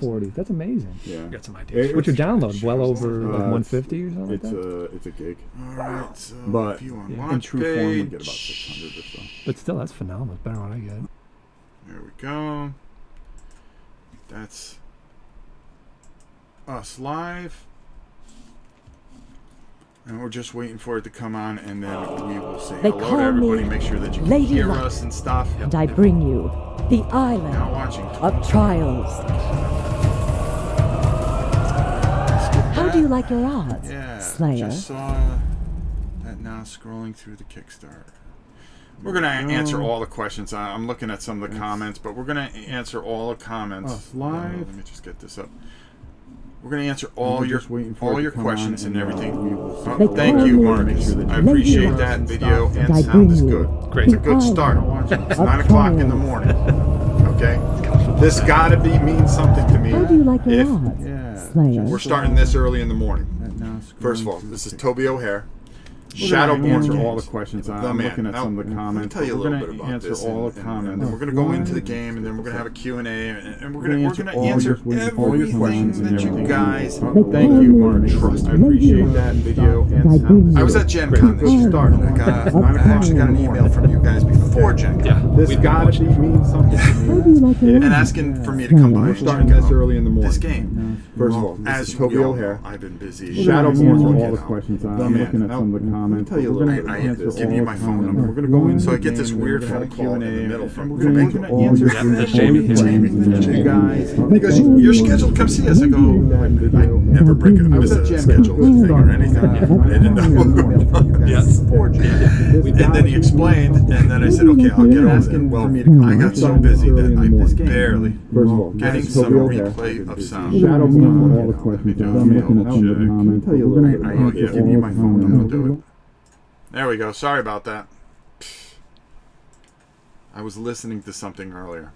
40. That's amazing. Yeah. Got some ideas. What's your download? Well over like 150 or something like that? It's a gig. All right, so But if you want yeah, watch in true form, we get about page. 600 or so. But still, that's phenomenal. It's better than what I get. There we go. That's us live. And we're just waiting for it to come on, and then we will say They hello to call everybody, me make sure that you can Lady hear Luck. us and stuff. And I bring you the Now island watching. of trials. How do you like your odds, Yeah, Slayer? just saw that now scrolling through the Kickstarter. We're going to answer all the questions. I'm looking at some of the comments, but we're going to answer all the comments. Live. Let me just get this up. We're going to answer all your questions and everything. They Thank call you, me Marcus. I Lady appreciate Luck. that video, and I sound bring is you good. Great. It's a good start. It's 9 o'clock in the morning. Okay? This got to mean something to me. How do you like your If odds, Slayer? we're starting this early in the morning. First of all, this is Toby O'Hare. Shadowborn answer Games. all the questions. The I'm man. looking at Now, some of the comments. Let me tell you a We're little gonna bit about answer this. all and the comments. then we're going to go into the game, and then we're going to have a Q&A, and we're going to all answer your- all your questions everything and that you everything. guys Thank you, Marcus. trust. I appreciate that video and sound. I was at Gen Con this year. I actually got an email from you guys before Gen Con. Yeah. This got to mean something to How do you me. like your And odds? asking for me to come by We're and starting check this out early in the morning. this game. First of all, As this is you Toby all O'Hare. know, I've been busy. Shadowborn for Yeah. all the questions. I'm man. looking at Now, some of the comments. tell you a We're little gonna bit about answer this. all Give you the my phone comments. number. We're gonna go into So I the get this game, and weird we're gonna phone call in the middle from We're gonna Jamaica. answer that's Jamie. you guys. He goes, "You're scheduled. Come see us." I go, "I never break it. I was a scheduled thing or anything. I didn't know." Yes. And then he explained, and then I said, "Okay, I'll get over it." Well, I got so busy that I was barely First of all, getting this is some Toby O'Hare. replay of sound. Shadowborn for all the questions. I'm looking at some of the Check. comments. We're gonna I answer give you all my the phone number. comments. Do it. There we go. Sorry about that. I was listening to something earlier.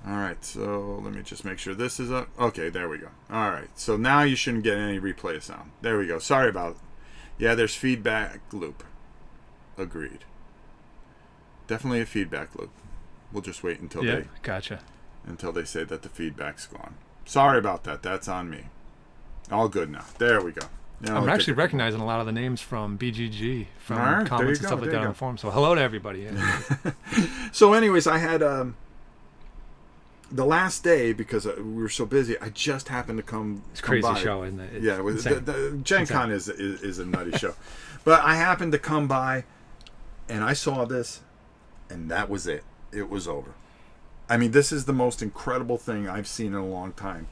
All right, so let me just make sure this is up. Okay, there we go. All right, so now you shouldn't get any replay of sound. There we go. Sorry about it. Yeah, there's feedback loop. Agreed. Definitely a feedback loop. We'll just wait until Yeah, gotcha. they say that the feedback's gone. Sorry about that. That's on me. All good now. There we go. Now I'm I'll actually take it. recognizing a lot of the names from BGG, from All right, there comments you and go, stuff like there that you on go. the forum. So hello to everybody. Yeah. So anyways, I had the last day, because we were so busy, I just happened to come It's a crazy by. show, isn't it? It's Yeah, with insane. the Gen Con is a nutty show. But I happened to come by, and I saw this, and that was it. It was over. I mean, this is the most incredible thing I've seen in a long time.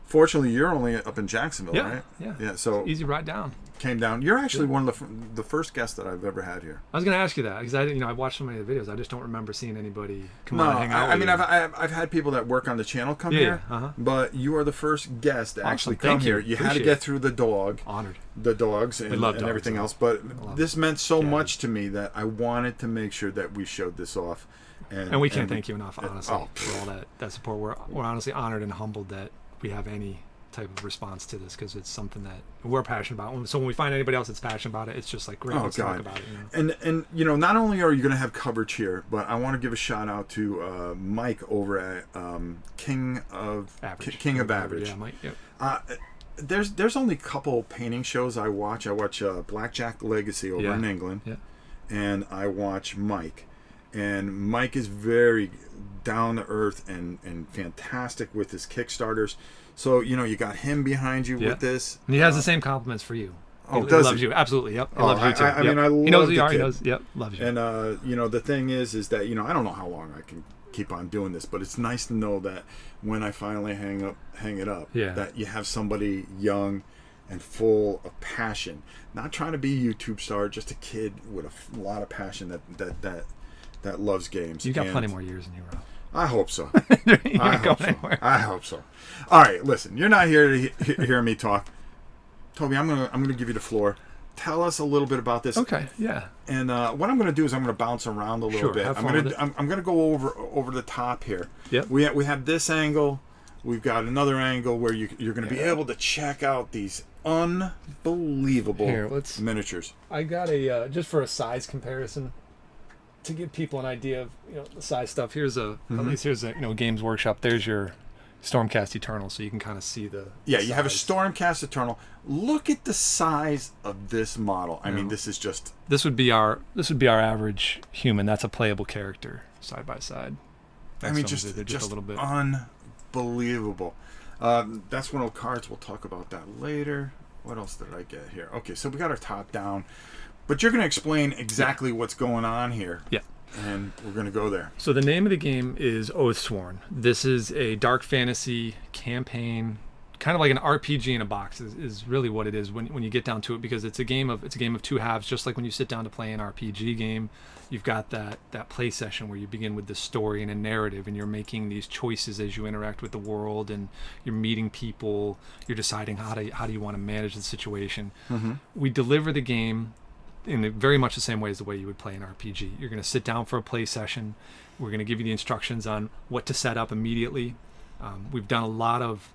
Fortunately, you're only up in Jacksonville, Yeah, right? yeah. Yeah, so Easy ride down. came down. You're actually one of the first guests that I've ever had here. I was going to ask you that because I watched so many of the videos. I just don't remember seeing anybody come No, on and hang out. I mean, with you. I've had people that work on the channel come Yeah, here, yeah, uh-huh. but you are the first guest to Awesome, actually thank come you. here. You had to Appreciate get it. through the Honored. dogs and, love and dogs, everything though. else, but love this meant so Yeah. much to me that I wanted to make sure that we showed this off. And we can't thank you enough, honestly, oh. for all that support. We're honestly honored and humbled that we have any type of response to this because it's something that we're passionate about. So when we find anybody else that's passionate about it, it's just like, great, let's talk about it. You know? And you know, not only are you going to have coverage here, but I want to give a shout out to Mike over at King of Average. King of Average. Yeah, Mike. Yep. There's only a couple painting shows I watch. I watch Blackjack Legacy over in England, and I watch Mike. And Mike is very down to earth and fantastic with his Kickstarters. So, you know, you got him behind you with this. And he has the same compliments for you. Oh, he does loves he? you. Absolutely. Yep. He Oh, loves you too. I mean, I he knows love who you the are. He kid. knows. Yep. Loves you. And, you know, the thing is that, you know, I don't know how long I can keep on doing this, but it's nice to know that when I finally hang it up, that you have somebody young and full of passion, not trying to be a YouTube star, just a kid with a lot of passion that loves games. You got plenty more years than you, Rob. I hope so. You're not going anywhere. I hope so. All right, listen. You're not here to hear me talk, Toby. I'm gonna give you the floor. Tell us a little bit about this. Okay. Yeah. And what I'm gonna do is I'm gonna bounce around a little bit. Have fun with it. I'm gonna go over the top here. Yep. We have this angle. We've got another angle where you're gonna be able to check out these unbelievable miniatures. I got a just for a size comparison to give people an idea of the size stuff. Here's at least here's a Games Workshop. There's your Stormcast Eternal, so you can kind of see the Yeah, size. you have a Stormcast Eternal. Look at the size of this model. I mean, this is just... This would be our average human. That's a playable character side by side. I mean, just just a little bit unbelievable. That's one of the cards. We'll talk about that later. What else did I get here? Okay, so we got our top down. But you're going to explain exactly what's going on here. Yeah. And we're going to go there. So the name of the game is Oathsworn. This is a dark fantasy campaign, kind of like an RPG in a box is really what it is when you get down to it, because it's a game of two halves. Just like when you sit down to play an RPG game, you've got that play session where you begin with the story and a narrative, and you're making these choices as you interact with the world, and you're meeting people. You're deciding how do you want to manage the situation. Mm-hmm. We deliver the game in very much the same way as the way you would play an RPG. You're going to sit down for a play session. We're going to give you the instructions on what to set up immediately. We've done a lot of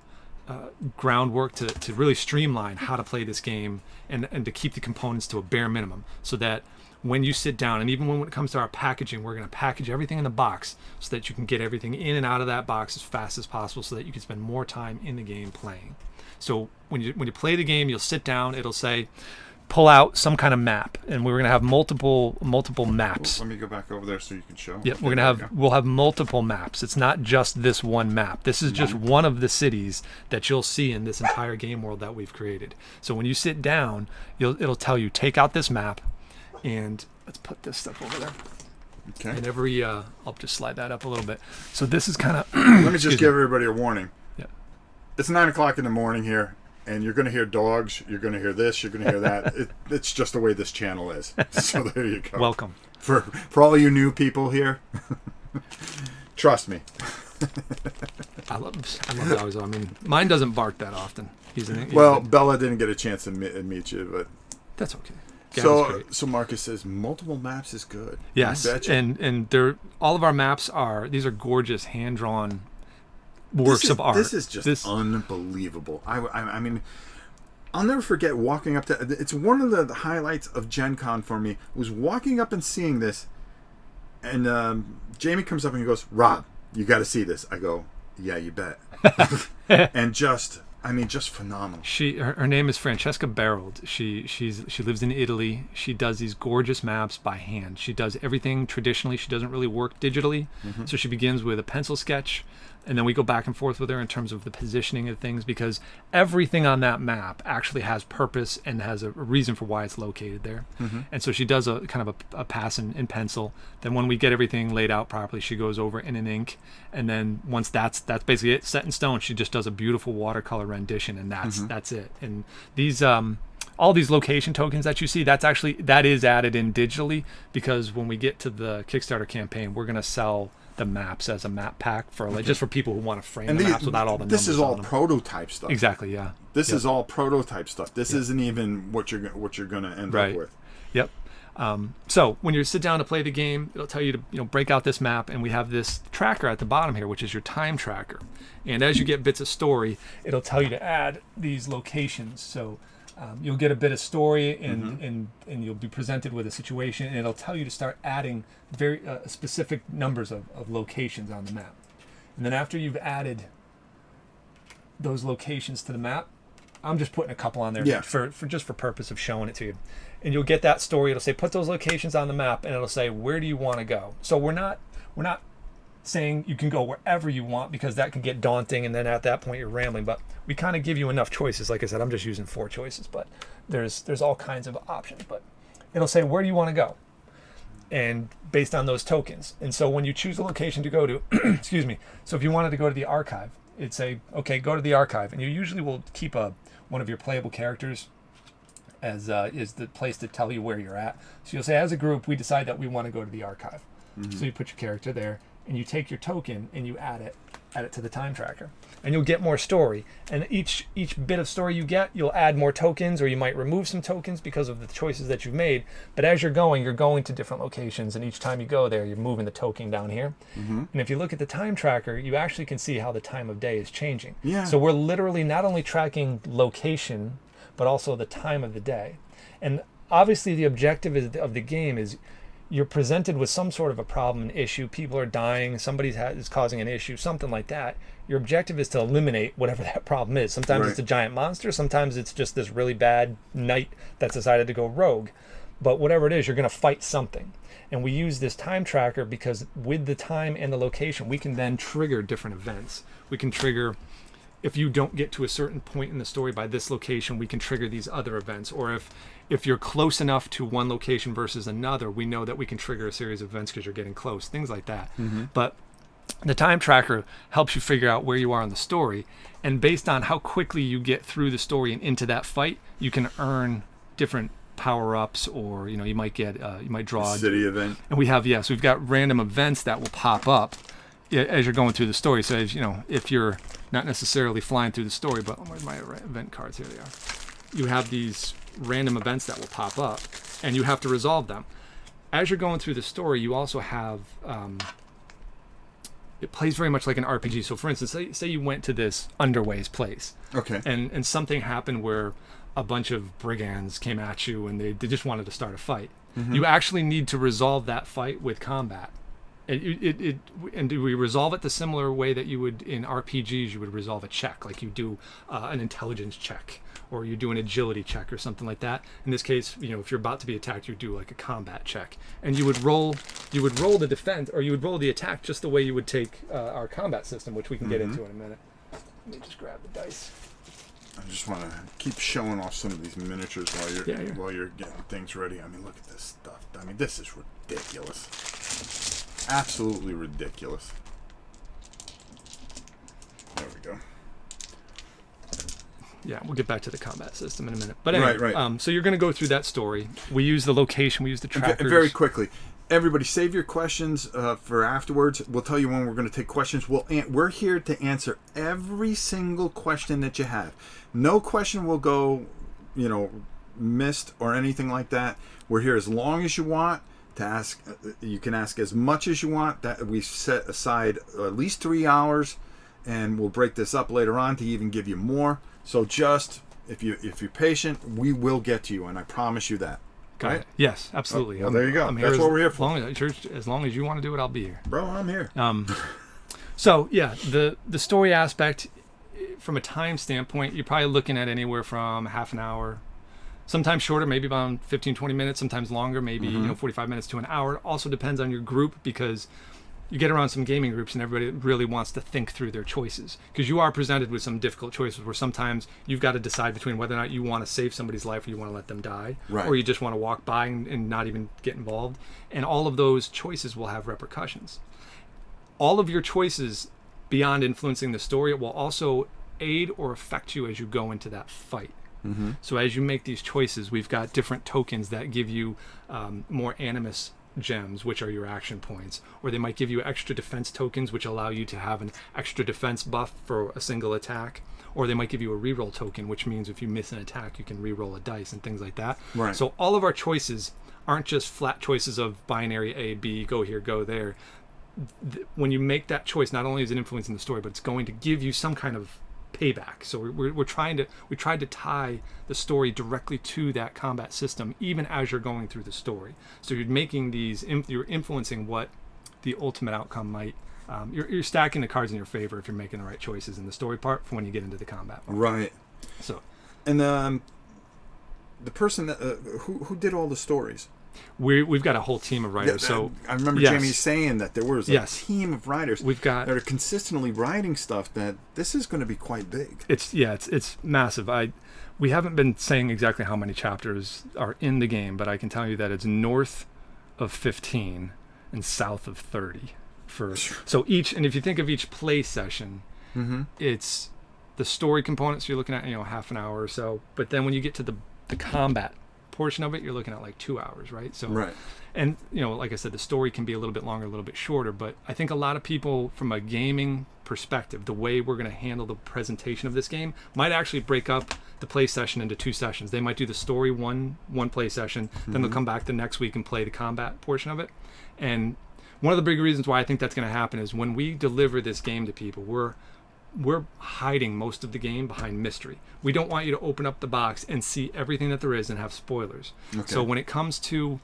groundwork to really streamline how to play this game and to keep the components to a bare minimum, so that when you sit down, and even when it comes to our packaging, we're going to package everything in the box so that you can get everything in and out of that box as fast as possible, so that you can spend more time in the game playing. So when you play the game, you'll sit down, it'll say, pull out some kind of map, and we're going to have multiple maps. Let me go back over there so you can show. Yep, we'll have multiple maps. It's not just this one map. This is just one of the cities that you'll see in this entire game world that we've created. So when you sit down, it'll tell you, take out this map, and let's put this stuff over there. Okay. And I'll just slide that up a little bit. So this is kind of... Let me just give everybody a warning. Yeah. It's 9 o'clock in the morning here. And you're going to hear dogs, you're going to hear this, you're going to hear that. It's just the way this channel is. So there you go. Welcome. For all you new people here, trust me. I love dogs. I mean, mine doesn't bark that often. Bella didn't get a chance to meet you, but... That's okay. So Marcus says multiple maps is good. Yes, and all of our maps these are gorgeous hand-drawn works of art. This is just unbelievable. I mean, I'll never forget walking up to... It's one of the highlights of Gen Con for me, was walking up and seeing this, and Jamie comes up and he goes, Rob, you got to see this. I go, yeah, you bet. And just phenomenal. Her name is Francesca Barold. She lives in Italy. She does these gorgeous maps by hand. She does everything traditionally. She doesn't really work digitally. Mm-hmm. So she begins with a pencil sketch, and then we go back and forth with her in terms of the positioning of things, because everything on that map actually has purpose and has a reason for why it's located there. Mm-hmm. And so she does a kind of a pass in pencil. Then when we get everything laid out properly, she goes over in an ink, and then once that's basically it, set in stone, she just does a beautiful watercolor rendition, and that's it. And these all these location tokens that you see, that is added in digitally, because when we get to the Kickstarter campaign, we're going to sell the maps as a map pack for just for people who want to frame the maps without all the numbers. This is all prototype stuff. Exactly, yeah. This is all prototype stuff. This isn't even what you're going to end up with. Yep. So when you sit down to play the game, it'll tell you to break out this map, and we have this tracker at the bottom here, which is your time tracker. And as you get bits of story, it'll tell you to add these locations. So you'll get a bit of story, and you'll be presented with a situation, and it'll tell you to start adding very specific numbers of locations on the map. And then after you've added those locations to the map, I'm just putting a couple on there for purpose of showing it to you. And you'll get that story. It'll say, put those locations on the map, and it'll say, where do you want to go? So we're not saying you can go wherever you want, because that can get daunting, and then at that point you're rambling. But we kind of give you enough choices. Like I said, I'm just using 4 choices, but there's all kinds of options. But it'll say, where do you want to go? And based on those tokens. And so when you choose a location to go to, excuse me, so if you wanted to go to the archive, it'd say, okay, go to the archive. And you usually will keep one of your playable characters as is the place to tell you where you're at. So you'll say, as a group, we decide that we want to go to the archive. Mm-hmm. So you put your character there, and you take your token and you add it to the time tracker, and you'll get more story. And each bit of story you get, you'll add more tokens, or you might remove some tokens because of the choices that you've made. But as you're going to different locations, and each time you go there, you're moving the token down here. Mm-hmm. And if you look at the time tracker, you actually can see how the time of day is changing. Yeah. So we're literally not only tracking location, but also the time of the day. And obviously the objective of the game is you're presented with some sort of a problem, an issue, people are dying, somebody is causing an issue, something like that. Your objective is to eliminate whatever that problem is. Sometimes it's a giant monster, sometimes it's just this really bad knight that's decided to go rogue. But whatever it is, you're going to fight something. And we use this time tracker because with the time and the location, we can then trigger different events. We can trigger, if you don't get to a certain point in the story by this location, we can trigger these other events. Or if you're close enough to one location versus another, we know that we can trigger a series of events because you're getting close, things like that. But the time tracker helps you figure out where you are in the story. And based on how quickly you get through the story and into that fight, you can earn different power-ups, or you might get you might draw a city event. And we've got random events that will pop up as you're going through the story. So as if you're not necessarily flying through the story, but where's my event cards? Here they are. You have these random events that will pop up, and you have to resolve them. As you're going through the story, you also have it plays very much like an RPG. So for instance, say you went to this Underways place, okay, and something happened where a bunch of brigands came at you and they just wanted to start a fight. You actually need to resolve that fight with combat. And do we resolve it the similar way that you would in RPGs? You would resolve a check, like you do an intelligence check, or you do an agility check or something like that. In this case, if you're about to be attacked, you do like a combat check, and you would roll the defense, or you would roll the attack just the way you would take our combat system, which we can get into in a minute. Let me just grab the dice. I just want to keep showing off some of these miniatures while you're getting things ready. I mean, look at this stuff. I mean, this is ridiculous. Absolutely ridiculous. There we go. Yeah, we'll get back to the combat system in a minute. But anyway, right. So you're going to go through that story. We use the location. We use the trackers. Very quickly. Everybody, save your questions for afterwards. We'll tell you when we're going to take questions. We're here to answer every single question that you have. No question will go, missed or anything like that. We're here as long as you want to ask. You can ask as much as you want. That we set aside at least 3 hours, and we'll break this up later on to even give you more. So just if you're patient, we will get to you, and I promise you that. Right? Yes, absolutely. Well, there you go. That's what we're here for. As long as you want to do it, I'll be here. Bro, I'm here. So yeah, the story aspect, from a time standpoint, you're probably looking at anywhere from half an hour, sometimes shorter, maybe about 15-20 minutes, sometimes longer, maybe 45 minutes to an hour. It also depends on your group, because you get around some gaming groups and everybody really wants to think through their choices, because you are presented with some difficult choices where sometimes you've got to decide between whether or not you want to save somebody's life or you want to let them die, or you just want to walk by and not even get involved. And all of those choices will have repercussions. All of your choices, beyond influencing the story, it will also aid or affect you as you go into that fight. So as you make these choices, we've got different tokens that give you more animus gems, which are your action points, or they might give you extra defense tokens, which allow you to have an extra defense buff for a single attack, or they might give you a reroll token, which means if you miss an attack, you can reroll a dice and things like that. So all of our choices aren't just flat choices of binary A, B, go here, go there. When you make that choice, not only is it influencing the story, but it's going to give you some kind of payback. So we tried to tie the story directly to that combat system, even as you're going through the story. So you're making you're influencing what the ultimate outcome might. You're stacking the cards in your favor if you're making the right choices in the story part for when you get into the combat part. Right. So, and the person that who did all the stories. We've got a whole team of writers. So I remember Jamie saying that there was a team of writers that are consistently writing stuff. That this is going to be quite big. It's massive. We haven't been saying exactly how many chapters are in the game, but I can tell you that it's north of 15 and south of 30. So each, and if you think of each play session, it's the story components you're looking at, half an hour or so. But then when you get to the combat portion of it, you're looking at like 2 hours, right? So, and like I said, the story can be a little bit longer, a little bit shorter, but I think a lot of people, from a gaming perspective, the way we're going to handle the presentation of this game might actually break up the play session into 2 sessions. They might do the story one play session, then they'll come back the next week and play the combat portion of it. And one of the big reasons why I think that's going to happen is when we deliver this game to people, we're hiding most of the game behind mystery. We don't want you to open up the box and see everything that there is and have spoilers. So when it comes to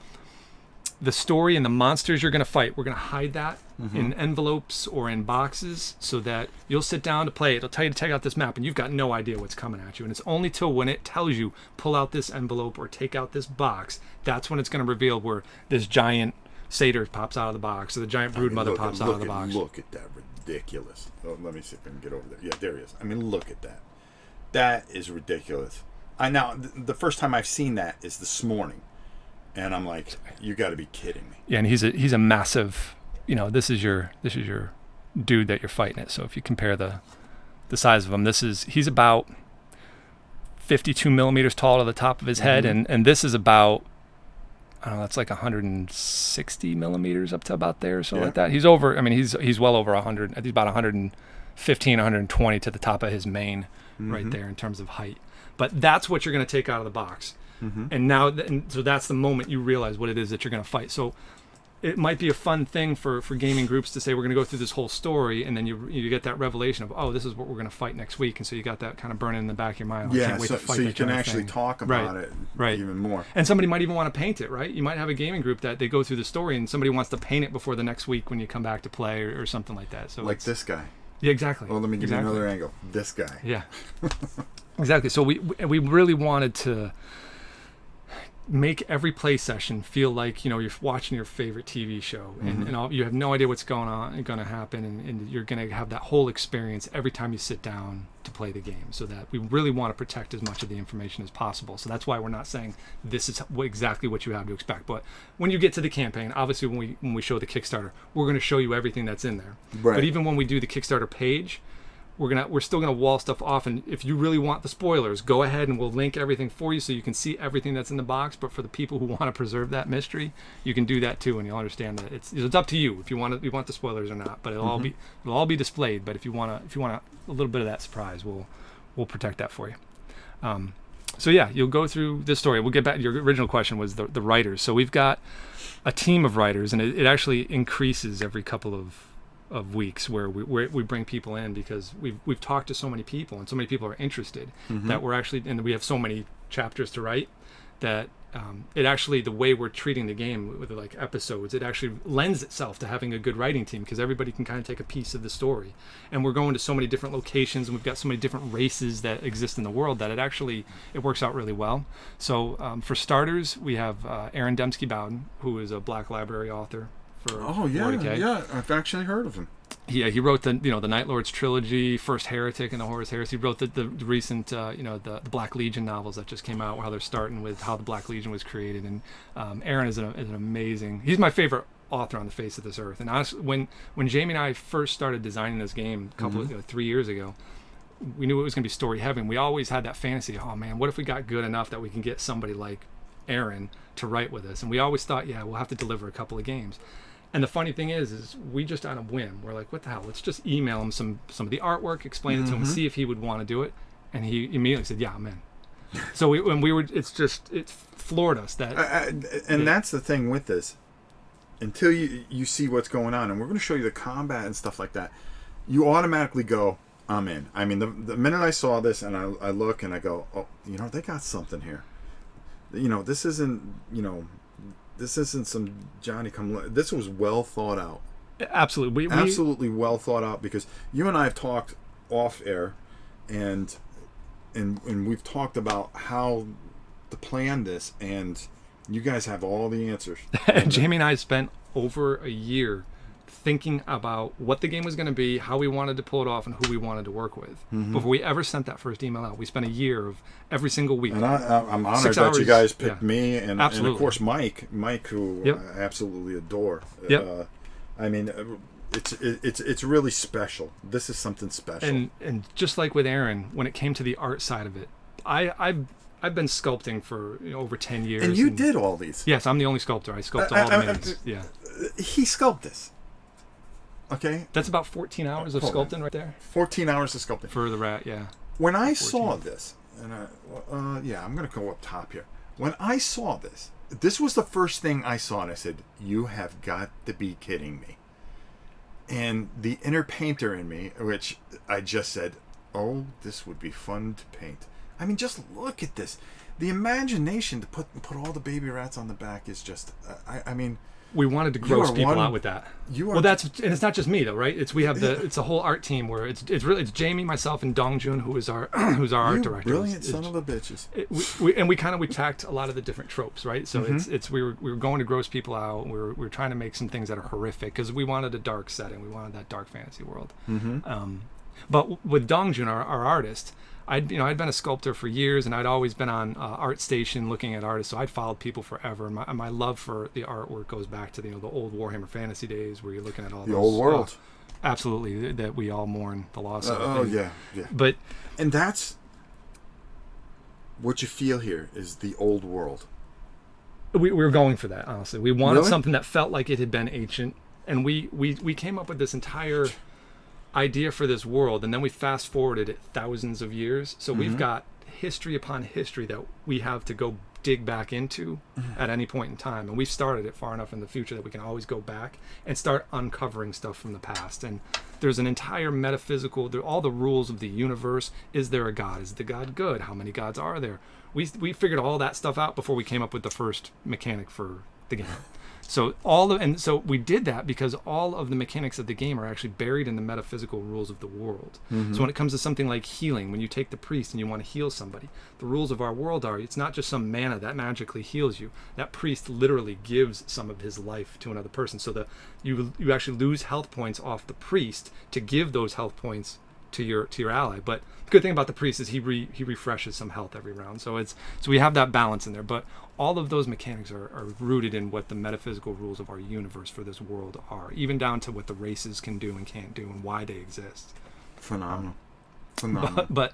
the story and the monsters you're going to fight, we're going to hide that in envelopes or in boxes so that you'll sit down to play it. It'll tell you to take out this map and you've got no idea what's coming at you. And it's only till when it tells you, pull out this envelope or take out this box, that's when it's going to reveal where this giant satyr pops out of the box or the giant brood mother pops out of the box. Look at that, ridiculous. Oh, let me see if I can get over there. Yeah, there he is. I mean, look at that. That is ridiculous. The first time I've seen that is this morning. And I'm like, you got to be kidding me. Yeah, and he's a massive, this is your dude that you're fighting it. So if you compare the size of him, he's about 52 millimeters tall to the top of his head, and this is about, I don't know, that's like 160 millimeters up to about there or something like that. He's well over 100. I think he's about 115, 120 to the top of his mane right there in terms of height. But that's what you're going to take out of the box. And so that's the moment you realize what it is that you're going to fight. So it might be a fun thing for gaming groups to say, we're going to go through this whole story, and then you get that revelation of, oh, this is what we're going to fight next week. And so you got that kind of burning in the back of your mind. I can't wait to fight so you that can giant actually thing. talk about it even more. And somebody might even want to paint it, right? You might have a gaming group that they go through the story and somebody wants to paint it before the next week when you come back to play or something like that. So like this guy. Yeah, exactly. Well, let me give you another angle. This guy. Yeah. Exactly. So we really wanted to make every play session feel like you're watching your favorite TV show, and you have no idea what's going to happen, and you're going to have that whole experience every time you sit down to play the game. So that we really want to protect as much of the information as possible. So that's why we're not saying this is exactly what you have to expect. But when you get to the campaign, obviously when we show the Kickstarter, we're going to show you everything that's in there. Right. But even when we do the Kickstarter page, we're still gonna wall stuff off, and if you really want the spoilers, go ahead and we'll link everything for you so you can see everything that's in the box. But for the people who want to preserve that mystery, you can do that too, and you'll understand that it's up to you if you want the spoilers or not. But it'll all be displayed. But if you want a little bit of that surprise, we'll protect that for you. So yeah, you'll go through this story. We'll get back. Your original question was the writers. So we've got a team of writers, and it actually increases every couple of weeks where we bring people in, because we've talked to so many people and so many people are interested that we have so many chapters to write that it actually, the way we're treating the game with like episodes, it actually lends itself to having a good writing team, because everybody can kind of take a piece of the story, and we're going to so many different locations and we've got so many different races that exist in the world that it works out really well. So for starters, we have Aaron Dembski-Bowden, who is a Black Library author. Yeah, I've actually heard of him. Yeah, he wrote the Night Lords trilogy, First Heretic, and the Horus Heresy. He wrote the recent the Black Legion novels that just came out, how they're starting with how the Black Legion was created. And Aaron is an amazing. He's my favorite author on the face of this earth. And honestly, when Jamie and I first started designing this game a couple 3 years ago, we knew it was going to be story heavy. And we always had that fantasy. Oh man, what if we got good enough that we can get somebody like Aaron to write with us? And we always thought, yeah, we'll have to deliver a couple of games. And the funny thing is we just on a whim, we're like, what the hell? Let's just email him some of the artwork, explain it to him, see if he would want to do it. And he immediately said, yeah, I'm in. So it floored us that. That's the thing with this. Until you see what's going on, and we're going to show you the combat and stuff like that, you automatically go, I'm in. I mean, the minute I saw this and I look and I go, oh, they got something here. This isn't some Johnny come. This was well thought out. Absolutely, absolutely well thought out, because you and I have talked off air, and we've talked about how to plan this, and you guys have all the answers. Jamie and I spent over a year thinking about what the game was going to be, how we wanted to pull it off, and who we wanted to work with before we ever sent that first email out. We spent a year of every single week. And I'm honored that you guys picked me and of course Mike, who I absolutely adore. I mean, it's really special. This is something special. And just like with Aaron, when it came to the art side of it, I've been sculpting for over 10 years. And you did all these. Yes, I'm the only sculptor. I sculpt all the minis. Yeah. He sculpted this. Okay. That's about 14 hours of sculpting right there. 14 hours of sculpting. For the rat, yeah. When I saw this, and I'm going to go up top here. When I saw this was the first thing I saw, and I said, you have got to be kidding me. And the inner painter in me, which I just said, oh, this would be fun to paint. I mean, just look at this. The imagination to put all the baby rats on the back is just, I mean... We wanted to gross people out with that. And it's not just me though, right? It's a whole art team where it's Jamie, myself, and Dongjun, who is our art director. Brilliant son of a bitches. We tacked a lot of the different tropes, right? So we were going to gross people out. We were trying to make some things that are horrific because we wanted a dark setting. We wanted that dark fantasy world. But with Dongjun, our artist, I'd been a sculptor for years, and I'd always been on ArtStation looking at artists. So I'd followed people forever. My love for the artwork goes back to the old Warhammer Fantasy days, where you're looking at all the those, old world. Absolutely, that we all mourn the loss of. Oh yeah. And that's what you feel here is the old world. We were going for that, honestly. We wanted something that felt like it had been ancient, and we came up with this entire idea for this world, and then we fast forwarded it thousands of years, so we've got history upon history that we have to go dig back into at any point in time, and we've started it far enough in the future that we can always go back and start uncovering stuff from the past. And there's an entire metaphysical, all the rules of the universe. Is there a god? Is the god good? How many gods are there? We figured all that stuff out before we came up with the first mechanic for the game. So so we did that because all of the mechanics of the game are actually buried in the metaphysical rules of the world. So when it comes to something like healing, when you take the priest and you want to heal somebody, the rules of our world are it's not just some mana that magically heals you. That priest literally gives some of his life to another person. So you actually lose health points off the priest to give those health points to your ally. But the good thing about the priest is he refreshes some health every round. So we have that balance in there. But all of those mechanics are rooted in what the metaphysical rules of our universe for this world are, even down to what the races can do and can't do and why they exist. Phenomenal. But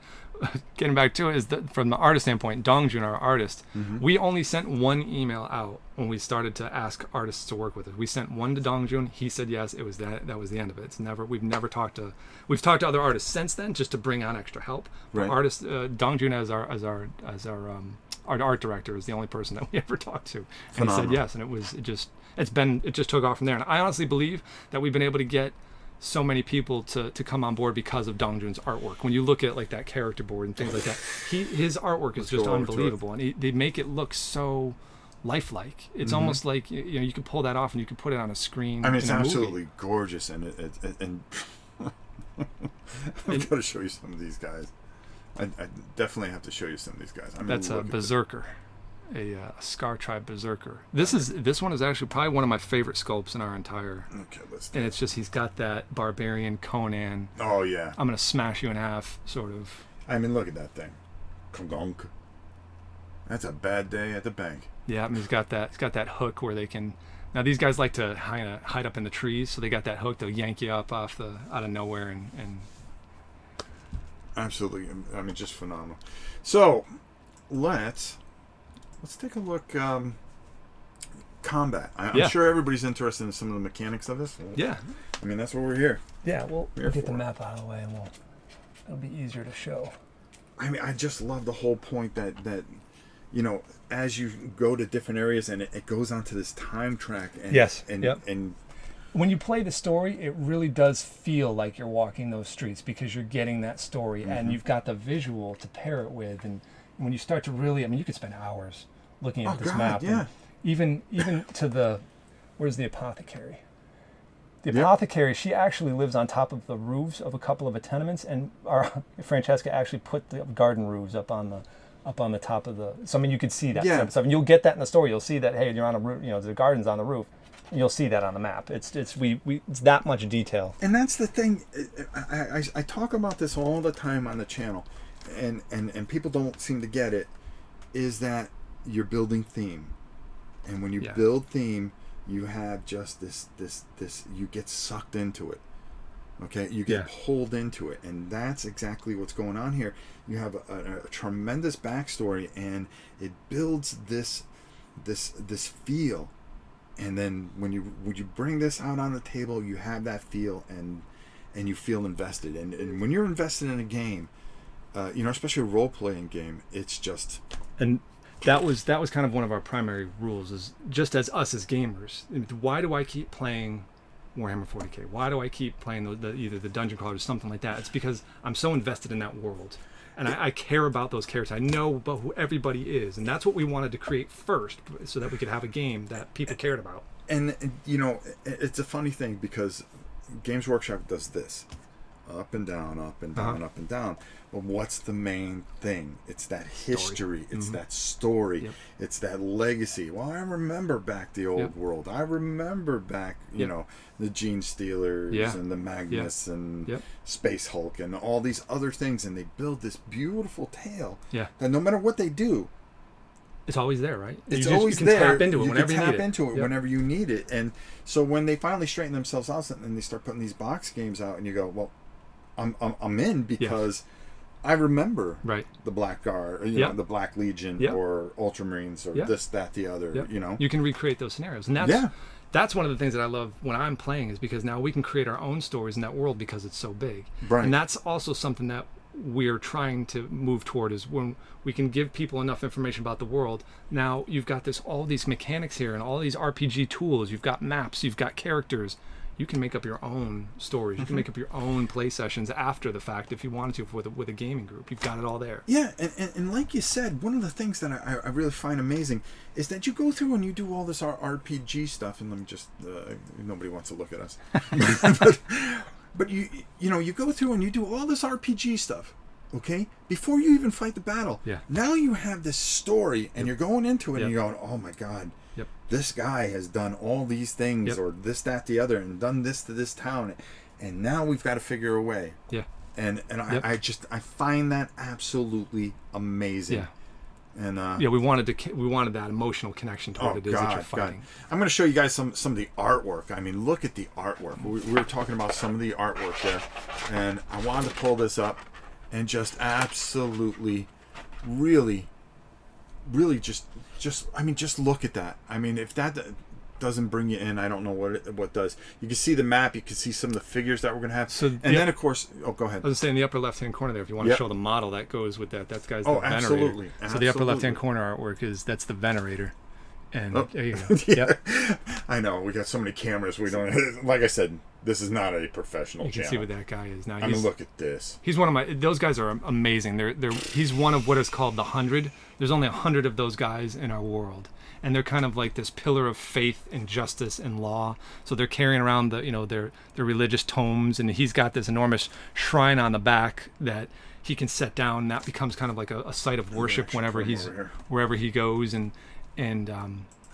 getting back to it is that from the artist standpoint, Dongjun, our artist, we only sent one email out when we started to ask artists to work with us. We sent one to Dongjun. He said yes. It was that was the end of it. We've talked to other artists since then just to bring on extra help. Right. Dongjun as our art director is the only person that we ever talked to, and he said yes. And it just took off from there. And I honestly believe that we've been able to get so many people to come on board because of Dongjun's artwork. When you look at like that character board and things like that, his artwork is just unbelievable, and they make it look so lifelike. It's almost like you could pull that off and you could put it on a screen. I mean, it's absolutely gorgeous, and I've got to show you some of these guys. I definitely have to show you some of these guys. That's a berserker. A Scar Tribe Berserker. This one is actually probably one of my favorite sculpts in our entire. Okay, let's. And it's just he's got that barbarian Conan. Oh yeah. I'm gonna smash you in half, sort of. I mean, look at that thing. Kongonk. That's a bad day at the bank. Yeah, I mean, he's got that hook where they can. Now these guys like to hide up in the trees, so they got that hook. They'll yank you up out of nowhere and. Absolutely, I mean, just phenomenal. So, let's take a look. Combat. I'm sure everybody's interested in some of the mechanics of this. Yeah. I mean, that's what we're here. Yeah, we'll get the map out of the way, and it'll be easier to show. I mean, I just love the whole point that as you go to different areas and it goes onto this time track. And, and when you play the story, it really does feel like you're walking those streets because you're getting that story and you've got the visual to pair it with. And when you start to really, I mean, you could spend hours looking at this map. Yeah. And even to where's the apothecary? The apothecary, she actually lives on top of the roofs of a couple of tenements, and Francesca actually put the garden roofs up on the top of the. So I mean, you could see that stuff, and you'll get that in the story. You'll see that you're on a roof. The garden's on the roof. And you'll see that on the map. It's that much detail. And that's the thing. I talk about this all the time on the channel, and people don't seem to get it. Is that you're building theme, and when you build theme, you have just this you get sucked into it. Okay, you get pulled into it, and that's exactly what's going on here. You have a tremendous backstory, and it builds this feel, and then when you bring this out on the table, you have that feel, and you feel invested. And when you're invested in a game, especially a role-playing game, it's just. And that was kind of one of our primary rules, is just as us as gamers. Why do I keep playing Warhammer 40K? Why do I keep playing either the Dungeon Crawler or something like that? It's because I'm so invested in that world. And I care about those characters. I know about who everybody is. And that's what we wanted to create first so that we could have a game that people cared about. And you know, it's a funny thing because Games Workshop does this. Up and down, up and down, up and down. But what's the main thing? It's that history. It's that story. Yep. It's that legacy. Well, I remember back the old world. I remember back, you know, the Gene Stealers and the Magnus and Space Hulk and all these other things. And they build this beautiful tale that no matter what they do, it's always there, right? It's always there. You can tap into it whenever you need it. Tap into it whenever you need it. And so when they finally straighten themselves out and they start putting these box games out, and you go, well, I'm in because I remember the Black Guard, you know, the Black Legion or Ultramarines or this, that, the other. You know, you can recreate those scenarios, and that's one of the things that I love when I'm playing is because now we can create our own stories in that world because it's so big, and that's also something that we're trying to move toward is when we can give people enough information about the world. Now you've got all these mechanics here and all these RPG tools. You've got maps. You've got characters. You can make up your own stories. You can make up your own play sessions after the fact if you wanted to with a gaming group. You've got it all there. Yeah, and like you said, one of the things that I really find amazing is that you go through and you do all this RPG stuff, and let me just nobody wants to look at us. But you know, you go through and you do all this RPG stuff, okay? Before you even fight the battle. Yeah. Now you have this story, and you're going into it, and you're going, oh my God, this guy has done all these things, or this, that, the other, and done this to this town, and now we've got to figure a way. Yeah. And I find that absolutely amazing. Yeah. And we wanted that emotional connection to what it is that you're fighting. I'm going to show you guys some of the artwork. I mean, look at the artwork. We were talking about some of the artwork there, and I wanted to pull this up and just absolutely, really just look at that. I mean, if that doesn't bring you in, I don't know what does. You can see the map. You can see some of the figures that we're going to have. Then, of course, go ahead. I was going to say in the upper left-hand corner there, if you want to show the model that goes with that, that guy's the Venerator. Absolutely. So the upper left-hand corner artwork that's the Venerator. And there you go. I know. We got so many cameras. We don't. Like I said, this is not a professional channel. You can see what that guy is now. I mean, look at this. He's one of those guys are amazing. He's one of what is called the 100. There's only 100 of those guys in our world, and they're kind of like this pillar of faith and justice and law. So they're carrying around their religious tomes, and he's got this enormous shrine on the back that he can set down. And that becomes kind of like a site of worship whenever wherever he goes, and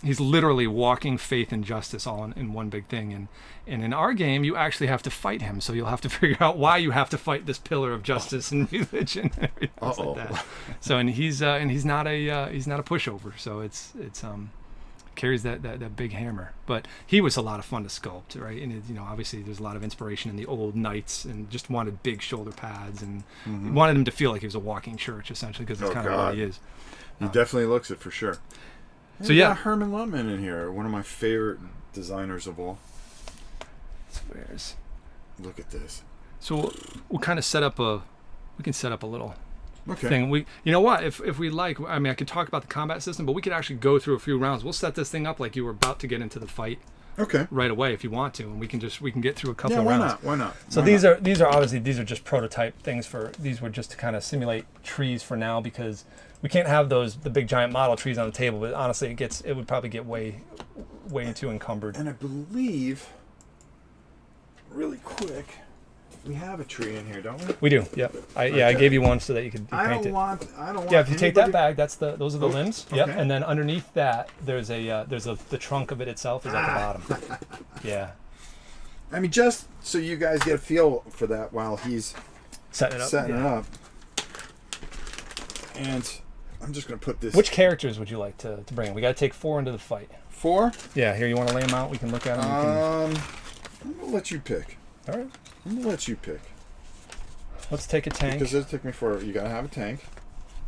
he's literally walking faith and justice all in one big thing. And in our game, you actually have to fight him. So you'll have to figure out why you have to fight this pillar of justice and religion and everything like that. So he's not a pushover. So it's carries that big hammer. But he was a lot of fun to sculpt, right? And obviously there's a lot of inspiration in the old knights, and just wanted big shoulder pads, and wanted him to feel like he was a walking church essentially, because that's kind of what he is. He definitely looks it for sure. So got Herman Lutman in here, one of my favorite designers of all. Look at this. So we'll kind of set up a little thing. You know what? If we like, I mean, I could talk about the combat system, but we could actually go through a few rounds. We'll set this thing up like you were about to get into the fight. Okay. Right away, if you want to, and we can get through a couple of rounds. Why not? So these are obviously just prototype things these were just to kind of simulate trees for now, because we can't have the big giant model trees on the table. But honestly, it would probably get way too encumbered. And I believe, really quick, we have a tree in here, don't we? We do. Yep. I gave you one so that you could paint it. I don't want. Yeah, if you take that bag, those are the limbs. Okay. Yep. And then underneath that, there's the trunk of it itself is at the bottom. Yeah. I mean, just so you guys get a feel for that while he's setting it up. And I'm just going to put this. Which characters would you like to bring? We got to take 4 into the fight. 4? Yeah. Here, you want to lay them out? We can look at them. I'm going to let you pick. All right. I'm going to let you pick. Let's take a tank. Because it'll take me you got to have a tank.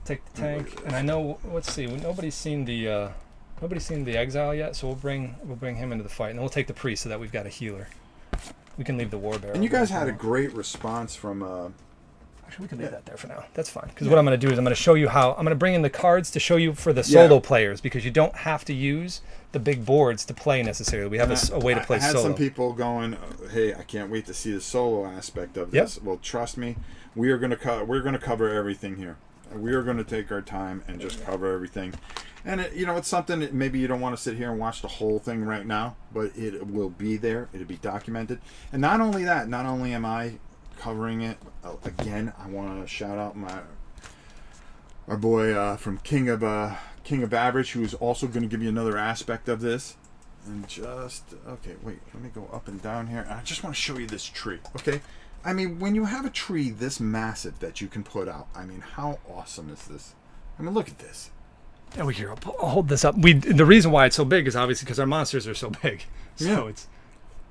Take the tank. And I know, let's see, nobody's seen the exile yet, so we'll bring him into the fight. And then we'll take the priest so that we've got a healer. We can leave the war bearer. And you guys had a great response from Actually, we can leave that there for now. That's fine. Because what I'm going to do is I'm going to show you how... I'm going to bring in the cards to show you for the solo players, because you don't have to use the big boards to play necessarily. We have a way to play I had solo. some people going, hey, I can't wait to see the solo aspect of this. Well, trust me, we're going to cover everything here. We are going to take our time and just cover everything. And, it's something that maybe you don't want to sit here and watch the whole thing right now, but it will be there. It'll be documented. And not only that, not only am I covering it, again, I want to shout out our boy from King of Average, who is also going to give you another aspect of this. And okay, wait, let me go up and down here. I just want to show you this tree, okay? I mean, when you have a tree this massive that you can put out, I mean, how awesome is this? I mean, look at this. And I'll hold this up. The reason why it's so big is obviously because our monsters are so big. So it's...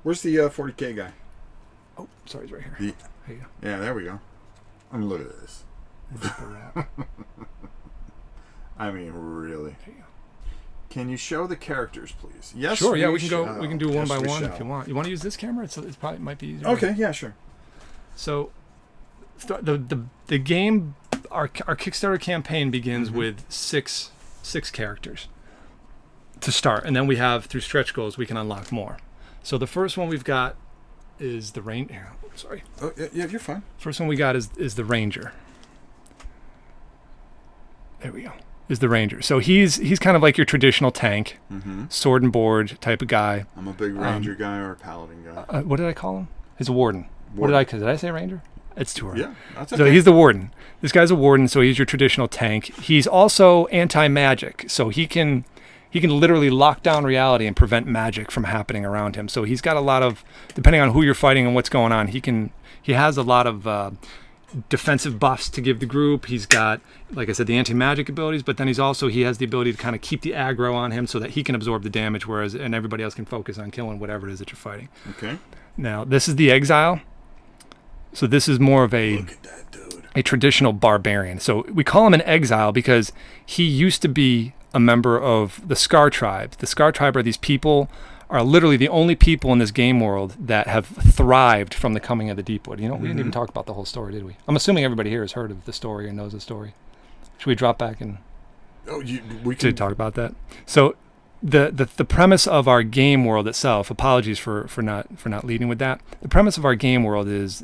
Where's the 40K guy? Oh, sorry, he's right here. There you go. Yeah, there we go. I mean, look at this. I mean, really. There you go. Can you show the characters, please? Yes. Sure. Yeah, we can go. We can do one by one if you want. You want to use this camera? It probably might be easier. Okay. Yeah. Sure. So, the game, our Kickstarter campaign begins with six characters to start, and then we have, through stretch goals, we can unlock more. So the first one we've got is the Ranger. Sorry. Oh, yeah, you're fine. First one we got is the Ranger. There we go. Is the Ranger. So he's kind of like your traditional tank, sword and board type of guy. I'm a big Ranger guy or a Paladin guy. What did I call him? He's a Warden. Did I say Ranger? It's too early. Yeah, that's okay. So he's the Warden. This guy's a Warden, so he's your traditional tank. He's also anti-magic, so he can literally lock down reality and prevent magic from happening around him. So he's got a lot of, depending on who you're fighting and what's going on, he has a lot of defensive buffs to give the group. He's got, like I said, the anti-magic abilities, but then he has the ability to kind of keep the aggro on him so that he can absorb the damage, and everybody else can focus on killing whatever it is that you're fighting. Okay. Now, this is the Exile. So this is more of a traditional barbarian. So we call him an exile because he used to be a member of the Scar Tribe. The Scar Tribe are these people, are literally the only people in this game world that have thrived from the coming of the Deepwood. We didn't even talk about the whole story, did we? I'm assuming everybody here has heard of the story and knows the story. Should we drop back and we can talk about that? So the premise of our game world itself, apologies for not leading with that. The premise of our game world is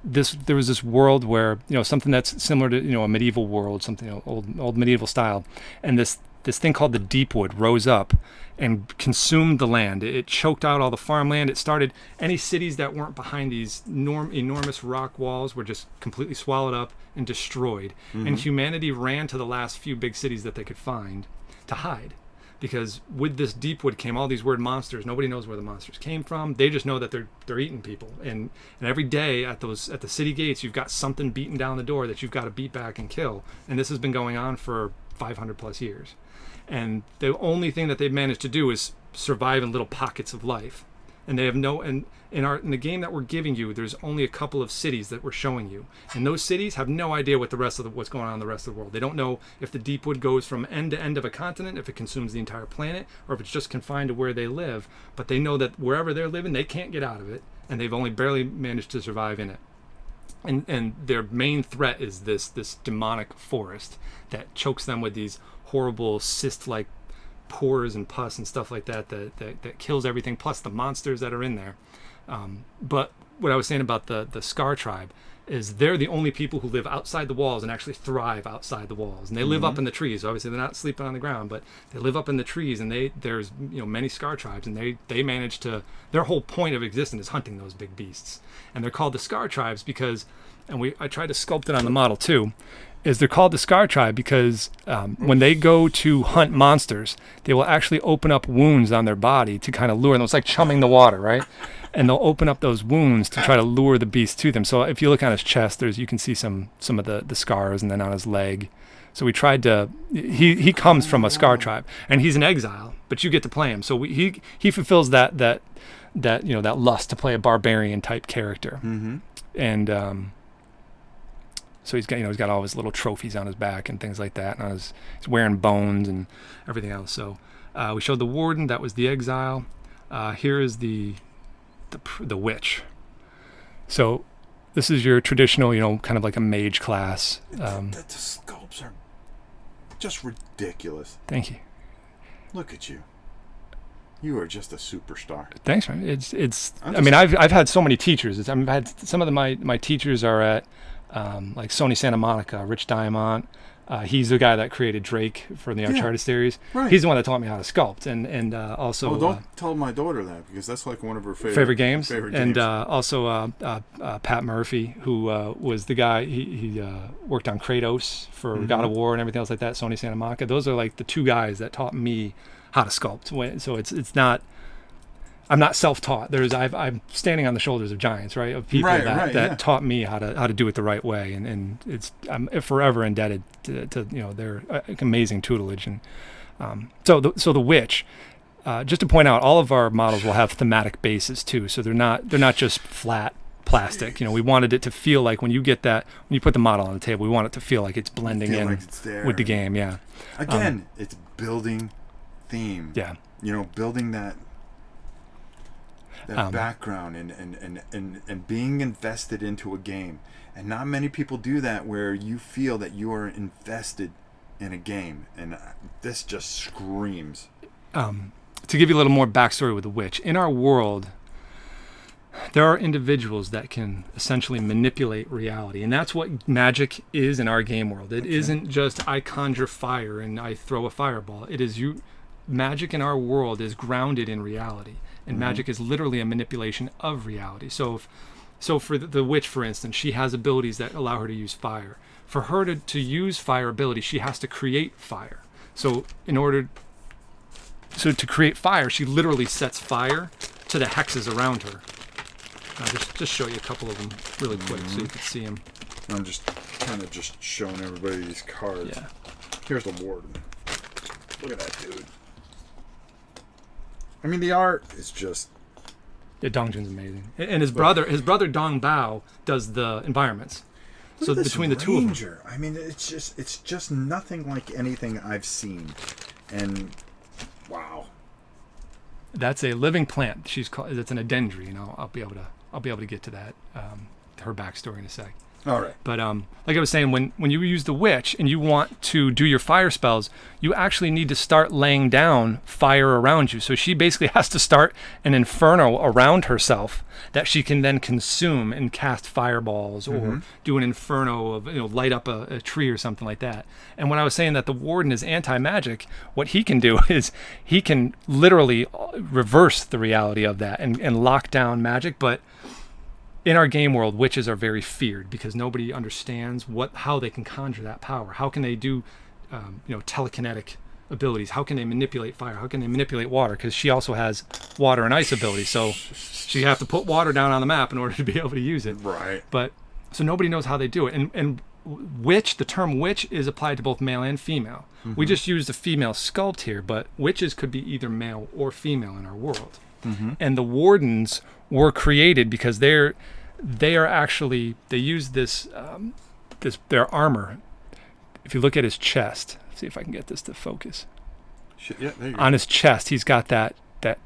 there was this world where, something that's similar to, a medieval world, something old medieval style, and this thing called the Deepwood rose up and consumed the land. It choked out all the farmland. It started, any cities that weren't behind these enormous rock walls were just completely swallowed up and destroyed. And humanity ran to the last few big cities that they could find to hide. Because with this Deepwood came all these weird monsters. Nobody knows where the monsters came from. They just know that they're eating people. And every day at the city gates, you've got something beating down the door that you've got to beat back and kill. And this has been going on for 500 plus years. And the only thing that they've managed to do is survive in little pockets of life. And they have in the game that we're giving you, there's only a couple of cities that we're showing you, and those cities have no idea what's going on in the rest of the world. They don't know if the Deepwood goes from end to end of a continent, if it consumes the entire planet, or if it's just confined to where they live. But they know that wherever they're living, they can't get out of it, and they've only barely managed to survive in it. And their main threat is this demonic forest that chokes them with these horrible cyst-like pores and pus and stuff like that kills everything, plus the monsters that are in there. But what I was saying about the Scar Tribe is they're the only people who live outside the walls and actually thrive outside the walls. And they live up in the trees. Obviously, they're not sleeping on the ground, but they live up in the trees. And there's many Scar Tribes, and they manage to. Their whole point of existence is hunting those big beasts. And they're called the Scar Tribes because, and I tried to sculpt it on the model too, is they're called the Scar Tribe because when they go to hunt monsters, they will actually open up wounds on their body to kind of lure them. It's like chumming the water, right? And they'll open up those wounds to try to lure the beast to them. So if you look on his chest, you can see some of the scars, and then on his leg. So we tried to. He comes from a Scar Tribe, and he's an exile, but you get to play him. So he fulfills that lust to play a barbarian type character, and. So he's got all his little trophies on his back and things like that, and he's wearing bones and everything else. So we showed the Warden. That was the exile. Here is the witch. So This is your traditional, kind of like a mage class. The sculpts are just ridiculous. Thank you. Look at you. You are just a superstar. Thanks, man. I've had so many teachers. I've had some of my teachers are at like Sony Santa Monica, Rich Diamond. He's the guy that created Drake for the Uncharted series. Right. He's the one that taught me how to sculpt, and also. Oh, don't tell my daughter that, because that's like one of her favorite games. And also Pat Murphy, who was the guy. He worked on Kratos for God of War and everything else like that. Sony Santa Monica. Those are like the two guys that taught me how to sculpt. So it's not. I'm not self-taught. I'm standing on the shoulders of giants, right? Of people that taught me how to do it the right way, and I'm forever indebted to their amazing tutelage. And so the witch, just to point out, all of our models will have thematic bases too. So they're not just flat plastic. We wanted it to feel like when you put the model on the table, we want it to feel like it's blending in with the game. Yeah. Again, it's building theme. Yeah. Building that background and being invested into a game. And not many people do that, where you feel that you are invested in a game. And this just screams. To give you a little more backstory with the witch, in our world, there are individuals that can essentially manipulate reality. And that's what magic is in our game world. It isn't just I conjure fire and I throw a fireball. It is magic in our world is grounded in reality. And magic is literally a manipulation of reality. So for the witch, for instance, she has abilities that allow her to use fire. For her to use fire ability, she has to create fire. So to create fire, she literally sets fire to the hexes around her. I'll just show you a couple of them really quick so you can see them. I'm just kind of just showing everybody these cards. Yeah. Here's the warden. Look at that dude. I mean, the art is just... Yeah, Dongjin's amazing. And his brother Dong Bao does the environments. So between the two of them. I mean, it's just nothing like anything I've seen. And wow. That's a living plant. It's an Adendry, I'll be able to get to that, her backstory in a sec. All right. But like I was saying, when you use the witch and you want to do your fire spells, you actually need to start laying down fire around you. So she basically has to start an inferno around herself that she can then consume and cast fireballs or do an inferno of light up a tree or something like that. And when I was saying that the warden is anti-magic, what he can do is he can literally reverse the reality of that and lock down magic. But in our game world, witches are very feared because nobody understands how they can conjure that power. How can they do, telekinetic abilities? How can they manipulate fire? How can they manipulate water? Because she also has water and ice abilities, so she have to put water down on the map in order to be able to use it. Right. But so nobody knows how they do it. And witch, the term witch is applied to both male and female. We just used a female sculpt here, but witches could be either male or female in our world. And the wardens were created because they use their armor. If you look at his chest, see if I can get this to focus. Yeah, there you go. On his chest, he's got that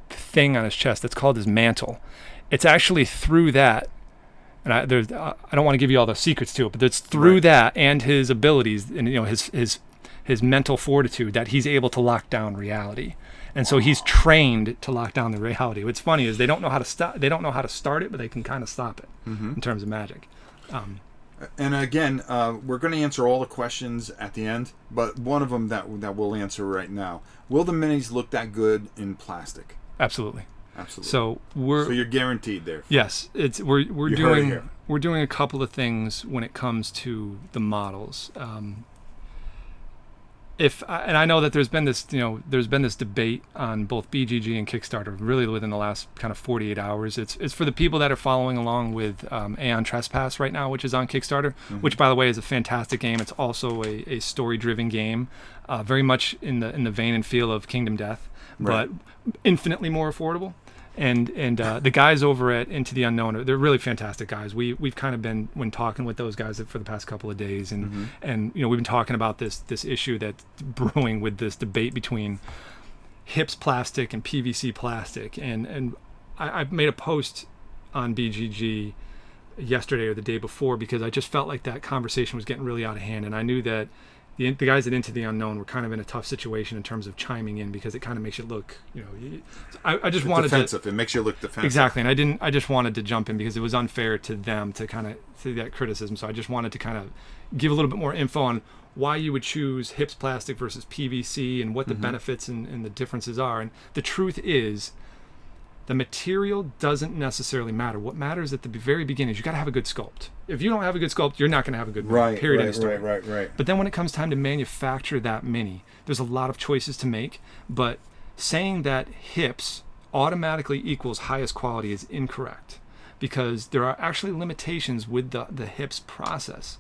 thing on his chest that's called his mantle. It's actually through that, and I don't want to give you all the secrets to it, but it's through that and his abilities and his mental fortitude that he's able to lock down reality. And so he's trained to lock down the reality. What's funny is they don't know how to stop. They don't know how to start it, but they can kind of stop it in terms of magic. And again, we're going to answer all the questions at the end, but one of them that we'll answer right now: will the minis look that good in plastic? Absolutely. So you're guaranteed there. Yes, we're doing a couple of things when it comes to the models. And I know that there's been this debate on both BGG and Kickstarter really within the last kind of 48 hours. It's for the people that are following along with Aeon Trespass right now, which is on Kickstarter, which by the way is a fantastic game. It's also a story-driven game, very much in the vein and feel of Kingdom Death, but infinitely more affordable. And the guys over at Into the Unknown, they're really fantastic guys. We've kind of been talking with those guys for the past couple of days, and we've been talking about this issue that's brewing with this debate between HIPS plastic and PVC plastic. And I made a post on BGG yesterday or the day before, because I just felt like that conversation was getting really out of hand, and I knew that the guys at Into the Unknown were kind of in a tough situation in terms of chiming in, because it kind of makes you look, I just wanted defensive. It makes you look defensive. Exactly, and I just wanted to jump in because it was unfair to them to kind of see that criticism. So I just wanted to kind of give a little bit more info on why you would choose HIPS plastic versus PVC and what the benefits and the differences are. And the truth is, the material doesn't necessarily matter. What matters at the very beginning is you got to have a good sculpt. If you don't have a good sculpt, you're not going to have a good mini. Period. End of story. Right. But then when it comes time to manufacture that mini, there's a lot of choices to make. But saying that HIPS automatically equals highest quality is incorrect, because there are actually limitations with the HIPS process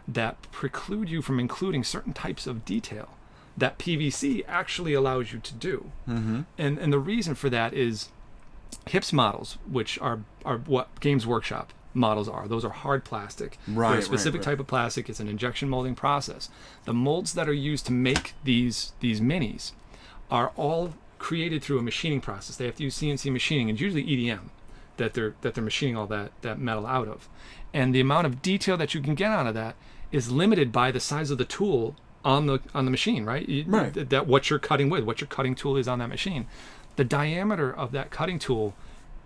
that preclude you from including certain types of detail that PVC actually allows you to do. And the reason for that is HIPS models, which are what Games Workshop models are. Those are hard plastic. They're a specific type of plastic. It's an injection molding process. The molds that are used to make these minis are all created through a machining process. They have to use CNC machining, and usually EDM that they're machining all that metal out of. And the amount of detail that you can get out of that is limited by the size of the tool on the machine, right? That what you're cutting with, what your cutting tool is on that machine. The diameter of that cutting tool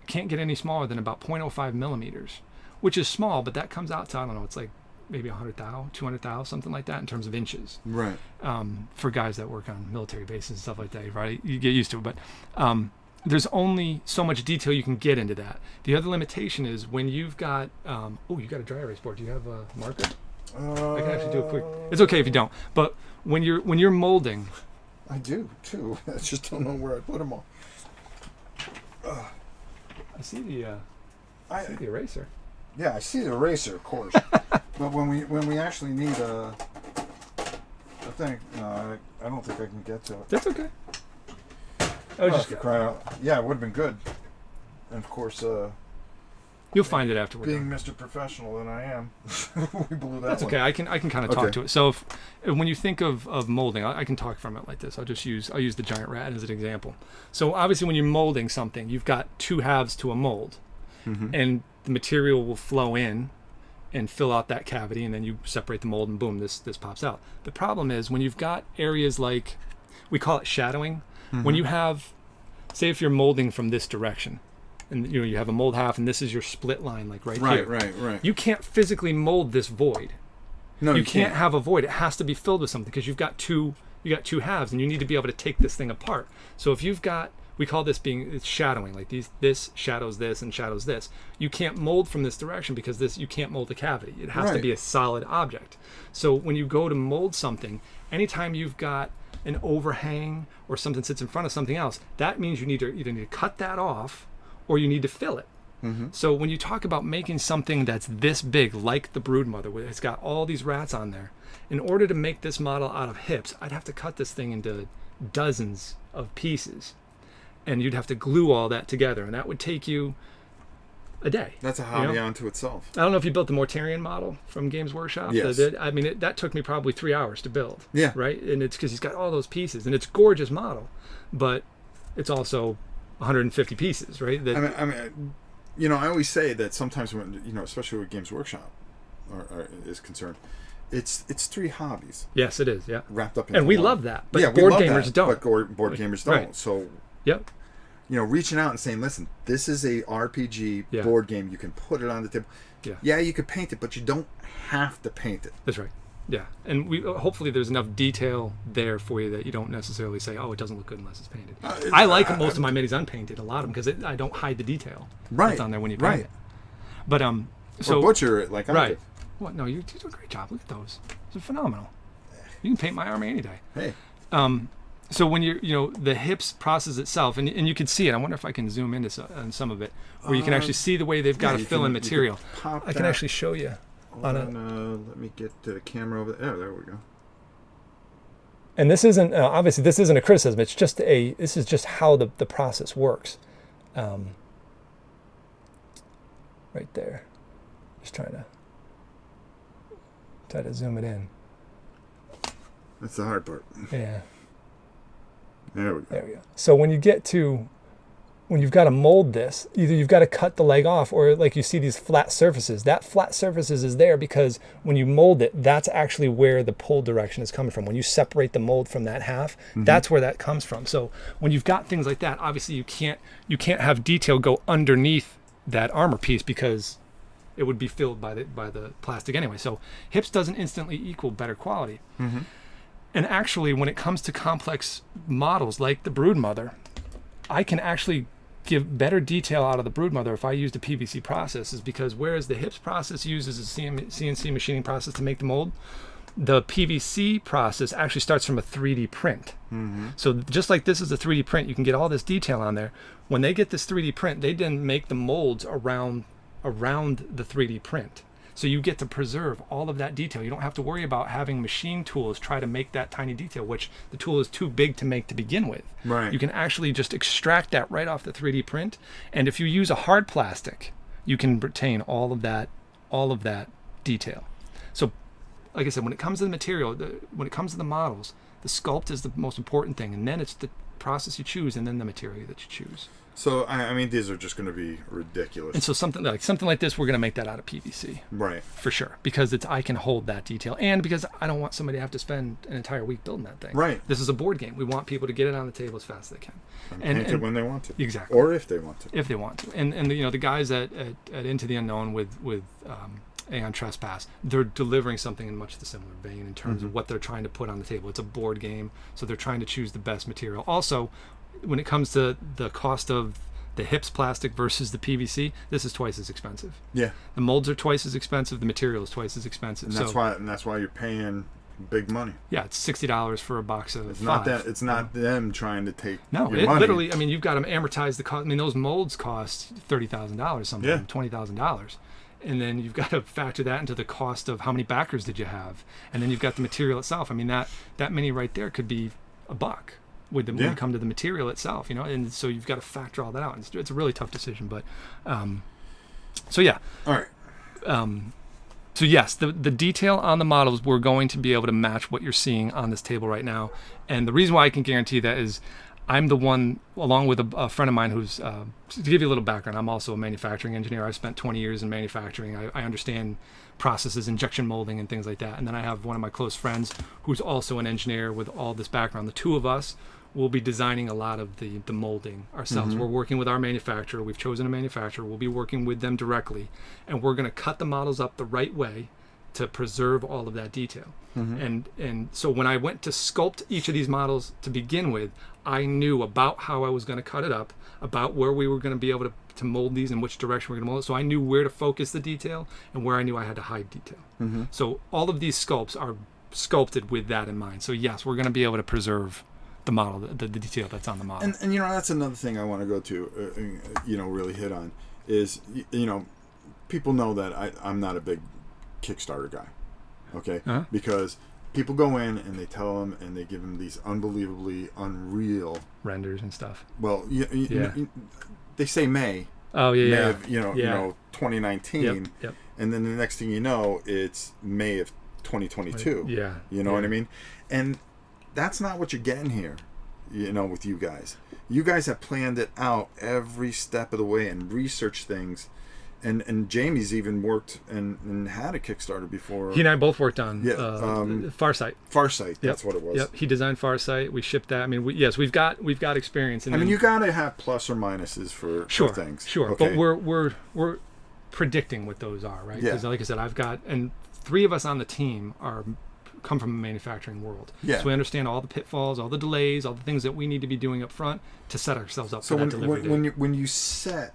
can't get any smaller than about 0.05 millimeters, which is small, but that comes out to, I don't know, it's like maybe 100,000, 200,000, something like that in terms of inches. Right. For guys that work on military bases and stuff like that, right? You get used to it, but there's only so much detail you can get into that. The other limitation is when you've got, you got a dry erase board. Do you have a marker? I can actually do a quick. It's okay if you don't. But when you're molding, I do too. I just don't know where I put them all. I see the eraser. Yeah, I see the eraser, of course. But when we actually need a thing, no, I don't think I can get to it. That's okay. I was just crying out. Yeah, it would have been good. And of course, you'll find it afterward. Being Mr. Professional that I am, we blew that. That's okay. I can kind of talk to it. So when you think of molding, I can talk from it like this. I'll use the giant rat as an example. So obviously, when you're molding something, you've got two halves to a mold, and the material will flow in and fill out that cavity, and then you separate the mold, and boom, this pops out. The problem is when you've got areas like, we call it shadowing. When you have, say, if you're molding from this direction, and you have a mold half, and this is your split line, like here. Right. You can't physically mold this void. No, you can't have a void. It has to be filled with something, because you've got two halves, and you need to be able to take this thing apart. So if you've got, we call this it's shadowing, like this shadows this and shadows this. You can't mold from this direction because you can't mold the cavity. It has to be a solid object. So when you go to mold something, anytime you've got an overhang or something sits in front of something else, that means you either need to cut that off or you need to fill it. So when you talk about making something that's this big, like the Broodmother, where it's got all these rats on there, in order to make this model out of HIPS, I'd have to cut this thing into dozens of pieces, and you'd have to glue all that together, and that would take you a day. That's a hobby unto itself. I don't know if you built the Mortarian model from Games Workshop. Yes. That took me probably 3 hours to build. Yeah. Right? And it's because he's got all those pieces, and it's a gorgeous model, but it's also 150 pieces, right? I always say that sometimes when, especially with Games Workshop is concerned, it's three hobbies. Yes, it is. Yeah. Wrapped up in and we one. lord that, but board gamers don't. But board gamers don't. Right. So. Yep. Reaching out and saying, listen, this is a RPG board game. You can put it on the table. Yeah, you could paint it, but you don't have to paint it. That's right. Yeah, and hopefully there's enough detail there for you that you don't necessarily say, oh, it doesn't look good unless it's painted. I like most of my minis unpainted, a lot of them, because I don't hide the detail that's on there when you paint it. But or butcher it like I did. What? No, you do a great job. Look at those. They're phenomenal. You can paint my army any day. Hey. So when the HIPS process itself, and you can see it. I wonder if I can zoom into on some of it, where you can actually see the way they've got to fill in material. I can actually show you. Let me get to the camera over there. There we go. And this isn't obviously this isn't a criticism. It's just this is just how the process works. Right there. Just try to zoom it in. That's the hard part. Yeah. There we go. There we go. So when you get to when you've got to mold this, either you've got to cut the leg off, or like you see these flat surfaces. That flat surfaces is there because when you mold it, that's actually where the pull direction is coming from. When you separate the mold from that half, that's where that comes from. So when you've got things like that, obviously you can't have detail go underneath that armor piece because it would be filled by the plastic anyway. So hips doesn't instantly equal better quality. And actually, when it comes to complex models like the Broodmother, I can actually give better detail out of the Broodmother if I used a PVC process, is because whereas the hips process uses a CNC machining process to make the mold, the PVC process actually starts from a 3D print. So just like this is a 3D print, you can get all this detail on there. When they get this 3D print, they then make the molds around the 3D print. So you get to preserve all of that detail. You don't have to worry about having machine tools try to make that tiny detail, which the tool is too big to make to begin with. Right. You can actually just extract that right off the 3D print. And if you use a hard plastic, you can retain all of that detail. So like I said, when it comes to the material, when it comes to the models, the sculpt is the most important thing. And then it's the process you choose and then the material that you choose. So I mean, these are just going to be ridiculous. And so something like this, we're going to make that out of PVC, right? For sure, because I can hold that detail, and because I don't want somebody to have to spend an entire week building that thing. Right. This is a board game. We want people to get it on the table as fast as they can, and paint it when they want to. Exactly. Or if they want to. If they want to, and you know, the guys at Into the Unknown with Aeon Trespass, they're delivering something in much the similar vein in terms of what they're trying to put on the table. It's a board game, so they're trying to choose the best material. Also, when it comes to the cost of the hips plastic versus the PVC, this is twice as expensive. Yeah. The molds are twice as expensive. The material is twice as expensive. And that's why you're paying big money. Yeah, it's $60 for a box of It's 5. not that. It's not them trying to take. No, your it money. literally. I mean, you've got to amortize the cost. I mean, those molds cost $30,000, something, yeah. $20,000, and then you've got to factor that into the cost of how many backers did you have, and then you've got the material itself. I mean, that many right there could be $1. When you come to the material itself, you know, and so you've got to factor all that out. It's a really tough decision, but so yeah. All right. So yes, the detail on the models, we're going to be able to match what you're seeing on this table right now, and the reason why I can guarantee that is I'm the one, along with a friend of mine who's, to give you a little background, I'm also a manufacturing engineer. I've spent 20 years in manufacturing. I understand processes, injection molding, and things like that. And then I have one of my close friends who's also an engineer with all this background. The two of us will be designing a lot of the molding ourselves. We're working with our manufacturer. We've chosen a manufacturer. We'll be working with them directly. And we're going to cut the models up the right way to preserve all of that detail. And so when I went to sculpt each of these models to begin with, I knew about how I was going to cut it up, about where we were going to be able to mold these and which direction we're going to mold it. So I knew where to focus the detail and where I knew I had to hide detail. So all of these sculpts are sculpted with that in mind. So yes, we're going to be able to preserve the model, the detail that's on the model. And you know, that's another thing I want to go to, you know, really hit on is, you know, people know that I'm not a big Kickstarter guy, okay? Because people go in and they tell them and they give them these unbelievably unreal renders and stuff. Well, they say May. Oh yeah, May yeah. of, you know, 2019. Yep. And then the next thing you know, it's May of 2022. Yeah. You know what I mean? And that's not what you're getting here, you know, with you guys. You guys have planned it out every step of the way and researched things. And Jamie's even worked and had a Kickstarter before. He and I both worked on Farsight. Farsight, that's what it was. Yep, he designed Farsight. We shipped that. I mean, we've got experience. I mean, you got to have plus or minuses for things. Sure, okay? But we're predicting what those are, right? Because like I said, I've got, and 3 of us on the team come from a manufacturing world. Yeah. So we understand all the pitfalls, all the delays, all the things that we need to be doing up front to set ourselves up for that delivery date. When you set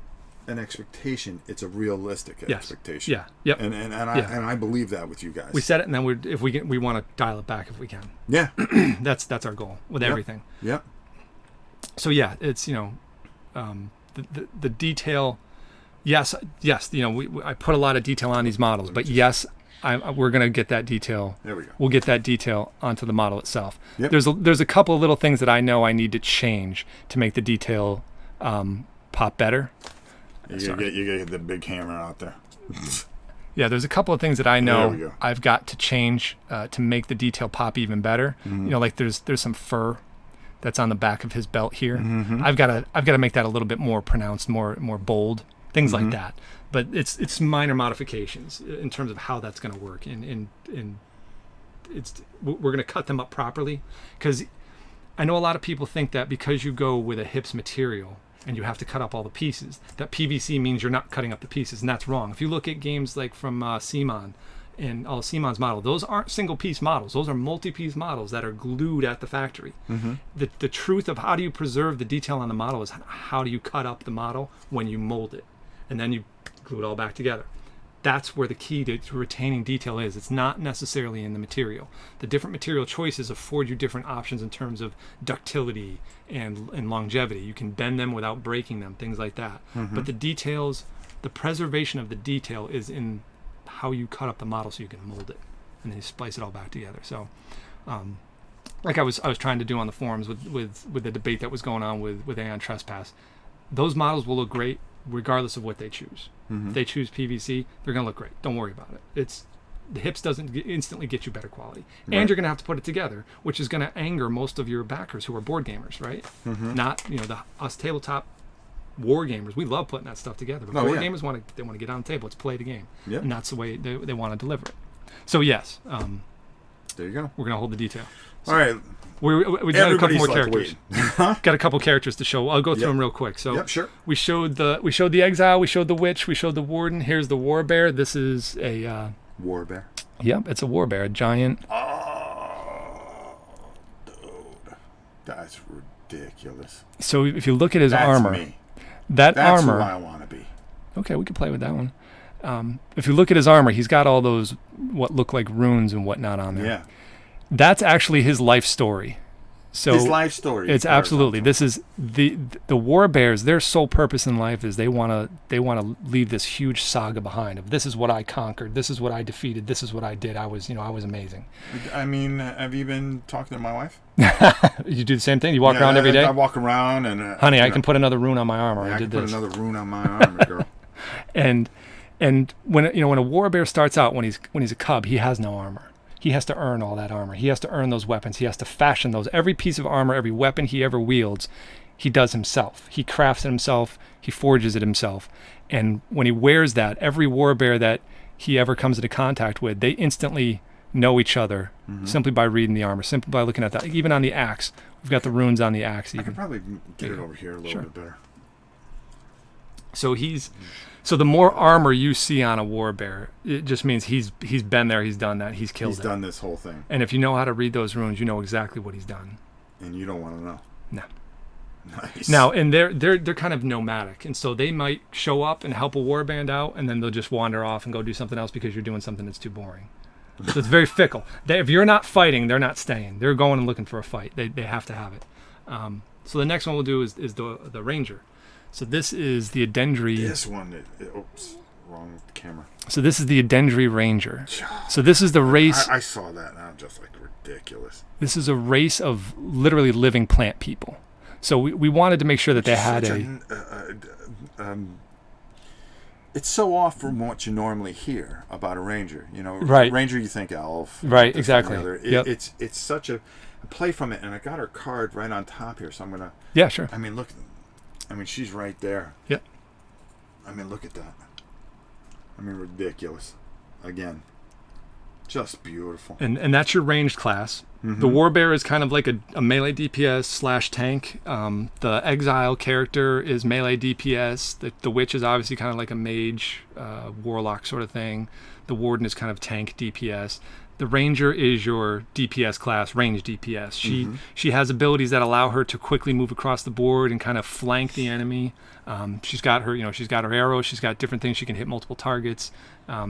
an expectation, it's a realistic expectation. Yeah. Yep. And I believe that with you guys. We set it, and then we want to dial it back if we can. Yeah. That's our goal with everything. Yep. So yeah, it's, you know, the detail. Yes. You know, I put a lot of detail on these models, but yes, we're going to get that detail. There we go. We'll get that detail onto the model itself. Yep. There's a couple of little things that I know I need to change to make the detail pop better. You get the big hammer out there. Yeah, there's a couple of things that I know I've got to change to make the detail pop even better. You know, like there's some fur that's on the back of his belt here. Mm-hmm. I've got to make that a little bit more pronounced, more bold, things like that. But it's minor modifications in terms of how that's going to work. And we're going to cut them up properly, because I know a lot of people think that because you go with a HIPS material and you have to cut up all the pieces, that PVC means you're not cutting up the pieces, and that's wrong. If you look at games like from CMON and all Simon's model, those aren't single piece models. Those are multi-piece models that are glued at the factory. The truth of how do you preserve the detail on the model is how do you cut up the model when you mold it, and then you glue it all back together. That's where the key to retaining detail is. It's not necessarily in the material. The different material choices afford you different options in terms of ductility and longevity. You can bend them without breaking them, things like that. But the details, the preservation of the detail is in how you cut up the model so you can mold it, and then you splice it all back together. So like I was trying to do on the forums with the debate that was going on with Aeon Trespass, those models will look great regardless of what they choose. If they choose PVC, they're going to look great. Don't worry about it. The HIPS doesn't instantly get you better quality. And you're going to have to put it together, which is going to anger most of your backers who are board gamers, right? Not, us tabletop war gamers. We love putting that stuff together. But board gamers want to get on the table. Let's play the game. And that's the way they want to deliver it. So yes. There you go. We're going to hold the detail. So, all right. We got a couple more like characters. Got a couple characters to show. I'll go through them real quick. So sure. we showed the exile, we showed the witch, we showed the warden. Here's the war bear. This is a war bear. Yep, it's a war bear, a giant. Oh, dude, that's ridiculous. So if you look at his armor, me. That's armor. Who I want to be. Okay, we can play with that one. If you look at his armor, he's got all those what look like runes and whatnot on there. Yeah. That's actually his life story. So his life story. It's absolutely. This is the war bears. Their sole purpose in life is they want to leave this huge saga behind of this is what I conquered, this is what I defeated, this is what I did. I was amazing. I mean, have you been talking to my wife? You do the same thing. You walk around every day. I walk around and honey, I can put another rune on my armor. I did can this. put another rune on my armor, girl. And when a war bear starts out, when he's a cub, he has no armor. He has to earn all that armor. He has to earn those weapons. He has to fashion those. Every piece of armor, every weapon he ever wields, he does himself. He crafts it himself. He forges it himself. And when he wears that, every war bear that he ever comes into contact with, they instantly know each other simply by reading the armor, simply by looking at that. Even on the axe, we've got the runes on the axe. I can probably get it over here a little bit better. So the more armor you see on a war bear, it just means he's been there, he's done that, he's killed it. He's done this whole thing. And if you know how to read those runes, you know exactly what he's done. And you don't want to know. No. Nice. Now, and they're kind of nomadic, and so they might show up and help a war band out, and then they'll just wander off and go do something else because you're doing something that's too boring. So it's very fickle. If you're not fighting, they're not staying. They're going and looking for a fight. They have to have it. So the next one we'll do is the ranger. So this is the Adendri. This one, oops, wrong camera. So this is the Adendri Ranger. So this is the race. I saw that now, just like ridiculous. This is a race of literally living plant people. So we wanted to make sure that they had it's so off from what you normally hear about a ranger. Right. Ranger, you think elf. Right, exactly. It's such a play from it, and I got her card right on top here, so I'm gonna. Yeah, sure. I mean, look. She's right there. Yep. Look at that. Ridiculous. Again, just beautiful. And that's your ranged class. The war bear is kind of like a melee DPS / tank. The exile character is melee DPS. The witch is obviously kind of like a mage, warlock sort of thing. The warden is kind of tank DPS. The ranger is your DPS class, range DPS. She has abilities that allow her to quickly move across the board and kind of flank the enemy. She's got her arrows. She's got different things. She can hit multiple targets.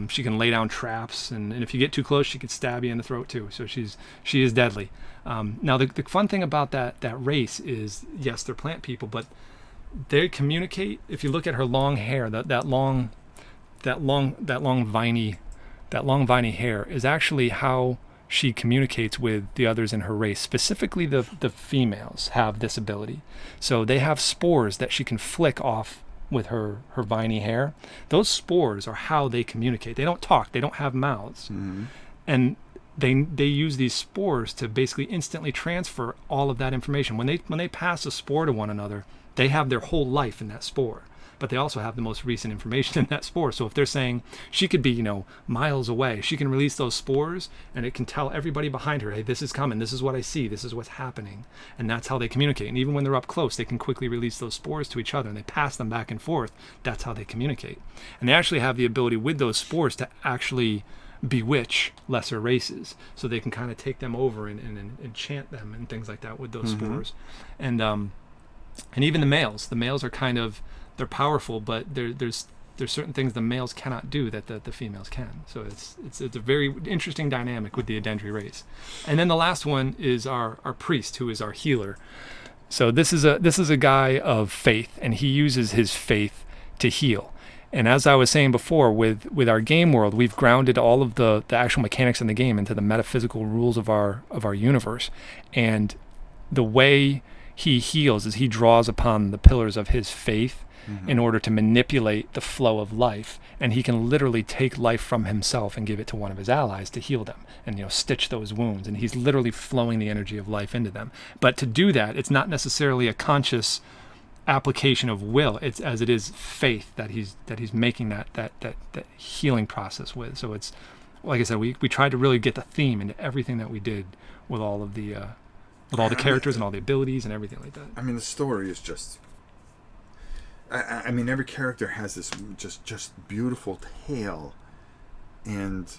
She can lay down traps, and if you get too close, she could stab you in the throat too. So she is deadly. Now the fun thing about that race is, yes, they're plant people, but they communicate. If you look at her long hair, that long viney hair is actually how she communicates with the others in her race. Specifically, the females have this ability. So they have spores that she can flick off with her viney hair. Those spores are how they communicate. They don't talk. They don't have mouths. And they use these spores to basically instantly transfer all of that information. When they pass a spore to one another, they have their whole life in that spore, but they also have the most recent information in that spore. So if they're saying she could be, miles away, she can release those spores and it can tell everybody behind her, hey, this is coming, this is what I see, this is what's happening. And that's how they communicate. And even when they're up close, they can quickly release those spores to each other and they pass them back and forth. That's how they communicate. And they actually have the ability with those spores to actually bewitch lesser races. So they can kind of take them over and enchant them and things like that with those spores. And even the males are kind of, they're powerful, but there's certain things the males cannot do that the females can. So it's a very interesting dynamic with the Adendri race. And then the last one is our priest, who is our healer. So this is a guy of faith, and he uses his faith to heal. And as I was saying before, with our game world, we've grounded all of the actual mechanics in the game into the metaphysical rules of our universe. And the way he heals is he draws upon the pillars of his faith in order to manipulate the flow of life, and he can literally take life from himself and give it to one of his allies to heal them and stitch those wounds, and he's literally flowing the energy of life into them. But to do that, it's not necessarily a conscious application of will, it's as it is faith that he's making that healing process with. So it's, like I said, we tried to really get the theme into everything that we did with all of the characters and all the abilities and everything like that. I mean, the story is just, I mean, every character has this just beautiful tale, and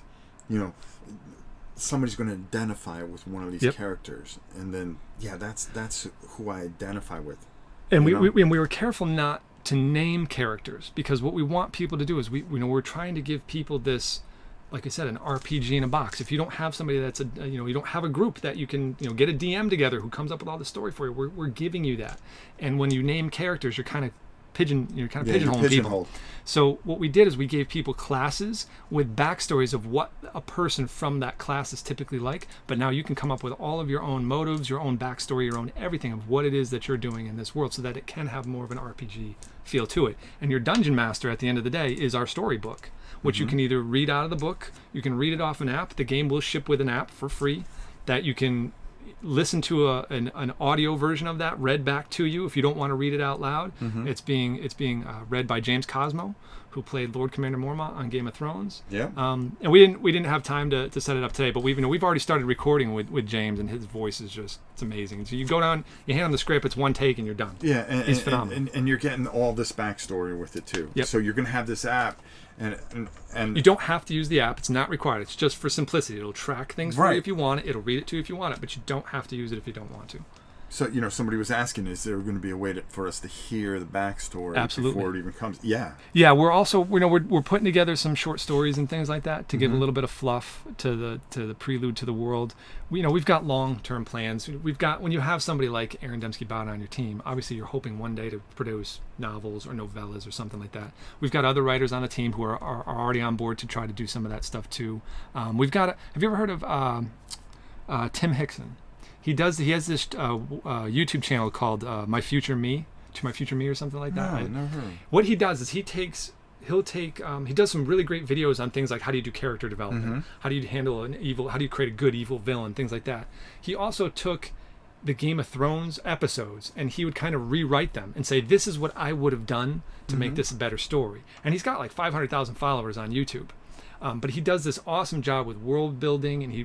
somebody's going to identify with one of these characters, and then that's who I identify with. And we were careful not to name characters, because what we want people to do is we're trying to give people this, like I said, an RPG in a box. If you don't have somebody that's you don't have a group that you can get a DM together who comes up with all the story for you, we're giving you that. And when you name characters, you're kind of pigeonholing people. So what we did is we gave people classes with backstories of what a person from that class is typically like, but now you can come up with all of your own motives, your own backstory, your own everything of what it is that you're doing in this world, so that it can have more of an RPG feel to it. And your dungeon master at the end of the day is our storybook, which you can either read out of the book, you can read it off an app. The game will ship with an app for free that you can listen to an audio version of that read back to you if you don't want to read it out loud. It's being read by James Cosmo, who played Lord Commander Mormont on Game of Thrones. And we didn't have time to set it up today, but we've already started recording with James, and his voice is just, it's amazing. So you go down, you hand him the script, it's one take and you're done. And he's phenomenal. And you're getting all this backstory with it too. So you're going to have this app, and you don't have to use the app. It's not required. It's just for simplicity. It'll track things for you if you want it. It'll read it to you if you want it, but you don't have to use it if you don't want to. So, somebody was asking, is there going to be a way for us to hear the backstory before it even comes? Yeah, we're also, we're putting together some short stories and things like that to give a little bit of fluff to the prelude to the world. We've got long-term plans. We've got, when you have somebody like Aaron Dembski-Bowden on your team, obviously you're hoping one day to produce novels or novellas or something like that. We've got other writers on the team who are already on board to try to do some of that stuff too. Have you ever heard of Tim Hickson? He has this YouTube channel called My Future Me or something like that. No, never heard. What he does is he does some really great videos on things like how do you do character development, how do you handle how do you create a good evil villain, things like that. He also took the Game of Thrones episodes and he would kind of rewrite them and say, this is what I would have done to make this a better story. And he's got like 500,000 followers on YouTube. But he does this awesome job with world building, and he'll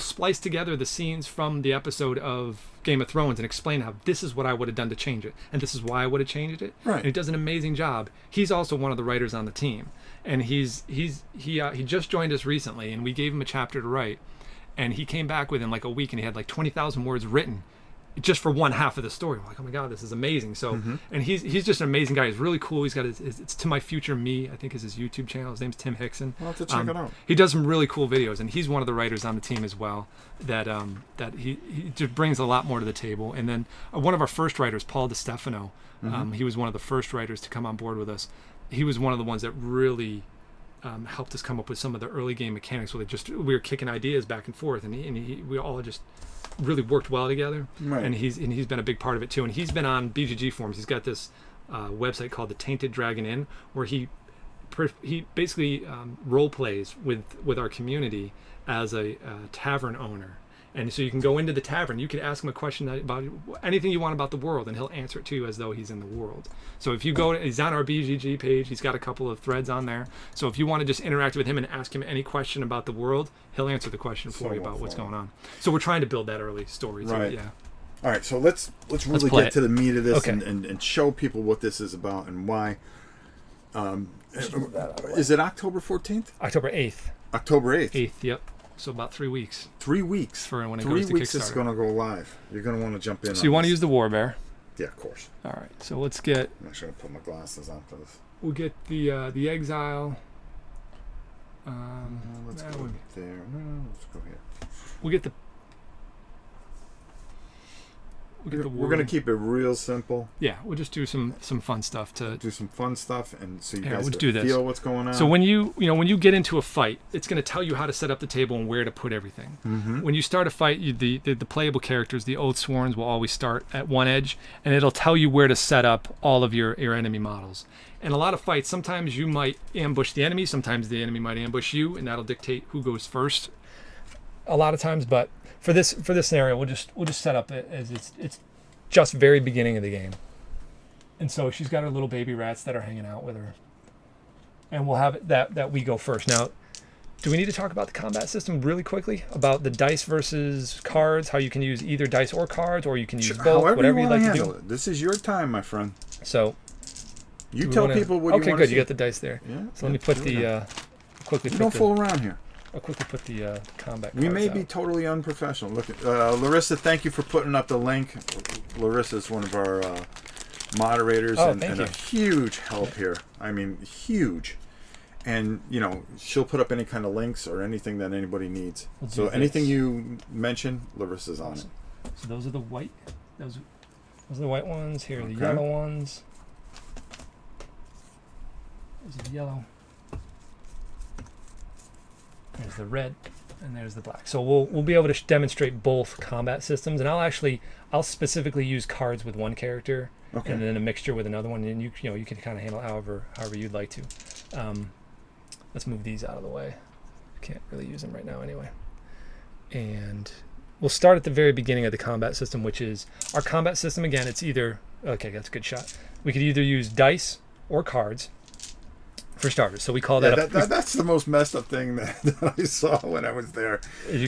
splice together the scenes from the episode of Game of Thrones and explain how this is what I would have done to change it, and this is why I would have changed it. Right. And he does an amazing job. He's also one of the writers on the team, and he just joined us recently, and we gave him a chapter to write, and he came back within like a week, and he had like 20,000 words written just for one half of the story. I'm like, oh my god, this is amazing. So and he's just an amazing guy. He's really cool. He's got it's To My Future Me, I think, is his YouTube channel. His name's Tim Hickson. I'll have to check it out. He does some really cool videos, and he's one of the writers on the team as well that he just brings a lot more to the table. And then one of our first writers, Paul DiStefano, he was one of the first writers to come on board with us. He was one of the ones that really helped us come up with some of the early game mechanics where we were kicking ideas back and forth, and we all just really worked well together. Right. And he's been a big part of it too. And he's been on BGG forums. He's got this website called the Tainted Dragon Inn, where he he basically role plays with our community as a tavern owner. And so you can go into the tavern. You can ask him a question about anything you want about the world, and he'll answer it to you as though he's in the world. So if you go, he's on our BGG page. He's got a couple of threads on there. So if you want to just interact with him and ask him any question about the world, he'll answer the question for you about what's going on. So we're trying to build that early story. Right. Yeah. All right. So let's really get to the meat of this Okay. and show people what this is about and why. Is it October 14th? October 8th. October 8th. 8th. Yep. So about 3 weeks. 3 weeks. For when it 3 goes to weeks Kickstarter. it's going to go live. You're going to want to jump in. So you want to use the War Bear. Yeah, of course. All right. So let's get. I'm actually going to put my glasses on for this. We'll get the Exile. Let's go there. No, let's go here. We'll get the. We're going to keep it real simple. Yeah, we'll just do some fun stuff to do some fun stuff, and so you yeah, guys we'll can do this. feel what's going on. So when you get into a fight, it's going to tell you how to set up the table and where to put everything. Mm-hmm. When you start a fight, the playable characters, the Oathsworns, will always start at one edge, and it'll tell you where to set up all of your enemy models. In a lot of fights, sometimes you might ambush the enemy, sometimes the enemy might ambush you, and that'll dictate who goes first. A lot of times, but for this scenario, we'll just set up it as it's just very beginning of the game. And so she's got her little baby rats that are hanging out with her. And we'll have it that we go first. Now, do we need to talk about the combat system really quickly? About the dice versus cards, how you can use either dice or cards, or you can use both, whatever you'd like to do. This is your time, my friend. So you tell people what you want to see. Okay, good. You got the dice there. Yeah. So let me put the quickly. You don't fool around here. I'll quickly put the combat cards We may be out. totally unprofessional. Look at Larissa. Thank you for putting up the link. Larissa is one of our moderators and a huge help here. I mean, huge. And she'll put up any kind of links or anything that anybody needs. So anything you mention, Larissa's on it. So those are the white. Those are the white ones. Here are the yellow ones. Those are the yellow. There's the red, and there's the black. So we'll be able to demonstrate both combat systems, and I'll specifically use cards with one character, and then a mixture with another one, and you can kind of handle however you'd like to. Let's move these out of the way. Can't really use them right now anyway. And we'll start at the very beginning of the combat system, which is our combat system. Again, it's either that's a good shot. We could either use dice or cards. For starters, so we call that. That's the most messed up thing that I saw when I was there.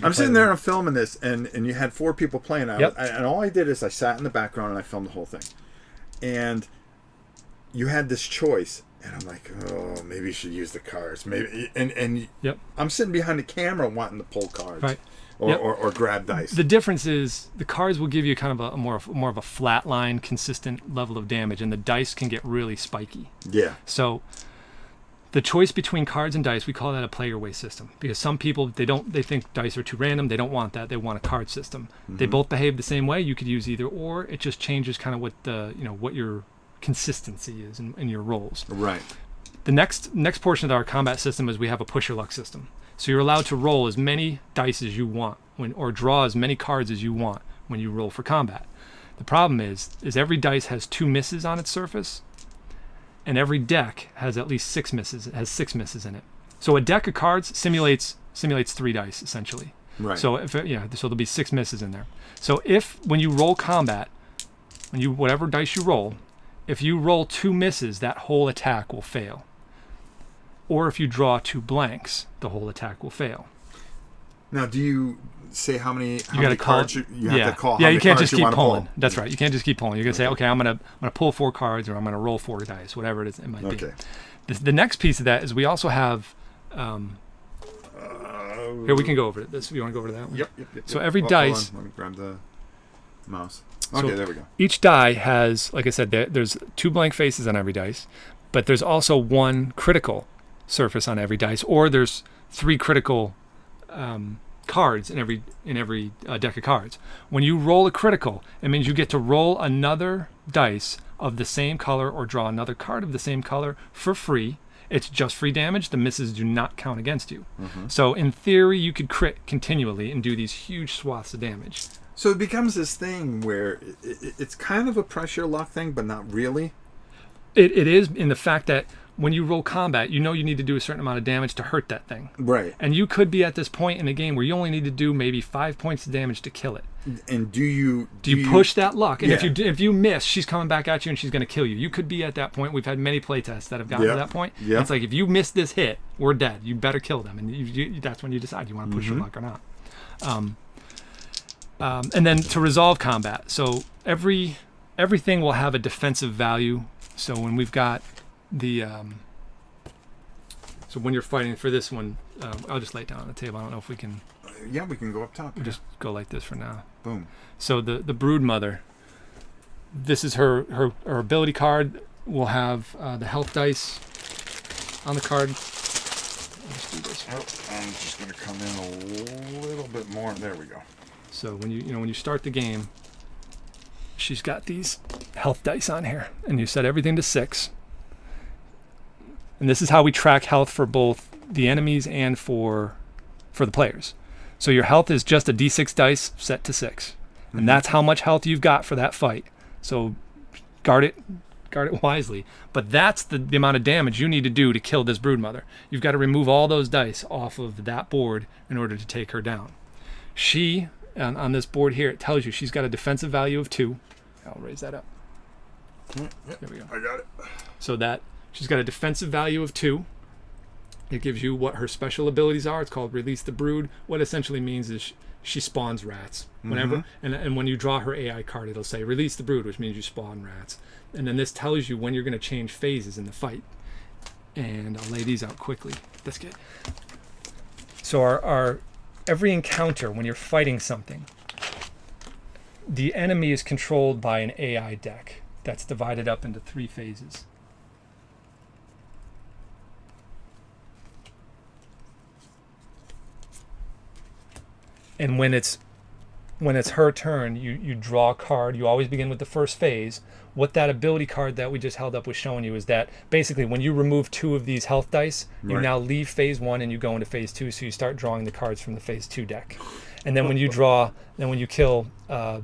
I'm sitting there and I'm filming this, and you had 4 people playing. And all I did is I sat in the background and I filmed the whole thing. And you had this choice, and I'm like, oh, maybe you should use the cards. Maybe, and I'm sitting behind the camera wanting to pull cards, right? Or grab dice. The difference is the cards will give you kind of a more of a flat line, consistent level of damage, and the dice can get really spiky. Yeah. So. The choice between cards and dice, we call that a play your way system, because some people they think dice are too random. They don't want that. They want a card system. Mm-hmm. They both behave the same way. You could use either or. It just changes kind of what what your consistency is in your rolls. Right. The next portion of our combat system is we have a push your luck system. So you're allowed to roll as many dice as you want or draw as many cards as you want when you roll for combat. The problem is every dice has 2 misses on its surface. And every deck has at least 6 misses. It has 6 misses in it. So a deck of cards simulates 3 dice essentially. Right. So so there'll be 6 misses in there. So when you roll combat, whatever dice you roll, if you roll 2 misses, that whole attack will fail. Or if you draw 2 blanks, the whole attack will fail. Now, do you say how many cards you have to call? Yeah, you can't just keep pulling. That's right. You can't just keep pulling. You're gonna say, okay, I'm gonna pull 4 cards, or I'm gonna roll 4 dice, whatever it might be. Okay. The next piece of that is we also have. Here we can go over this. You want to go over that one? Yep. So every dice. Let me grab the mouse. Okay, there we go. Each die has, like I said, there's 2 blank faces on every dice, but there's also 1 critical surface on every dice, or there's 3 critical cards in every deck of cards. When you roll a critical, it means you get to roll another dice of the same color or draw another card of the same color for free. It's just free damage. The misses do not count against you. Mm-hmm. So in theory, you could crit continually and do these huge swaths of damage. So it becomes this thing where it's kind of a pressure luck thing, but not really. It is in the fact that when you roll combat, you know you need to do a certain amount of damage to hurt that thing. Right. And you could be at this point in the game where you only need to do maybe 5 points of damage to kill it. And do you push that luck? And Yeah. if you miss, she's coming back at you and she's going to kill you. You could be at that point. We've had many playtests that have gotten to that point. Yeah. It's like, if you miss this hit, we're dead. You better kill them. And that's when you decide you want to push your luck or not. And then to resolve combat. So everything will have a defensive value. So when we've got the so when you're fighting for this one, I'll just lay it down on the table. I don't know if we can. Yeah, we can go up top. We'll just go like this for now. Boom. So the brood mother. This is her ability card. Will have the health dice on the card. Let's do this. Oh, I'm just gonna come in a little bit more. There we go. So when you start the game, she's got these health dice on here, and you set everything to 6. And this is how we track health for both the enemies and for the players. So your health is just a d6 dice set to 6, and that's how much health you've got for that fight. So guard it wisely. But that's the amount of damage you need to do to kill this broodmother. You've got to remove all those dice off of that board in order to take her down. She, on this board here, it tells you she's got a defensive value of 2. I'll raise that up. There we go. I got it. So that she's got a defensive value of 2. It gives you what her special abilities are. It's called Release the Brood. What essentially means is she spawns rats whenever. And when you draw her AI card, it'll say Release the Brood, which means you spawn rats. And then this tells you when you're going to change phases in the fight. And I'll lay these out quickly. That's good. So our every encounter, when you're fighting something, the enemy is controlled by an AI deck that's divided up into 3 phases. And when it's her turn, you draw a card. You always begin with the first phase. What that ability card that we just held up was showing you is that basically when you remove 2 of these health dice, you now leave phase 1 and you go into phase 2. So you start drawing the cards from the phase 2 deck. And then when you kill, I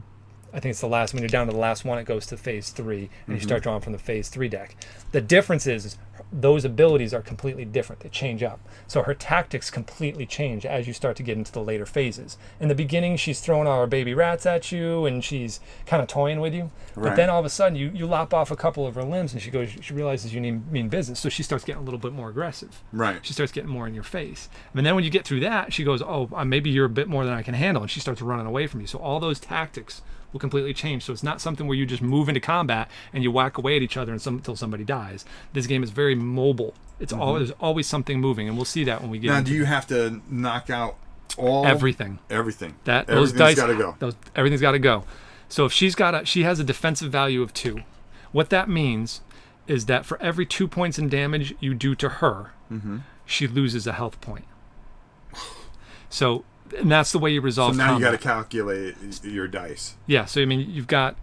think it's the last, when you're down to the last one, it goes to phase 3 and you start drawing from the phase 3 deck. The difference is those abilities are completely different. They change up. So her tactics completely change as you start to get into the later phases. In the beginning, she's throwing all her baby rats at you and she's kind of toying with you. But then all of a sudden, you lop off a couple of her limbs and she realizes you mean business. So she starts getting a little bit more aggressive. Right. She starts getting more in your face. And then when you get through that, she goes, oh, maybe you're a bit more than I can handle. And she starts running away from you. So all those tactics will completely change. So it's not something where you just move into combat and you whack away at each other until somebody dies. This game is very mobile. It's there's always something moving, and we'll see that when we get. Now, do you have to knock out everything? Everything. Those dice got to go. Everything's got to go. So if she has a defensive value of 2. What that means is that for every 2 points in damage you do to her, she loses a health point. So. And that's the way you resolve combat. So now combat. you got to calculate your dice. Yeah, so I mean, you've got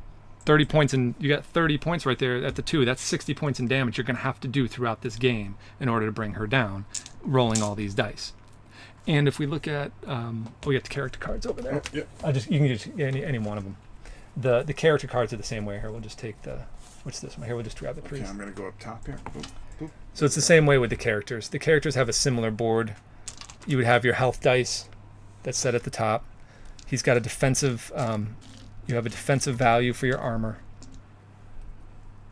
30 points and you got 30 points right there at the 2. That's 60 points in damage you're going to have to do throughout this game in order to bring her down, rolling all these dice. And if we look at, we got the character cards over there. Yep. You can just any one of them. The character cards are the same way. Here, we'll just take what's this one? Here, we'll just grab the priest. Okay, I'm going to go up top here. Boop, boop. So it's the same way with the characters. The characters have a similar board. You would have your health dice that's set at the top. He's got a defensive, you have a defensive value for your armor.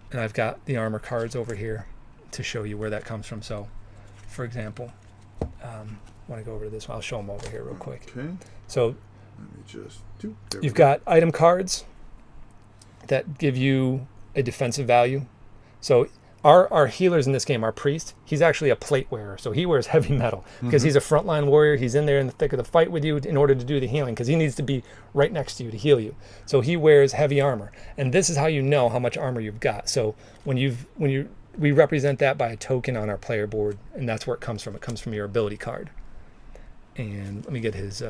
And I've got the armor cards over here to show you where that comes from. So, for example, I want to go over to this one. I'll show them over here real quick. Okay. So, let me just you've got item cards that give you a defensive value. So, our healers in this game, our priest, he's actually a plate wearer. So he wears heavy metal because he's a frontline warrior. He's in there in the thick of the fight with you in order to do the healing because he needs to be right next to you to heal you. So he wears heavy armor. And this is how you know how much armor you've got. So we represent that by a token on our player board, and that's where it comes from. It comes from your ability card. And let me get his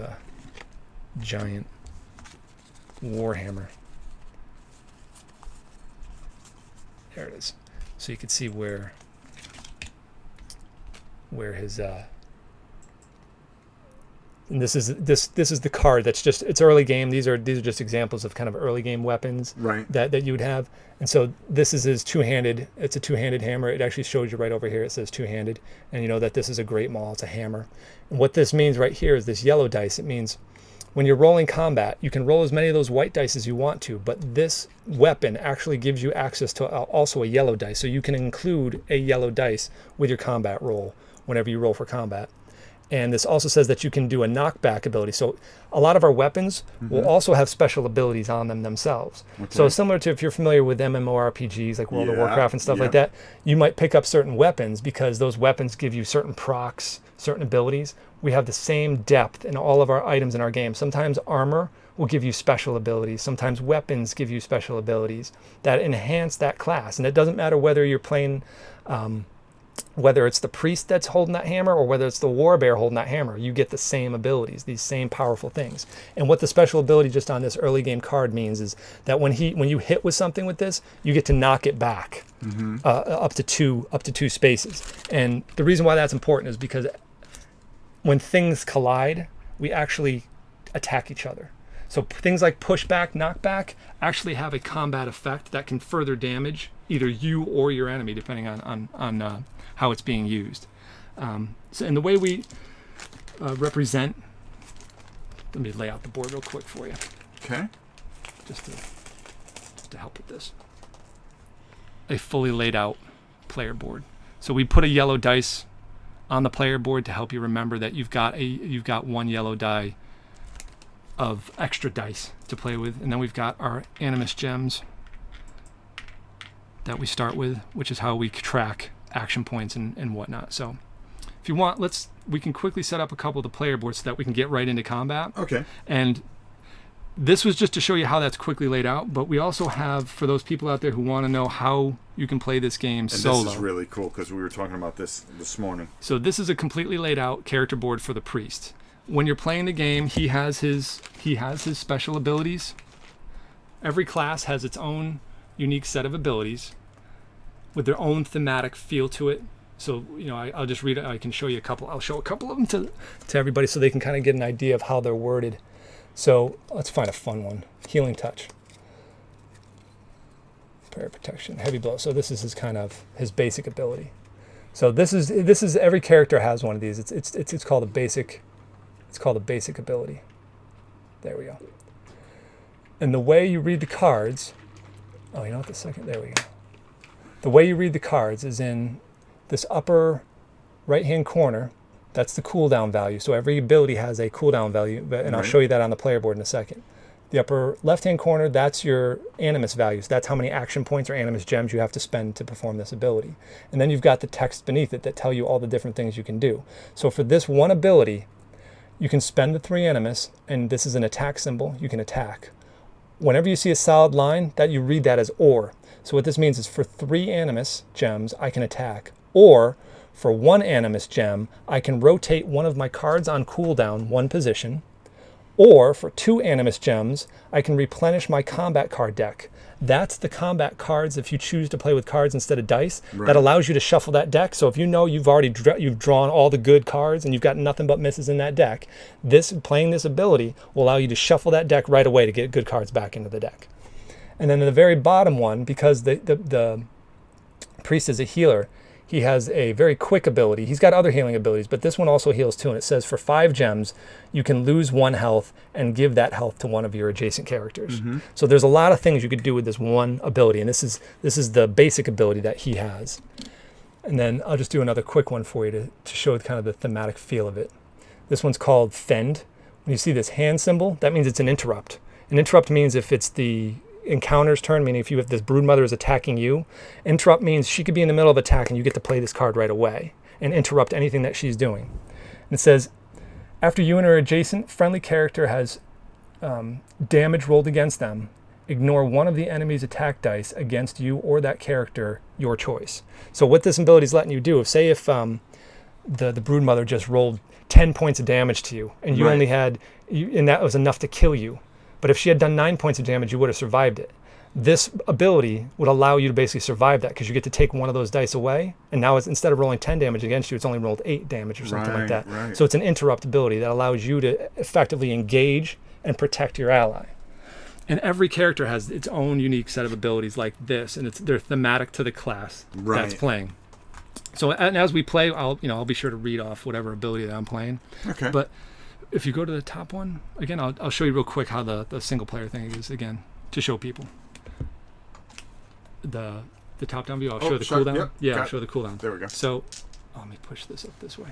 giant warhammer. There it is. So you can see where his And this is the card that's just, it's early game. These are just examples of kind of early game weapons that you would have. And so this is his two-handed, it's a two-handed hammer. It actually shows you right over here, it says two-handed. And you know that this is a great maul, it's a hammer. And what this means right here is this yellow dice. It means when you're rolling combat, you can roll as many of those white dice as you want to, but this weapon actually gives you access to also a yellow dice. So you can include a yellow dice with your combat roll whenever you roll for combat. And this also says that you can do a knockback ability. So a lot of our weapons will also have special abilities on them themselves. Okay. So similar to if you're familiar with MMORPGs like World of Warcraft and stuff like that, you might pick up certain weapons because those weapons give you certain procs, certain abilities. We have the same depth in all of our items in our game. Sometimes armor will give you special abilities. Sometimes weapons give you special abilities that enhance that class. And it doesn't matter whether you're playing... whether it's the priest that's holding that hammer or whether it's the warbear holding that hammer, you get the same abilities, these same powerful things. And what the special ability just on this early game card means is that when you hit with something with this, you get to knock it back up to two spaces. And the reason why that's important is because when things collide, we actually attack each other. So things like pushback, knockback actually have a combat effect that can further damage either you or your enemy, depending on how it's being used. So in the way we represent, let me lay out the board real quick for you. Okay. Just to help with this. A fully laid out player board. So we put a yellow dice on the player board to help you remember that you've got one yellow die of extra dice to play with, and then we've got our animus gems that we start with, which is how we track action points and whatnot. So if you want, we can quickly set up a couple of the player boards so that we can get right into combat. Okay. And this was just to show you how that's quickly laid out, but we also have, for those people out there who want to know how you can play this game solo. And this is really cool because we were talking about this morning. So this is a completely laid out character board for the priest. When you're playing the game, he has his special abilities. Every class has its own unique set of abilities with their own thematic feel to it. So, I'll just read it. I can show you a couple. I'll show a couple of them to everybody so they can kind of get an idea of how they're worded. So let's find a fun one. Healing touch. Prayer protection. Heavy blow. So this is his basic ability. So this is every character has one of these. It's called a basic. It's called a basic ability. There we go. And the way you read the cards, there we go. The way you read the cards is in this upper right-hand corner. That's the cooldown value. So every ability has a cooldown value, and I'll show you that on the player board in a second. The upper left-hand corner, that's your animus values. That's how many action points or animus gems you have to spend to perform this ability. And then you've got the text beneath it that tell you all the different things you can do. So for this one ability, you can spend the 3 animus, and this is an attack symbol. You can attack. Whenever you see a solid line, that you read that as or. So what this means is for 3 animus gems, I can attack. Or for 1 animus gem, I can rotate one of my cards on cooldown 1 position. Or for 2 animus gems, I can replenish my combat card deck. That's the combat cards if you choose to play with cards instead of dice. Right. That allows you to shuffle that deck. So if you know you've already you've drawn all the good cards and you've got nothing but misses in that deck, playing this ability will allow you to shuffle that deck right away to get good cards back into the deck. And then in the very bottom one, because the priest is a healer, he has a very quick ability. He's got other healing abilities, but this one also heals too. And it says for 5 gems, you can lose 1 health and give that health to one of your adjacent characters. Mm-hmm. So there's a lot of things you could do with this one ability, and this is the basic ability that he has. And then I'll just do another quick one for you to show kind of the thematic feel of it. This one's called Fend. When you see this hand symbol, that means it's an interrupt. An interrupt means if it's the encounter's turn, meaning if you have this broodmother is attacking you, interrupt means she could be in the middle of attack and you get to play this card right away and interrupt anything that she's doing. And it says, after you and her adjacent friendly character has damage rolled against them, ignore one of the enemy's attack dice against you or that character, your choice. So what this ability is letting you do, if the broodmother just rolled 10 points of damage to you and you only had, and that was enough to kill you. But if she had done 9 points of damage, you would have survived it. This ability would allow you to basically survive that, because you get to take one of those dice away, and now it's, instead of rolling 10 damage against you, it's only rolled 8 damage or something like that. Right. So it's an interrupt ability that allows you to effectively engage and protect your ally. And every character has its own unique set of abilities like this, and they're thematic to the class that's playing. So and as we play, I'll be sure to read off whatever ability that I'm playing. Okay. But if you go to the top one again, I'll show you real quick how the single player thing is again, to show people. The top down view. I'll show the cooldown. Yep, yeah, I'll show the cooldown. There we go. So let me push this up this way.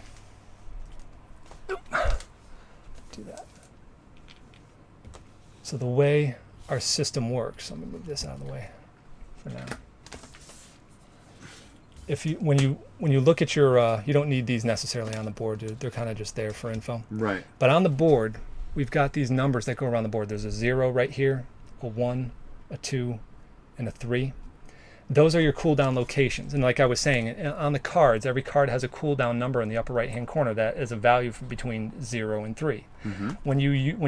Do that. So the way our system works, I'm gonna move this out of the way for now. When you look at your, you don't need these necessarily on the board, dude. They're kind of just there for info. Right. But on the board, we've got these numbers that go around the board. There's a 0 right here, a 1, a 2, and a 3. Those are your cooldown locations. And like I was saying, on the cards, every card has a cooldown number in the upper right-hand corner that is a value between 0 and 3. Mm-hmm. When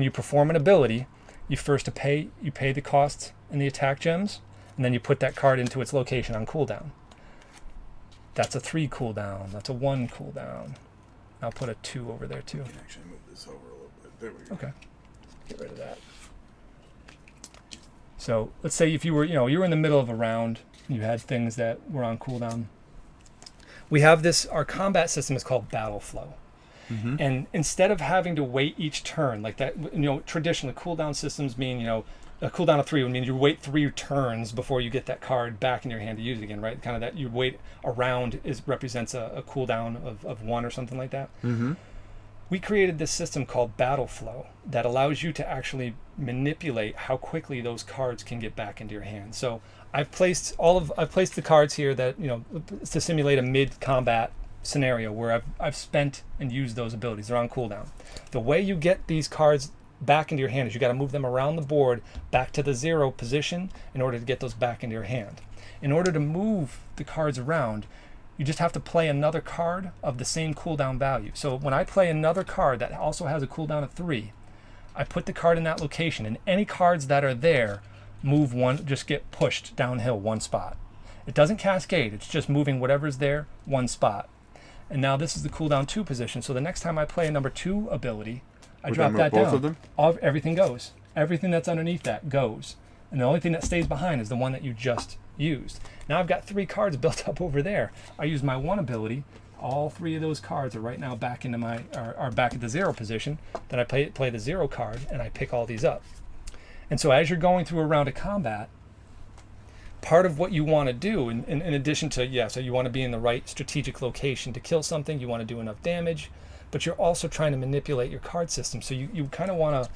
you perform an ability, you pay the costs and the attack gems, and then you put that card into its location on cooldown. That's a 3 cooldown. That's a 1 cooldown. I'll put a 2 over there too. You can actually move this over a little bit. There we go. Okay. Get rid of that. So let's say if you were in the middle of a round, you had things that were on cooldown. We have our combat system is called battle flow. Mm-hmm. And instead of having to wait each turn like that, traditionally cooldown systems mean, a cooldown of 3 would mean you wait 3 turns before you get that card back in your hand to use it again, right? Kind of that you wait around represents a cooldown of 1 or something like that. Mm-hmm. We created this system called battle flow that allows you to actually manipulate how quickly those cards can get back into your hand. So I've placed the cards here that to simulate a mid-combat scenario where I've spent and used those abilities. They're on cooldown. The way you get these cards back into your hand is you got to move them around the board back to the 0 position in order to get those back into your hand. In order to move the cards around, you just have to play another card of the same cooldown value. So when I play another card that also has a cooldown of 3, I put the card in that location, and any cards that are there move one, just get pushed downhill 1 spot. It doesn't cascade, it's just moving whatever's there 1 spot. And now this is the cooldown 2 position. So the next time I play a number 2 ability, I drop that down. Both of them? Everything goes. Everything that's underneath that goes. And the only thing that stays behind is the one that you just used. Now I've got 3 cards built up over there. I use my 1 ability. All 3 of those cards are right now back into are back at the 0 position. Then I play the 0 card and I pick all these up. And so as you're going through a round of combat, part of what you want to do, in addition to, so you want to be in the right strategic location to kill something, you want to do enough damage, but you're also trying to manipulate your card system. So you kind of want to,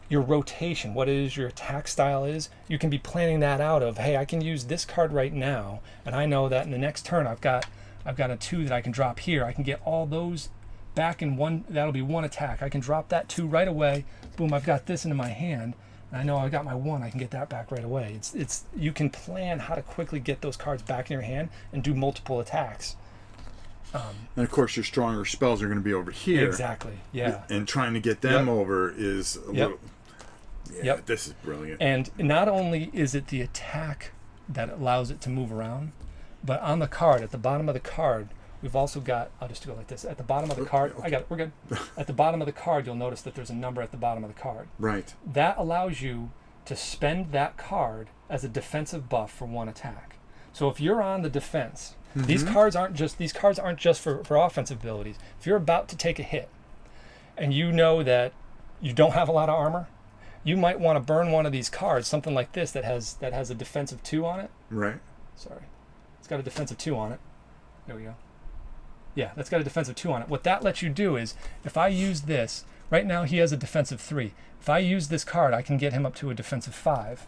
your rotation, what it is your attack style is, you can be planning that out of, hey, I can use this card right now, and I know that in the next turn I've got a 2 that I can drop here. I can get all those back in one, that'll be 1 attack. I can drop that 2 right away. Boom, I've got this into my hand. I know I got my 1, I can get that back right away. It's you can plan how to quickly get those cards back in your hand and do multiple attacks. And of course, your stronger spells are going to be over here. Exactly. Yeah. And trying to get them over is a little. Yeah. This is brilliant. And not only is it the attack that allows it to move around, but on the card, at the bottom of the card, we've also got. I'll just go like this. At the bottom of the card, okay. I got it. We're good. At the bottom of the card, you'll notice that there's a number at the bottom of the card. Right. That allows you to spend that card as a defensive buff for 1 attack. So if you're on the defense, these cards aren't just for offensive abilities. If you're about to take a hit, and you know that you don't have a lot of armor, you might want to burn one of these cards, something like this that has a defensive 2 on it. Right. Sorry, it's got a defensive 2 on it. There we go. Yeah, that's got a defensive 2 on it. What that lets you do is, if I use this, right now he has a defensive 3. If I use this card, I can get him up to a defensive 5.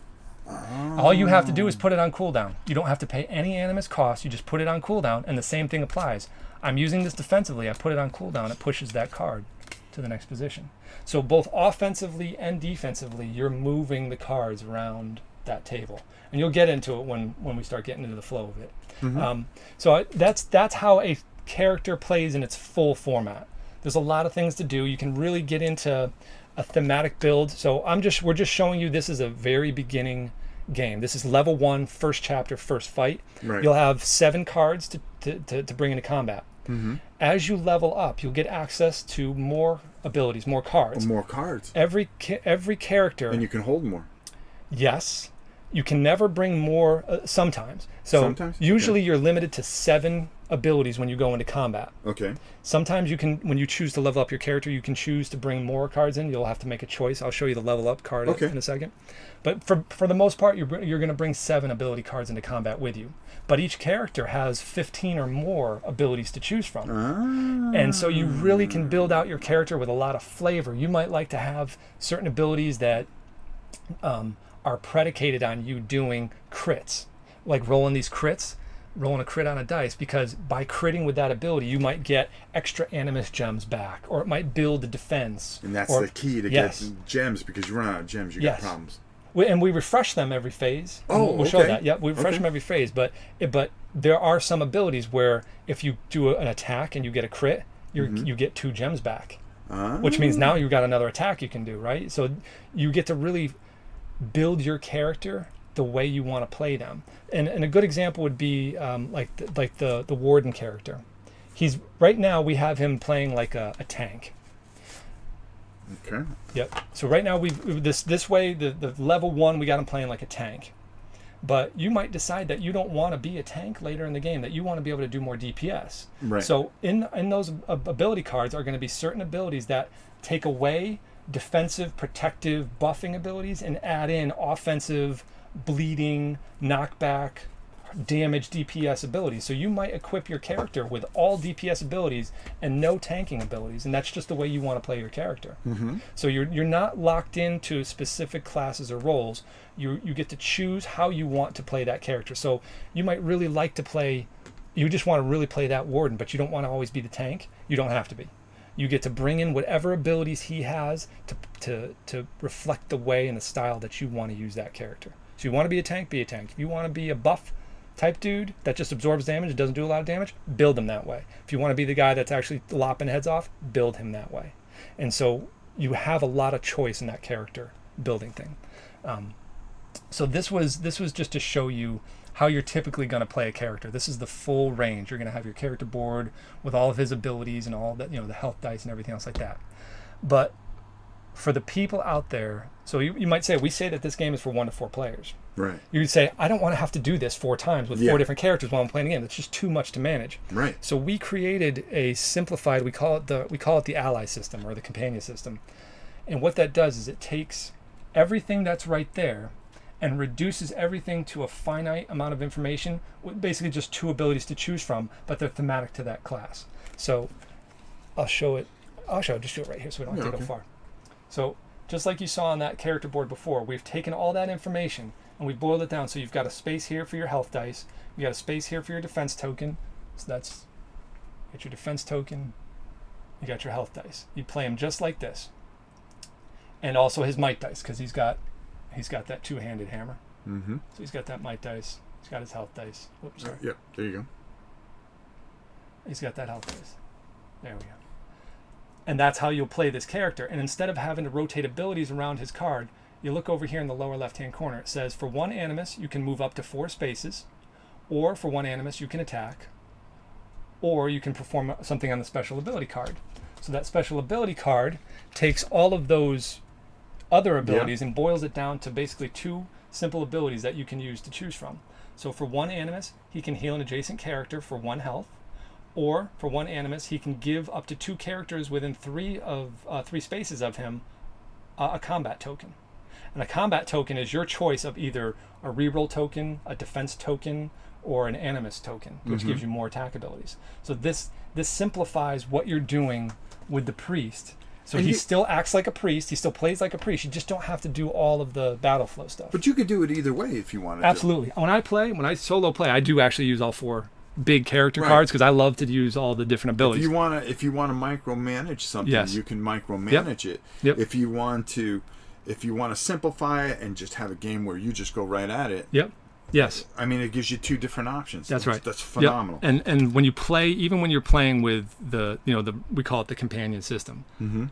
All you have to do is put it on cooldown. You don't have to pay any animus cost. You just put it on cooldown, and the same thing applies. I'm using this defensively. I put it on cooldown. It pushes that card to the next position. So both offensively and defensively, you're moving the cards around that table. And you'll get into it when we start getting into the flow of it. So that's how a character plays in its full format. There's a lot of things to do. You can really get into a thematic build. So we're just showing you this is a very beginning game. This is level 1, first chapter, first fight. Right. You'll have 7 cards to bring into combat. Mm-hmm. As you level up, you'll get access to more abilities, more cards. More cards. Every character. And you can hold more. Yes. You can never bring more sometimes. So sometimes? Usually you're limited to 7 abilities when you go into combat. Okay. Sometimes you can, when you choose to level up your character, you can choose to bring more cards in. You'll have to make a choice. I'll show you the level up card in a second. But for the most part, you're going to bring 7 ability cards into combat with you. But each character has 15 or more abilities to choose from. And so you really can build out your character with a lot of flavor. You might like to have certain abilities that are predicated on you doing crits, like rolling these crits, rolling a crit on a dice, because by critting with that ability, you might get extra animus gems back, or it might build the defense. And that's the key to get gems, because you run out of gems, you get problems. And we refresh them every phase. Oh, we'll show that. Yep, we refresh them every phase. But there are some abilities where if you do an attack and you get a crit, you get 2 gems back, which means now you've got another attack you can do, right? So you get to really build your character the way you want to play them. And a good example would be like the warden character. He's right now we have him playing like a tank. Okay. Yep. So right now this way the level 1 we got him playing like a tank. But you might decide that you don't want to be a tank later in the game, that you want to be able to do more DPS. Right. So in those ability cards are going to be certain abilities that take away defensive, protective, buffing abilities and add in offensive, bleeding, knockback, damage, DPS abilities. So you might equip your character with all DPS abilities and no tanking abilities, and that's just the way you want to play your character. So you're not locked into specific classes or roles. You get to choose how you want to play that character. So you might really like to play, you just want to really play that warden, but you don't want to always be the tank. You don't have to be. You get to bring in whatever abilities he has to reflect the way and the style that you want to use that character. So you want to be a tank, be a tank. If you want to be a buff type dude that just absorbs damage and doesn't do a lot of damage, build him that way. If you want to be the guy that's actually lopping heads off, build him that way. And so you have a lot of choice in that character building thing. So this was just to show you how you're typically going to play a character. This is the full range. You're going to have your character board with all of his abilities and all that, the health dice and everything else like that. But for the people out there, so you might say, we say that this game is for 1 to 4 players. Right. You would say, I don't want to have to do this 4 times with 4 different characters while I'm playing the game. It's just too much to manage. Right. So we created a simplified, we call it the ally system or the companion system. And what that does is it takes everything that's right there and reduces everything to a finite amount of information with basically just 2 abilities to choose from, but they're thematic to that class. So I'll show it. Just show it right here so we don't have to go far. So just like you saw on that character board before, we've taken all that information and we boiled it down. So you've got a space here for your health dice. You got a space here for your defense token. So that's your defense token. You got your health dice. You play him just like this. And also his might dice, because he's got that 2-handed hammer. So he's got that might dice. He's got his health dice. Whoops, sorry. Yep, there you go. He's got that health dice. There we go. And that's how you'll play this character. And instead of having to rotate abilities around his card, you look over here in the lower left-hand corner. It says for 1 animus, you can move up to 4 spaces. Or for 1 animus, you can attack. Or you can perform something on the special ability card. So that special ability card takes all of those other abilities and boils it down to basically 2 simple abilities that you can use to choose from. So for 1 animus, he can heal an adjacent character for 1 health. Or for 1 animus, he can give up to 2 characters within 3 spaces of him a combat token. And a combat token is your choice of either a reroll token, a defense token, or an animus token, which gives you more attack abilities. So this simplifies what you're doing with the priest. So he still acts like a priest. He still plays like a priest. You just don't have to do all of the battle flow stuff. But you could do it either way if you wanted Absolutely. to. When I solo play, I do actually use all 4 big character cards because I love to use all the different abilities. If you want to micromanage something, you can micromanage it. Yep. If you want to simplify it and just have a game where you just go right at it, Yes. I mean, it gives you 2 different options. That's right. That's phenomenal. Yep. And when you play, even when you're playing with we call it the companion system,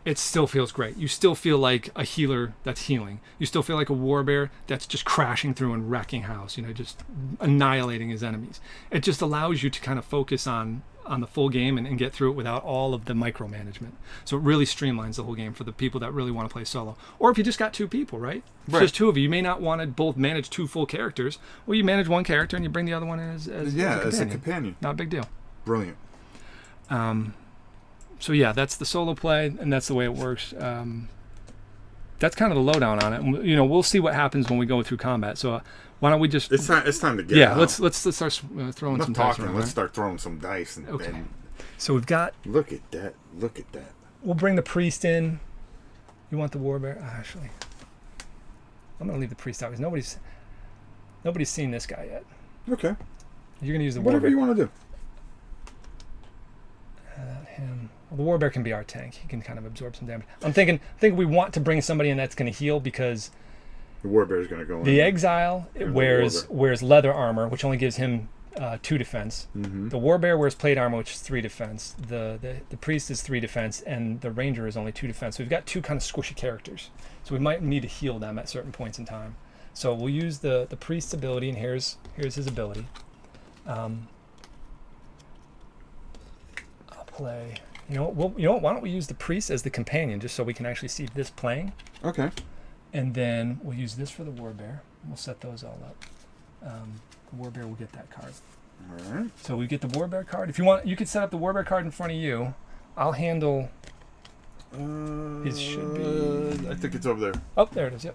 it still feels great. You still feel like a healer that's healing. You still feel like a warbear that's just crashing through and wrecking house, just annihilating his enemies. It just allows you to kind of focus on the full game and get through it without all of the micromanagement. So it really streamlines the whole game for the people that really want to play solo. Or if you just got 2 people, right? If just 2 of you. You may not want to both manage 2 full characters. Well, you manage one character and you bring the other one as a companion. Not a big deal. Brilliant. So yeah, that's the solo play, and that's the way it works. That's kind of the lowdown on it. And, we'll see what happens when we go through combat. So why don't we just? It's time to get. Yeah, let's start throwing some dice around. Let's start throwing some dice. Okay. So we've got. Look at that! Look at that! We'll bring the priest in. You want the warbear? Actually, I'm gonna leave the priest out because nobody's seen this guy yet. Okay. You're gonna use the whatever warbear. you want to do. Him. Well, the warbear can be our tank. He can kind of absorb some damage. I'm thinking we want to bring somebody in that's going to heal because the warbear is going to go in. The exile wears leather armor, which only gives him 2 defense. The warbear wears plate armor, which is 3 defense. The priest is 3 defense, and the ranger is only 2 defense. So we've got 2 kind of squishy characters. So we might need to heal them at certain points in time. So we'll use the priest's ability, and here's his ability. I'll play. You know what? Why don't we use the priest as the companion, just so we can actually see this playing? Okay. And then we'll use this for the warbear. We'll set those all up. The warbear will get that card. All right. So we get the warbear card. If you want, you could set up the warbear card in front of you. I'll handle. It should be. I think it's over there. Oh, there it is. Yep.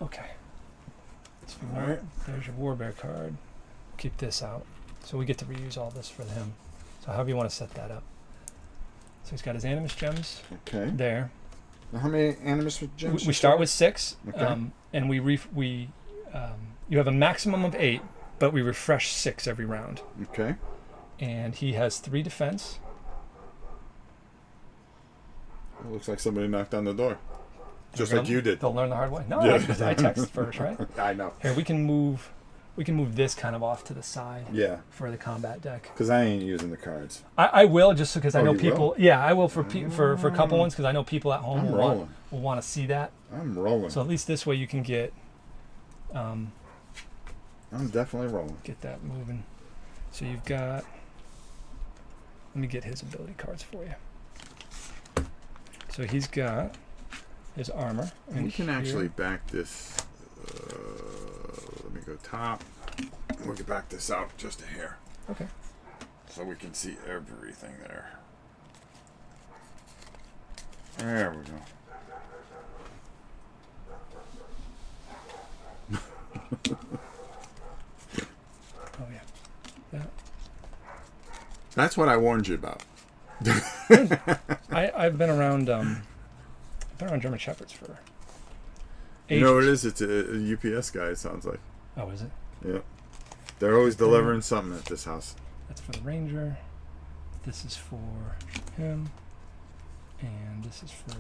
Okay. So all right. There's your warbear card. Keep this out. So we get to reuse all this for him. So however you want to set that up. So he's got his animus gems. Okay. There. Now how many animus gems? We start with 6. Okay. And you have a maximum of 8, but we refresh 6 every round. Okay. And he has 3 defense. It looks like somebody knocked on the door. Just like you did. They'll learn the hard way. No, Yeah. I text first, right? I know. Here, we can move this kind of off to the side. Yeah. For the combat deck. Because I ain't using the cards. I will, just because I know you people. will? Yeah, I will for a couple ones, because I know people at home I'm will want to see that. I'm rolling. So at least this way you can get. I'm definitely rolling. Get that moving. So you've got. Let me get his ability cards for you. So he's got his armor. And we can actually back this. Let me go top. We can back this out just a hair. Okay. So we can see everything there. There we go. Oh yeah. That's what I warned you about. I've been around German Shepherds for ages. You know what it is? It's a UPS guy, it sounds like. Oh, is it? Yeah. They're always delivering something at this house. That's for the ranger. This is for him. And this is for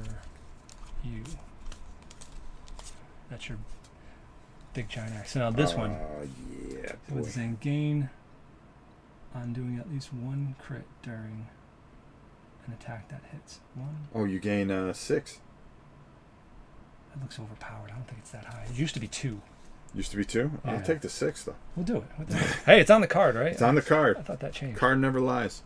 you. That's your big giant axe. So now this one. Yeah, boy. With saying gain on doing at least 1 crit during an attack that hits 1. Oh, you gain 6. That looks overpowered. I don't think it's that high. It used to be 2. Used to be 2? Yeah. I'll take the 6 though. We'll do it. Hey, it's on the card, right? It's on the card. I thought that changed. Card never lies.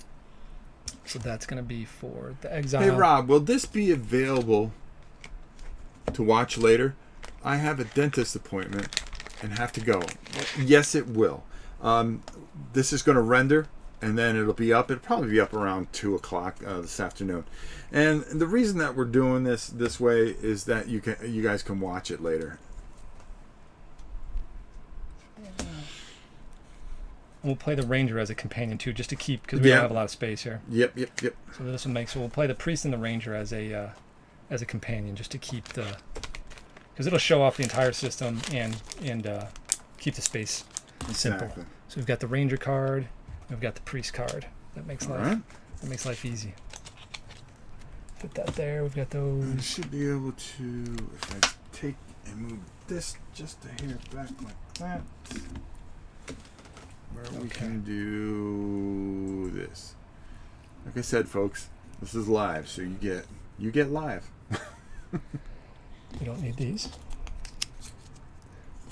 So that's going to be for the exile. Hey Rob, will this be available to watch later? I have a dentist appointment and have to go. Yes, it will. This is going to render, and then it'll be up. It'll probably be up around 2 o'clock this afternoon. And the reason that we're doing this way is that you guys can watch it later. We'll play the ranger as a companion too, just to keep, because we don't have a lot of space here. Yep. So this will make, so we'll play the priest and the ranger as a companion, just to keep because it'll show off the entire system and keep the space simple. Exactly. So we've got the ranger card, we've got the priest card. That makes life easy. Put that there. We've got those. I should be able to, if I take and move this just a hair back like that. we can do this. Like I said, folks, this is live, so you get live. We don't need these.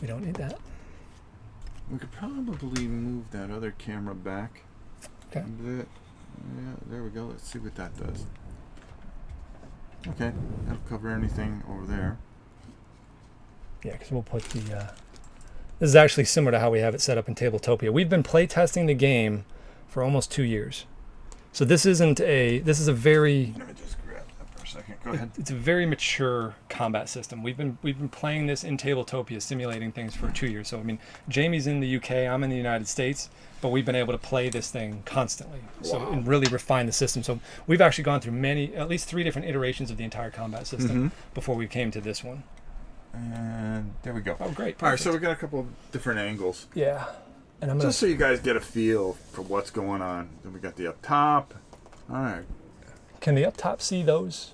We don't need that. We could probably move that other camera back. Okay. A bit. Yeah, there we go. Let's see what that does. Okay, that'll cover anything over there. Yeah, because we'll put the... this is actually similar to how we have it set up in Tabletopia. We've been play testing the game for almost 2 years. So this isn't a... This is a very... Let me just grab that for a second. Go ahead. It's a very mature combat system. We've been playing this in Tabletopia, simulating things for 2 years. So I mean, Jamie's in the UK, I'm in the United States, but we've been able to play this thing constantly. So and really refine the system. So we've actually gone through at least 3 different iterations of the entire combat system before we came to this one. And there we go. Oh, great! Perfect. All right, so we got a couple of different angles. Yeah, and I'm just so you guys get a feel for what's going on. Then we got the up top. All right. Can the up top see those?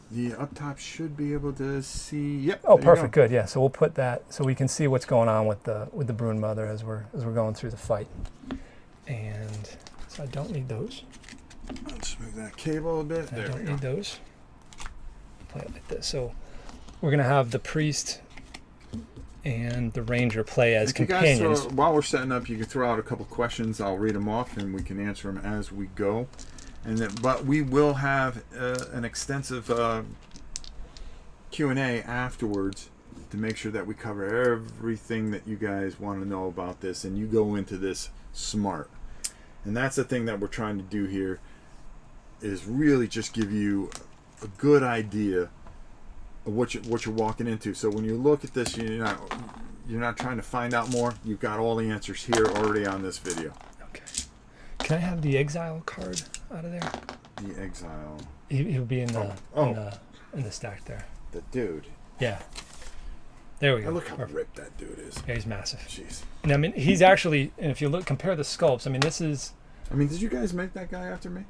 The up top should be able to see. Yep. Oh, perfect. Good. Yeah. So we'll put that so we can see what's going on with the Bruin Mother as we're going through the fight. And so I don't need those. Let's move that cable a bit. There we go. I don't need those. Play it like this. So we're gonna have the priest and the ranger play as companions. While we're setting up, you can throw out a couple questions. I'll read them off, and we can answer them as we go. But we will have an extensive Q&A afterwards to make sure that we cover everything that you guys want to know about this, and you go into this smart. And that's the thing that we're trying to do here, is really just give you a good idea of what you're walking into. So when you look at this, you're not trying to find out more. You've got all the answers here already on this video. Okay. Can I have the exile card out of there? The exile. He'll be in the stack there. The dude. Yeah. There we go. Now look how ripped that dude is. Yeah, he's massive. Jeez. And I mean, he's actually, and if you compare the sculpts, I mean, this is... I mean, did you guys make that guy after me?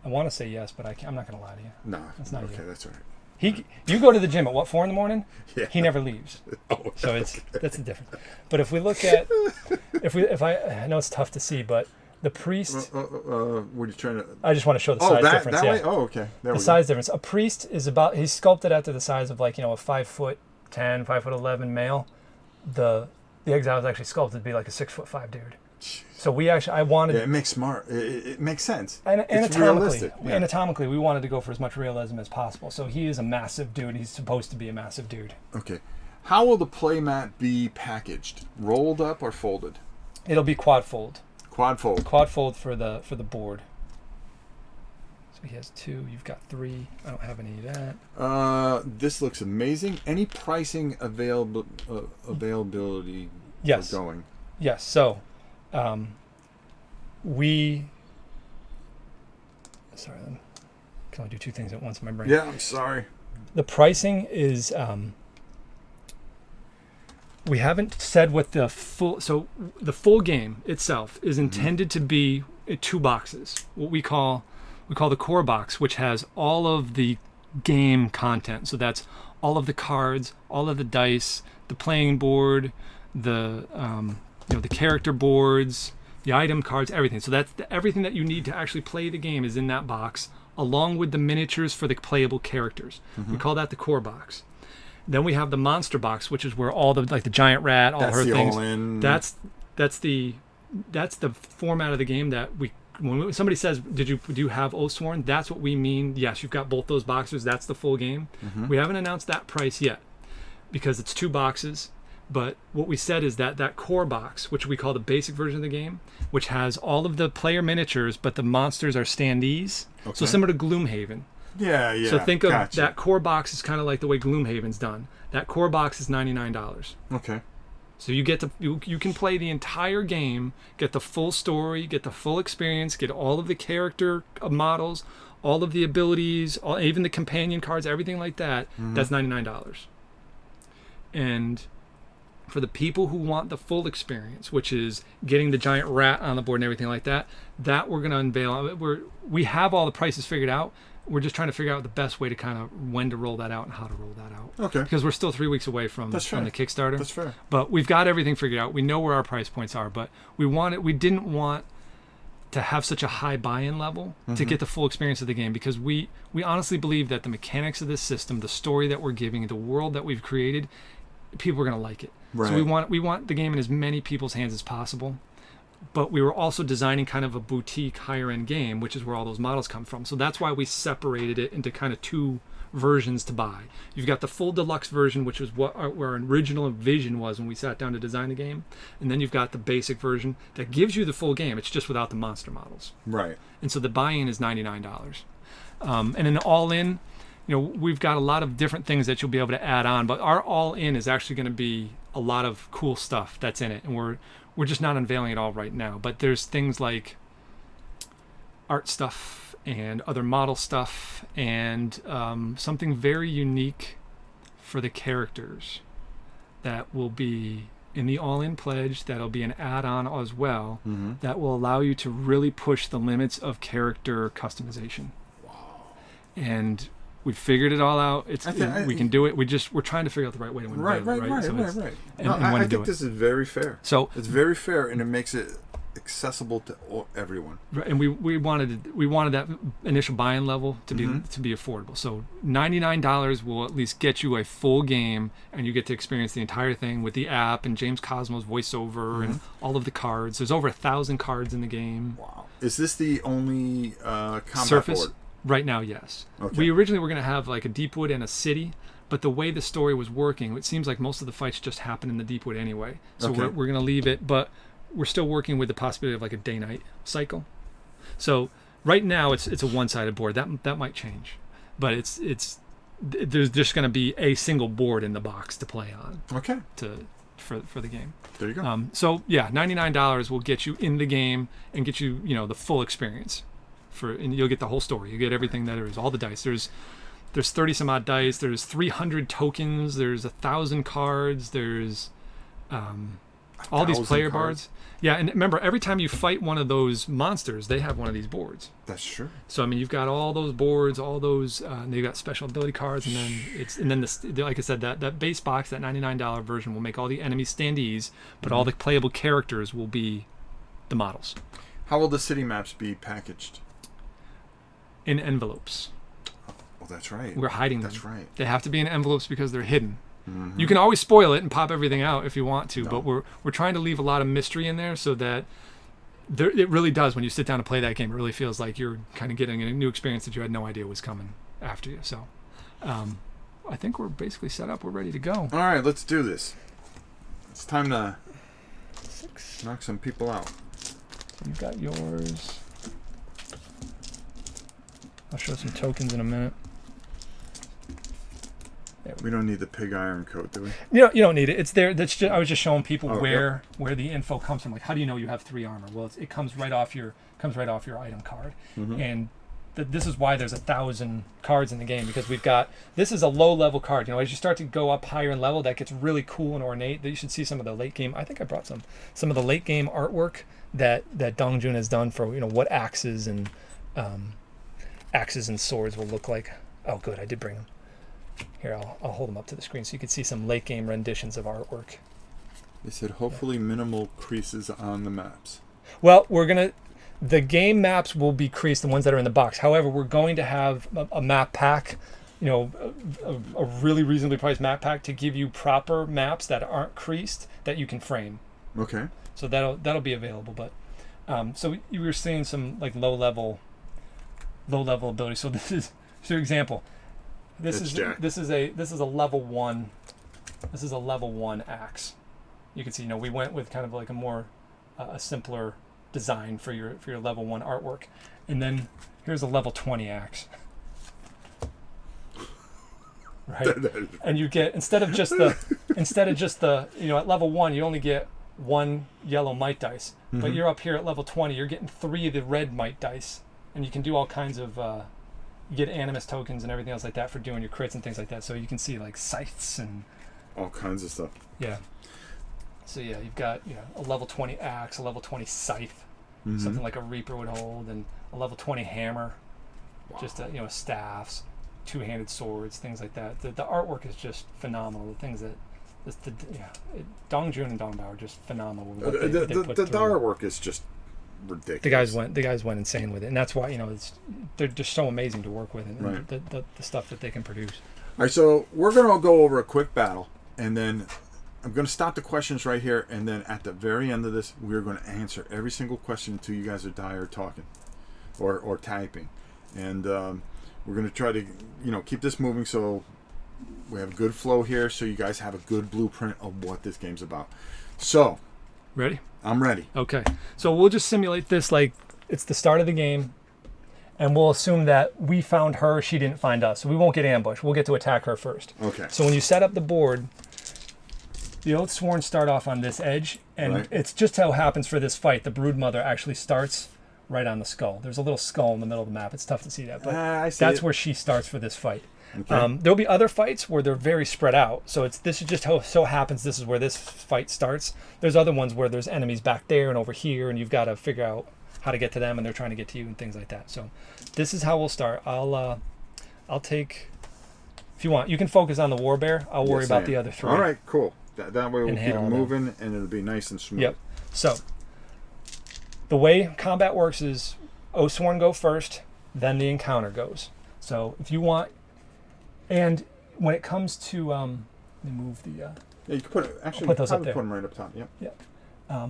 I want to say yes, but I'm not going to lie to you. No. That's not you. Okay, that's all right. You go to the gym at what, 4 a.m? Yeah. He never leaves. Oh, so that's the difference. But if we look at, I know it's tough to see, but the priest. What are you trying to? I just want to show the size difference. That way? Oh, okay. The size difference. A priest is he's sculpted after the size of a 5'10", 5'11" male. The exile is actually sculpted to be like a 6'5" dude. So I wanted... Yeah, it makes it makes sense. And it's realistic. Yeah. Anatomically, we wanted to go for as much realism as possible. So he is a massive dude. He's supposed to be a massive dude. Okay. How will the playmat be packaged? Rolled up or folded? It'll be quad fold. Quad fold. Quad fold for the board. So he has 2. You've got 3. I don't have any of that. This looks amazing. Any pricing availability yes. for going? Yes. So... sorry, I can only do 2 things at once in my brain. Yeah, I'm sorry. The pricing is, we haven't said what the full game itself is intended to be 2 boxes. What we call the core box, which has all of the game content. So that's all of the cards, all of the dice, the playing board, the character boards, the item cards, everything. So that's everything that you need to actually play the game is in that box, along with the miniatures for the playable characters. We call that the core box. Then we have the monster box, which is where all the giant rat, all her things. All-in. That's the format of the game that when somebody says, do you have Oathsworn? That's what we mean. Yes, you've got both those boxes. That's the full game. We haven't announced that price yet because it's 2 boxes. But what we said is that core box, which we call the basic version of the game, which has all of the player miniatures, but the monsters are standees. Okay. So similar to Gloomhaven. Yeah. So think of that core box is kind of like the way Gloomhaven's done. That core box is $99. Okay. So you get you can play the entire game, get the full story, get the full experience, get all of the character models, all of the abilities, even the companion cards, everything like that. That's $99. And for the people who want the full experience, which is getting the giant rat on the board and everything like that, that we're going to unveil. We have all the prices figured out. we're just trying to figure out the best way to kind of when to roll that out and how to roll that out. Okay. Because we're still 3 weeks away from the Kickstarter. That's fair. But we've got everything figured out. We know where our price points are, but we didn't want to have such a high buy-in level to get the full experience of the game, because we honestly believe that the mechanics of this system, the story that we're giving, the world that we've created, people are going to like it. Right. So we want the game in as many people's hands as possible. But we were also designing kind of a boutique higher-end game, which is where all those models come from. So that's why we separated it into kind of 2 versions to buy. You've got the full deluxe version, which was what our original vision was when we sat down to design the game. And then you've got the basic version that gives you the full game. It's just without the monster models. Right. And so the buy-in is $99. And an all-in, we've got a lot of different things that you'll be able to add on, but our all-in is actually going to be a lot of cool stuff that's in it. And we're just not unveiling it all right now, but there's things like art stuff and other model stuff and something very unique for the characters that will be in the all-in pledge, that'll be an add-on as well, that will allow you to really push the limits of character customization. Wow. And we figured it all out. We can do it. We're trying to figure out the right way to win. Right. I think this is very fair. So it's very fair, and it makes it accessible to everyone. Right, and we wanted that initial buy-in level to be affordable. So $99 will at least get you a full game, and you get to experience the entire thing with the app and James Cosmo's voiceover and all of the cards. There's over 1,000 cards in the game. Wow! Is this the only combat surface board? Right now? Yes. Okay. We originally were going to have like a Deepwood and a city, but the way the story was working, it seems like most of the fights just happen in the Deepwood anyway. So we're going to leave it, but we're still working with the possibility of like a day-night cycle. So right now it's a one-sided board. That might change, but there's just going to be a single board in the box to play on. Okay. For the game. There you go. So yeah, $99 will get you in the game and get you the full experience. And you'll get the whole story. You get everything that there is, all the dice. There's 30 some odd dice. There's 300 tokens. There's 1,000 cards. There's all these player cards. Yeah, and remember, every time you fight one of those monsters, they have one of these boards. That's true. So I mean, you've got all those boards, all those. They've got special ability cards, and then like I said, that base box, that $99 version, will make all the enemy standees, but all the playable characters will be the models. How will the city maps be packaged? In envelopes. Oh, that's right. We're hiding them. That's right. They have to be in envelopes because they're hidden. You can always spoil it and pop everything out if you want to, but we're trying to leave a lot of mystery in there so that it really does, when you sit down to play that game, it really feels like you're kind of getting a new experience that you had no idea was coming after you. So I think we're basically set up. We're ready to go. All right, let's do this. It's time to knock some people out. So you've got yours. I'll show some tokens in a minute. We don't need the pig iron coat, do we? You don't need it. It's there. I was just showing people where the info comes from. Like, how do you know you have 3 armor? Well, it comes right off your item card, and this is why there's 1,000 cards in the game, because this is a low level card. As you start to go up higher in level, that gets really cool and ornate. You should see some of the late game. I think I brought some of the late game artwork that Dongjun has done for what axes and swords will look like. Oh, good, I did bring them. Here, I'll hold them up to the screen so you can see some late game renditions of artwork. They said hopefully minimal creases on the maps. Well, the game maps will be creased, the ones that are in the box. However, we're going to have a map pack, a really reasonably priced map pack to give you proper maps that aren't creased that you can frame. Okay. So that'll be available. But so you were seeing some like low level ability. So this is for example. This is a level 1. This is a level 1 axe. You can see, we went with kind of like a more a simpler design for your level 1 artwork, and then here's a level 20 axe. Right, and you get instead of just the at level 1 you only get 1 yellow might dice, but you're up here at level 20, you're getting 3 of the red might dice, and you can do all kinds of. You get animus tokens and everything else like that for doing your crits and things like that. So you can see like scythes and all kinds of stuff. Yeah. So yeah, you've got a level 20 axe, a level 20 scythe, something like a reaper would hold, and a level 20 hammer. just staffs, two-handed swords, things like that. The artwork is just phenomenal. The things that Dong Jun and Dong Bao are just phenomenal. The artwork is just ridiculous. The guys went insane with it, and that's why they're just so amazing to work with, and right. the stuff that they can produce. All right, so we're gonna go over a quick battle, and then I'm gonna stop the questions right here, and then at the very end of this, we're gonna answer every single question until you guys are tired talking or typing, and we're gonna try to keep this moving so we have a good flow here, so you guys have a good blueprint of what this game's about. So, ready? I'm ready. Okay, so we'll just simulate this like it's the start of the game, and we'll assume that we found her, she didn't find us, so we won't get ambushed. We'll get to attack her first. Okay. So when you set up the board, the Oathsworn start off on this edge, and right. It's just how it happens for this fight. The Broodmother actually starts right on the skull. There's a little skull in the middle of the map. It's tough to see that, but that's where she starts for this fight. Okay. There'll be other fights where they're very spread out. So this is just how so happens. This is where this fight starts. There's other ones where there's enemies back there and over here, and you've got to figure out how to get to them, and they're trying to get to you and things like that. So this is how we'll start. I'll take, if you want, you can focus on the Warbear. I'll worry about the other three. All right, cool. That way we'll keep it moving, and it'll be nice and smooth. Yep. So the way combat works is Oathsworn go first, then the encounter goes. So if you want. And when it comes to, let me move the. Yeah, you can put those up there. Put them right up top. Yep. Yeah.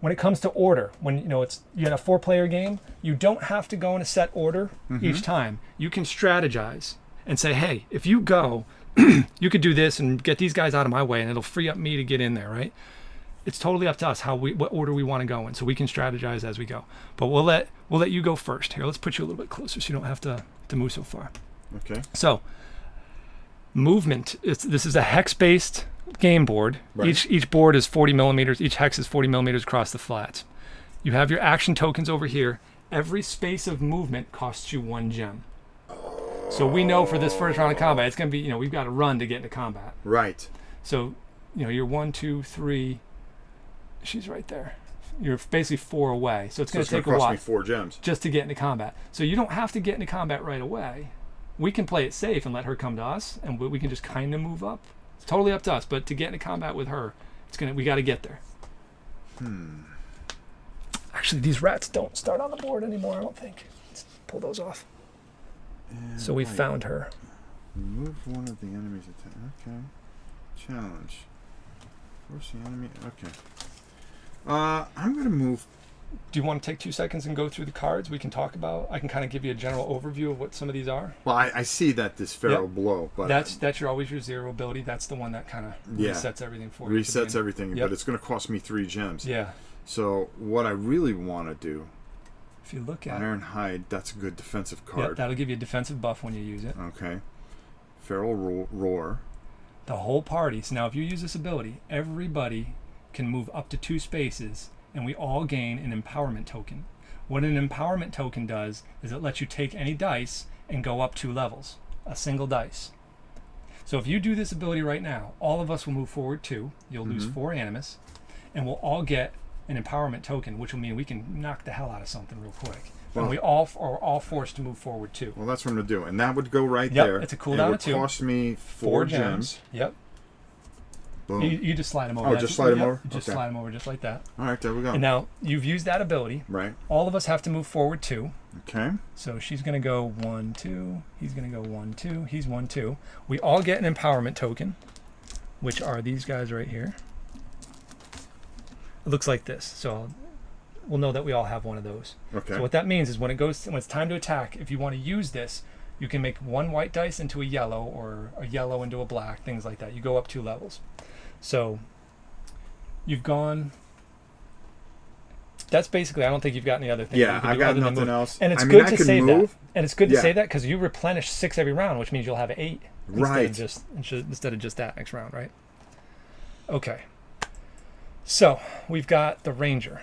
When it comes to order, when you got a 4-player game, you don't have to go in a set order each time. You can strategize and say, hey, if you go, you could do this and get these guys out of my way, and it'll free up me to get in there, right? It's totally up to us what order we want to go in, so we can strategize as we go. But we'll let you go first. Here, let's put you a little bit closer so you don't have to move so far. Okay. So, movement. This is a hex-based game board. Right. Each board is 40 millimeters. Each hex is 40 millimeters across the flats. You have your action tokens over here. Every space of movement costs you 1 gem. So we know for this first round of combat, it's going to be, we've got to run to get into combat. Right. So, you're 1, 2, 3. She's right there. You're basically 4 away. So it's going to take a while. Cost me 4 gems just to get into combat. So you don't have to get into combat right away. We can play it safe and let her come to us, and we can just kind of move up. It's totally up to us. But to get into combat with her, we got to get there. Actually, these rats don't start on the board anymore, I don't think. Let's pull those off. And so we found her. Remove one of the enemy's attack. Okay. Challenge. Force the enemy. Okay. I'm going to move. Do you want to take 2 seconds and go through the cards? We can talk about. I can kind of give you a general overview of what some of these are. Well, I see that this feral blow, but that's always your 0 ability. That's the one that kind of resets everything for you. Resets everything, but it's going to cost me 3 gems. Yeah. So what I really want to do. If you look at Ironhide, that's a good defensive card. Yeah, that'll give you a defensive buff when you use it. Okay. Feral Roar. The whole party. So now if you use this ability, everybody can move up to 2 spaces, and we all gain an empowerment token. What an empowerment token does is it lets you take any dice and go up 2 levels, a single dice. So if you do this ability right now, all of us will move forward 2. You'll lose 4 animus, and we'll all get an empowerment token, which will mean we can knock the hell out of something real quick. And we all are all forced to move forward 2. Well, that's what I'm going to do. And that would go right there. It's a cooldown of 2. It would cost me 4 gems. Yep. Boom. You just slide them over. Oh, just slide them over? Just slide them over just like that. All right, there we go. And now you've used that ability. Right. All of us have to move forward 2. Okay. So she's going to go 1, 2. He's going to go 1, 2. He's 1, 2. We all get an empowerment token, which are these guys right here. It looks like this. So we'll know that we all have one of those. Okay. So what that means is when it's time to attack, if you want to use this, you can make 1 white dice into a yellow, or a yellow into a black, things like that. You go up 2 levels. So you've gone. That's basically. I don't think you've got any other things. Yeah, I've got nothing else. And it's good to save that. And it's good to save that because you replenish 6 every round, which means you'll have 8 instead of just that next round, right? Okay. So we've got the ranger.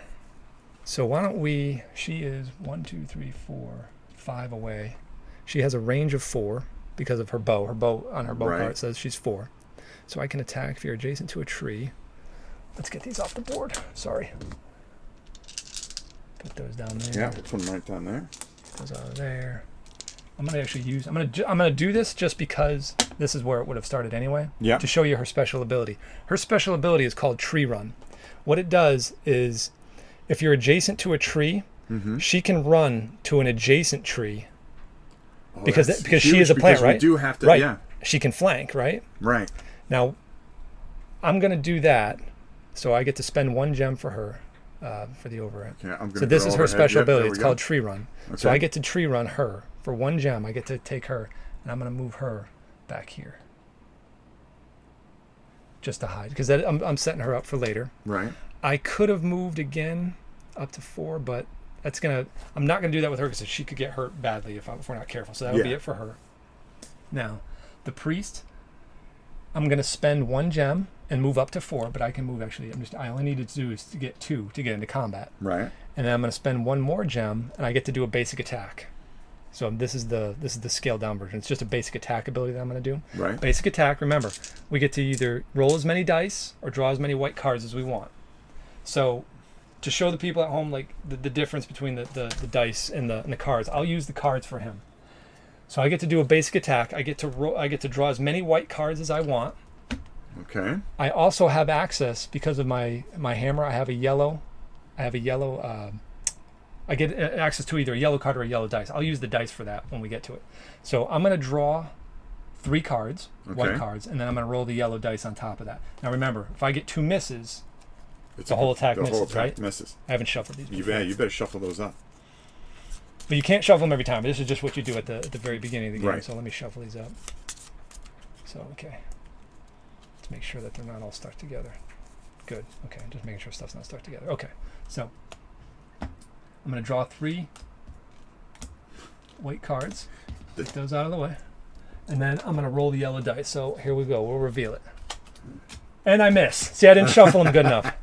So why don't we? She is 1, 2, 3, 4, 5 away. She has a range of 4 because of her bow. Her bow on her bow card says she's 4. So I can attack if you're adjacent to a tree. Let's get these off the board. Sorry. Put those down there. Yeah, we'll put them right down there. Put those out of there. I'm gonna actually use. I'm gonna do this just because this is where it would have started anyway. Yeah. To show you her special ability. Her special ability is called Tree Run. What it does is, if you're adjacent to a tree, she can run to an adjacent tree. Oh, because that's she is a plant, because right? We do have to. Right. Yeah. She can flank, right? Right. Now, I'm gonna do that, so I get to spend 1 gem for her, for the overhead. Okay, I'm gonna So this go is her overhead. special Yep, there ability. we It's go. called Tree Run. So Okay. I get to Tree Run her for 1 gem. I get to take her, and I'm gonna move her back here, just to hide, because I'm setting her up for later. Right. I could have moved again up to 4, but I'm not gonna do that with her because she could get hurt badly if we're not careful. So that would be it for her. Now, the priest, I'm gonna spend 1 gem and move up to 4, but I can move actually. I only needed to do is to get 2 to get into combat. Right. And then I'm gonna spend 1 more gem, and I get to do a basic attack. So this is the scaled down version. It's just a basic attack ability that I'm gonna do. Right. Basic attack. Remember, we get to either roll as many dice or draw as many white cards as we want. So, to show the people at home like the difference between the dice and the cards, I'll use the cards for him. So I get to do a basic attack. I get to draw as many white cards as I want. Okay. I also have access because of my hammer. I have a yellow. I get access to either a yellow card or a yellow dice. I'll use the dice for that when we get to it. So I'm going to draw 3 cards, white cards, and then I'm going to roll the yellow dice on top of that. Now remember, if I get 2 misses, the whole attack misses, right? Misses. I haven't shuffled these before. You better shuffle those up. But you can't shuffle them every time. This is just what you do at the very beginning of the game. Right. So let me shuffle these up. So, okay. Let's make sure that they're not all stuck together. Good. Okay, just making sure stuff's not stuck together. Okay, so I'm going to draw 3 white cards. Get those out of the way. And then I'm going to roll the yellow dice. So here we go. We'll reveal it. And I miss. See, I didn't shuffle them good enough.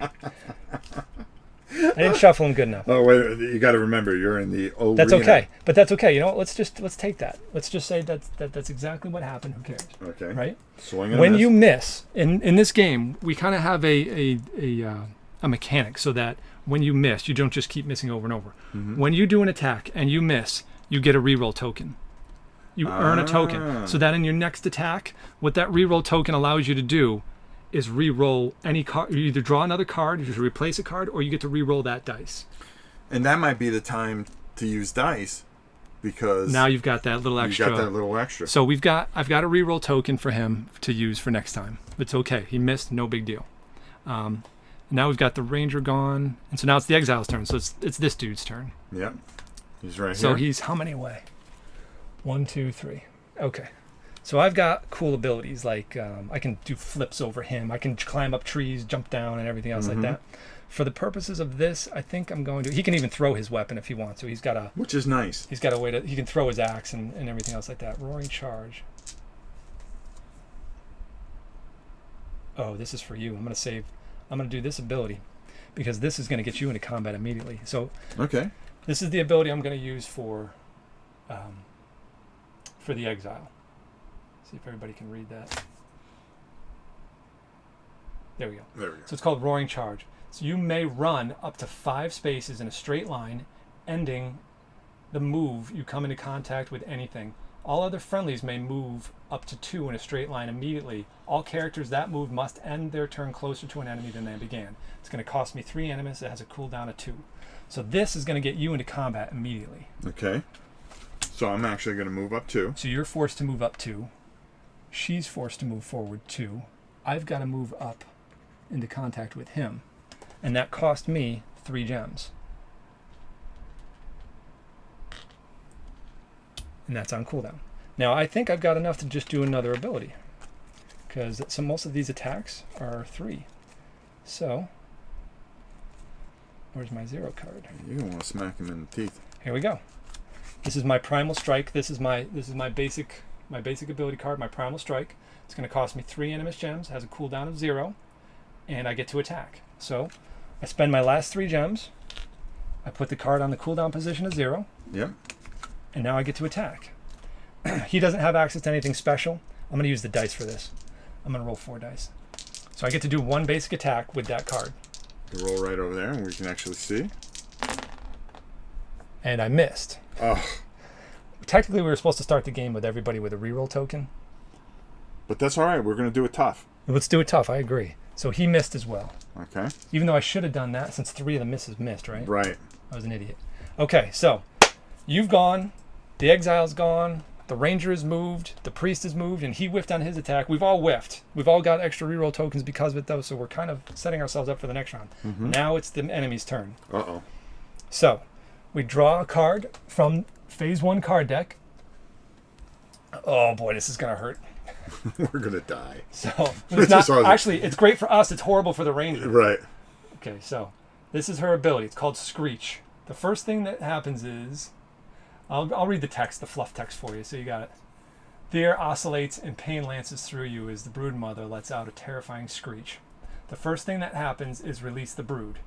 Oh wait, you got to remember you're in the arena. That's okay, but that's okay. You know what? Let's take that. Let's just say that's exactly what happened. Who cares? Okay. Right? Swing and When miss. you miss in this game, we kind of have a mechanic so that when you miss, you don't just keep missing over and over. Mm-hmm. When you do an attack and you miss, you get a reroll token. You earn a token, so that in your next attack, what that reroll token allows you to do is re-roll any card. You either draw another card, you just replace a card, or you get to re-roll that dice. And that might be the time to use dice, because now you've got that little extra. You got that little extra. So I've got a re-roll token for him to use for next time. It's okay. He missed, no big deal. Now we've got the ranger gone, and so now it's the exile's turn. So it's this dude's turn. Yep. He's right here. So he's how many away? 1, 2, 3. Okay. So I've got cool abilities like I can do flips over him. I can climb up trees, jump down, and everything else like that. For the purposes of this, I think I'm going to. He can even throw his weapon if he wants to. He's got a. Which is nice. He's got a way to. He can throw his axe and everything else like that. Roaring charge. Oh, this is for you. I'm going to do this ability because this is going to get you into combat immediately. So. Okay. This is the ability I'm going to use for the exile. See if everybody can read that. There we go. There we go. So it's called Roaring Charge. So you may run up to 5 spaces in a straight line, ending the move you come into contact with anything. All other friendlies may move up to 2 in a straight line immediately. All characters that move must end their turn closer to an enemy than they began. It's going to cost me 3 enemies. It has a cooldown of 2. So this is going to get you into combat immediately. Okay. So I'm actually going to move up 2. So you're forced to move up 2. She's forced to move forward 2. I've got to move up into contact with him. And that cost me 3 gems. And that's on cooldown. Now I think I've got enough to just do another ability. Because most of these attacks are 3. So, where's my 0 card? You don't want to smack him in the teeth. Here we go. This is my Primal Strike. This is my basic ability card, my Primal Strike. It's going to cost me 3 Animus Gems, has a cooldown of 0, and I get to attack. So I spend my last 3 gems, I put the card on the cooldown position of 0, Yep. and now I get to attack. He doesn't have access to anything special. I'm going to use the dice for this. I'm going to roll 4 dice. So I get to do 1 basic attack with that card. You roll right over there, and we can actually see. And I missed. Oh. Technically, we were supposed to start the game with everybody with a reroll token. But that's all right. We're going to do it tough. Let's do it tough. I agree. So he missed as well. Okay. Even though I should have done that since 3 of the misses missed, right? Right. I was an idiot. Okay, so you've gone. The exile's gone. The ranger is moved. The priest is moved, and he whiffed on his attack. We've all whiffed. We've all got extra reroll tokens because of it, though, so we're kind of setting ourselves up for the next round. Now it's the enemy's turn. Uh-oh. So we draw a card from phase 1 card deck. Oh, boy, this is going to hurt. We're going to die. So it's not, actually, it's great for us. It's horrible for the ranger. Right. Okay, so this is her ability. It's called Screech. The first thing that happens is, I'll read the text, the fluff text for you, so you got it. The air oscillates and pain lances through you as the brood mother lets out a terrifying screech. The first thing that happens is release the brood.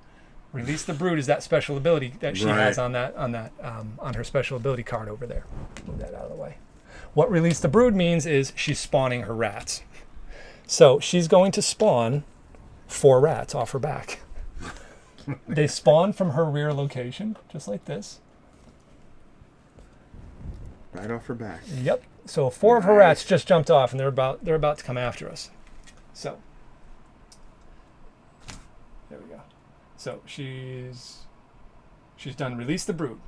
Release the brood is that special ability that she has on her special ability card over there. Move that out of the way. What release the brood means is she's spawning her rats. So she's going to spawn 4 rats off her back. They spawn from her rear location, just like this. Right off her back. Yep. So 4 of her rats just jumped off, and they're about to come after us. So there we go. So she's done. Release the brood.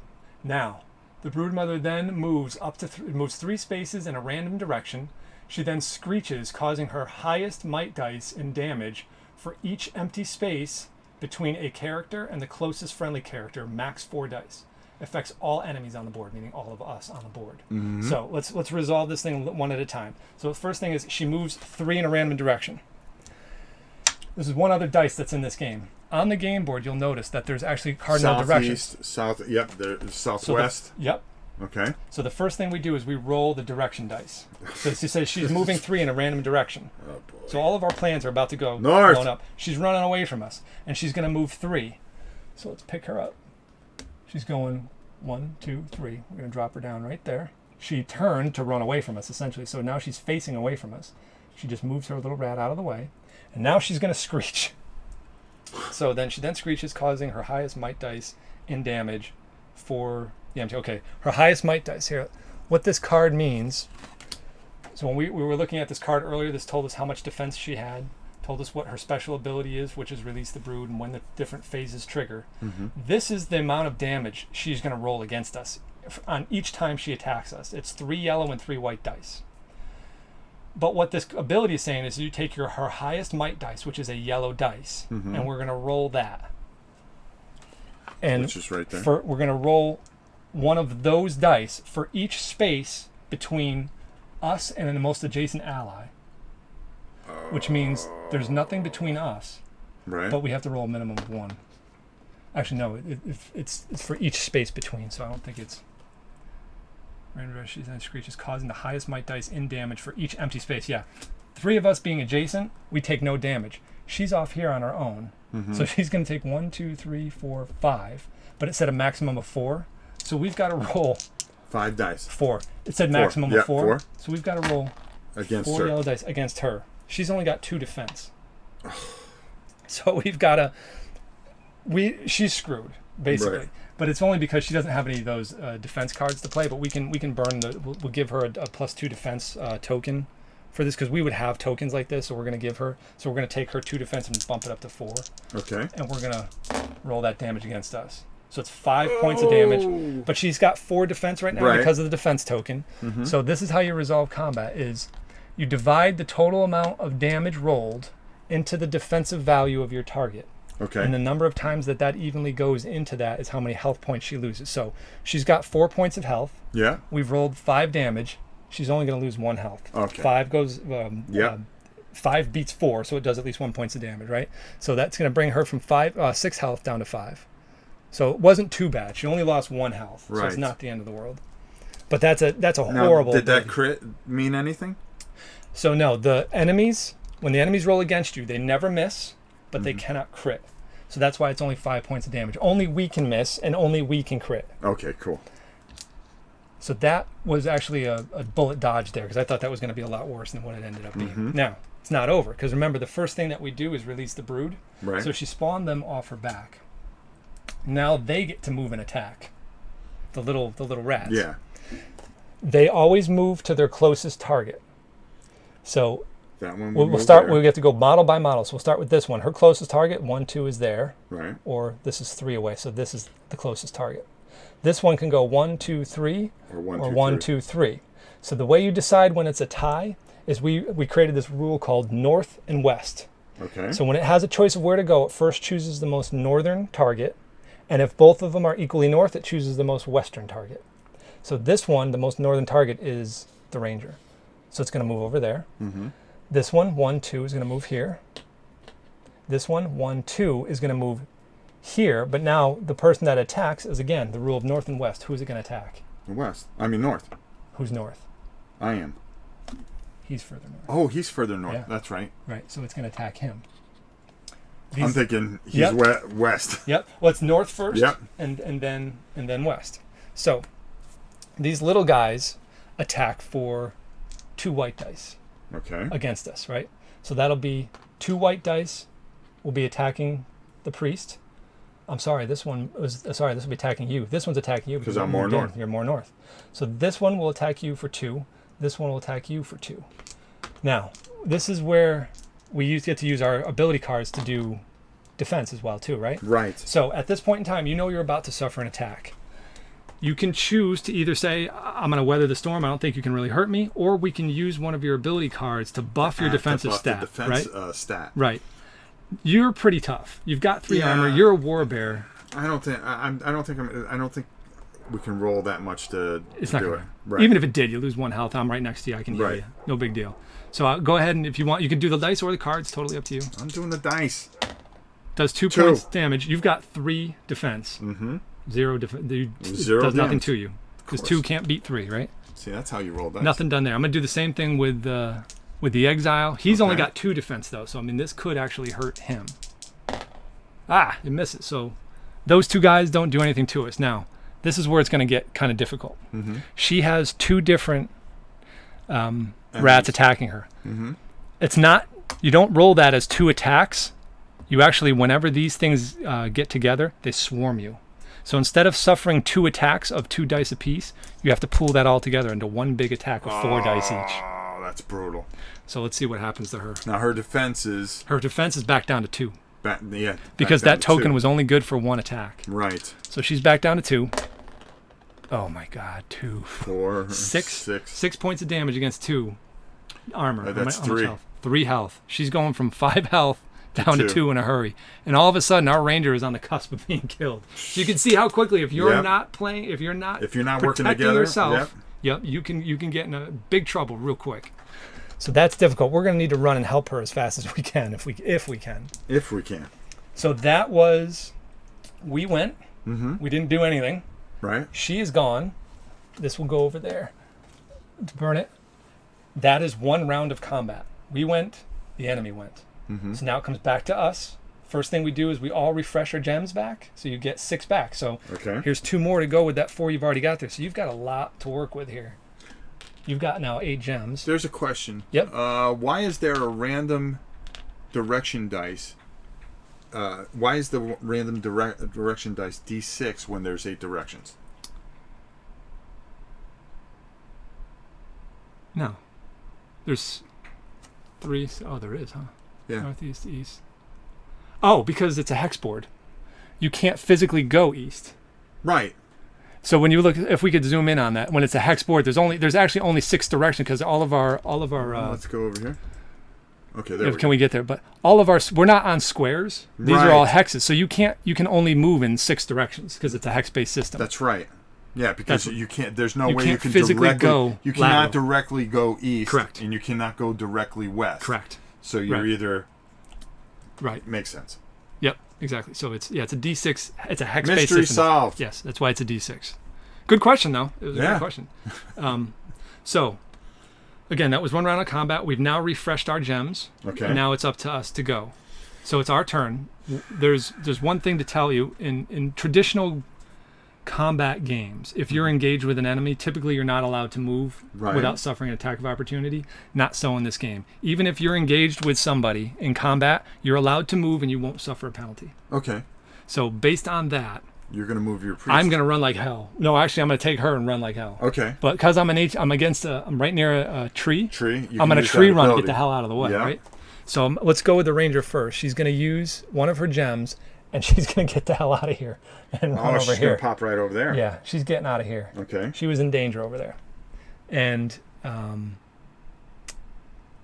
Now the brood mother then moves up to moves 3 spaces in a random direction. She then screeches, causing her highest might dice in damage for each empty space between a character and the closest friendly character, max 4 dice. Affects all enemies on the board, meaning all of us on the board. So let's resolve this thing one at a time. So the first thing is she moves 3 in a random direction. This is one other dice that's in this game. On the game board, you'll notice that there's actually cardinal directions. South, yep, southwest. So yep. Okay. So the first thing we do is we roll the direction dice. So she says she's moving 3 in a random direction. Oh boy. So all of our plans are about to go north. Blown up. She's running away from us, and she's going to move 3. So let's pick her up. She's going 1, 2, 3. We're going to drop her down right there. She turned to run away from us, essentially. So now she's facing away from us. She just moves her little rat out of the way. And now she's going to screech. So then she screeches, causing her highest might dice in damage for the empty. Okay, her highest might dice here. What this card means, so when we were looking at this card earlier, this told us how much defense she had, told us what her special ability is, which is release the brood, and when the different phases trigger. This is the amount of damage she's going to roll against us on each time she attacks us. It's 3 yellow and 3 white dice. But what this ability is saying is you take her highest might dice, which is a yellow dice, and we're going to roll that. And which is right there. We're going to roll one of those dice for each space between us and the most adjacent ally, which means there's nothing between us, but we have to roll a minimum of 1. Actually, no, it's for each space between, so I don't think it's... Random she's and screeches, causing the highest might dice in damage for each empty space. Yeah, 3 of us being adjacent, we take no damage. She's off here on her own, so she's going to take 1, 2, 3, 4, 5. But it said a maximum of 4, so we've got to roll 5 dice. 4. It said maximum of 4, so we've got to roll against 4 her. Yellow dice against her. She's only got 2 defense, so we've got to. She's screwed basically. Right. But it's only because she doesn't have any of those defense cards to play. But we can burn we'll give her a +2 defense token for this, because we would have tokens like this. So we're going to give her. So we're going to take her 2 defense and bump it up to 4. Okay. And we're going to roll that damage against us. So it's 5 points of damage. But she's got 4 defense right now because of the defense token. So this is how you resolve combat: is you divide the total amount of damage rolled into the defensive value of your target. Okay. And the number of times that evenly goes into that is how many health points she loses. So she's got 4 points of health. Yeah. We've rolled 5 damage. She's only going to lose 1 health. Okay. 5 goes. 5 beats 4, so it does at least 1 point of damage, right? So that's going to bring her from 6 health down to 5. So it wasn't too bad. She only lost 1 health, so it's not the end of the world. But that's a now, horrible. Did that crit mean anything? So no, when the enemies roll against you, they never miss, but they cannot crit. So that's why it's only 5 points of damage. Only we can miss, and only we can crit. Okay, cool. So that was actually a bullet dodge there, because I thought that was going to be a lot worse than what it ended up being. Now, it's not over, because remember, the first thing that we do is release the brood. Right. So she spawned them off her back. Now they get to move and attack. The little rats. Yeah. They always move to their closest target. So that one we'll start. We have to go model by model. So we'll start with this one. Her closest target, 1, 2 is there. Right. Or this is 3 away. So this is the closest target. This one can go 1, 2, 3, or 1, or 2, 1, 3. 2, 3. So the way you decide when it's a tie is we created this rule called north and west. Okay. So when it has a choice of where to go, it first chooses the most northern target. And if both of them are equally north, it chooses the most western target. So this one, the most northern target, is the ranger. So it's going to move over there. Mm-hmm. This one, 1, 2, is going to move here. This one, 1, 2, is going to move here. But now the person that attacks is, again, the rule of north and west. Who's it going to attack? The west. I mean north. Who's north? I am. He's further north. Oh, he's further north. Yeah. That's right. Right, so it's going to attack him. I'm thinking he's Yep. west. Yep. Well, it's north first, Yep. and then west. So these little guys attack for 2 white dice Okay. against us, right? So that'll be 2 white dice will be attacking the priest. I'm sorry, this will be attacking you. This one's attacking you because I'm more north. You're more north. So this one will attack you for 2. This one will attack you for 2. Now, this is where we get to use our ability cards to do defense as well too, right? Right. So at this point in time, you know you're about to suffer an attack. You can choose to either say, I'm going to weather the storm, I don't think you can really hurt me, or we can use one of your ability cards to buff your defensive stat, right? Stat. Right. You're pretty tough. You've got 3 armor. You're a war bear. I don't think we can roll that much to It's not do going it. to. Right. Even if it did, you lose 1 health. I'm right next to you. I can heal Right. you. No big deal. So go ahead, and if you want, you can do the dice or the cards. Totally up to you. I'm doing the dice. Does 2 points damage. You've got 3 defense. Mm-hmm. 0 defense. Zero does nothing damage. to you. Because 2 can't beat 3, right? See, that's how you roll dice. Nothing done there. I'm going to do the same thing with the exile. He's only got 2 defense, though. So, I mean, this could actually hurt him. It misses. So those 2 guys don't do anything to us. Now, this is where it's going to get kind of difficult. Mm-hmm. She has 2 different rats attacking her. Mm-hmm. It's not, you don't roll that as 2 attacks. You actually, whenever these things get together, they swarm you. So instead of suffering 2 attacks of 2 dice apiece, you have to pull that all together into one big attack of 4 dice each. Oh, that's brutal. So let's see what happens to her. Now her defense is back down to 2. back Because that down to token 2. was only good for 1 attack. Right. So she's back down to 2. Oh my God, 2. 4, 6 points of damage against 2 armor. That's How much 3. health? 3 health. She's going from 5 health down to 2 in a hurry. And all of a sudden, our ranger is on the cusp of being killed. So you can see how quickly, if you're not playing, if you're not working together, yourself, you can get in a big trouble real quick. So that's difficult. We're going to need to run and help her as fast as we can, if we can. If we can. So that was, we went. Mm-hmm. We didn't do anything. Right. She is gone. This will go over there to burn it. That is 1 round of combat. We went, the enemy went. Mm-hmm. So now it comes back to us. First thing we do is we all refresh our gems back. So you get 6 back. So here's 2 more to go with that 4 you've already got there. So you've got a lot to work with here. You've got now 8 gems. There's a question. Yep. Why is there a random direction dice? Why is the random direction dice D6 when there's 8 directions? No. There's 3. Oh, there is, huh? Yeah. Northeast, east. Oh, because it's a hex board. You can't physically go east. Right. So when you look, if we could zoom in on that, when it's a hex board, there's actually only 6 directions because all of our. Let's go over here. Okay, there we can we get there? But all of we're not on squares. These are all hexes, so you can only move in 6 directions because it's a hex-based system. That's right. Yeah, because you can't. There's no way you can physically directly go. You cannot lateral. directly go east. Correct. And you cannot go directly west. Correct. So you're either. Right. Makes sense. Yep. Exactly. So it's a D6. It's a hex-based system. Mystery solved. Yes, that's why it's a D6. Good question though. It was a good question. So, again, that was 1 round of combat. We've now refreshed our gems. Okay. And now it's up to us to go. So it's our turn. There's one thing to tell you. In traditional combat games, if you're engaged with an enemy, typically you're not allowed to move without suffering an attack of opportunity. Not so in this game. Even if you're engaged with somebody in combat, you're allowed to move and you won't suffer a penalty. Okay. So based on that, You're going to move your priest. I'm going to run like hell. No, actually, I'm going to take her and run like hell. Okay. But because I'm I'm right near a tree. I'm going to tree run to get the hell out of the way, right? So let's go with the ranger first. She's going to use one of her gems, and she's going to get the hell out of here and run over she's here. Going to pop right over there. Yeah, she's getting out of here. Okay. She was in danger over there. And I'm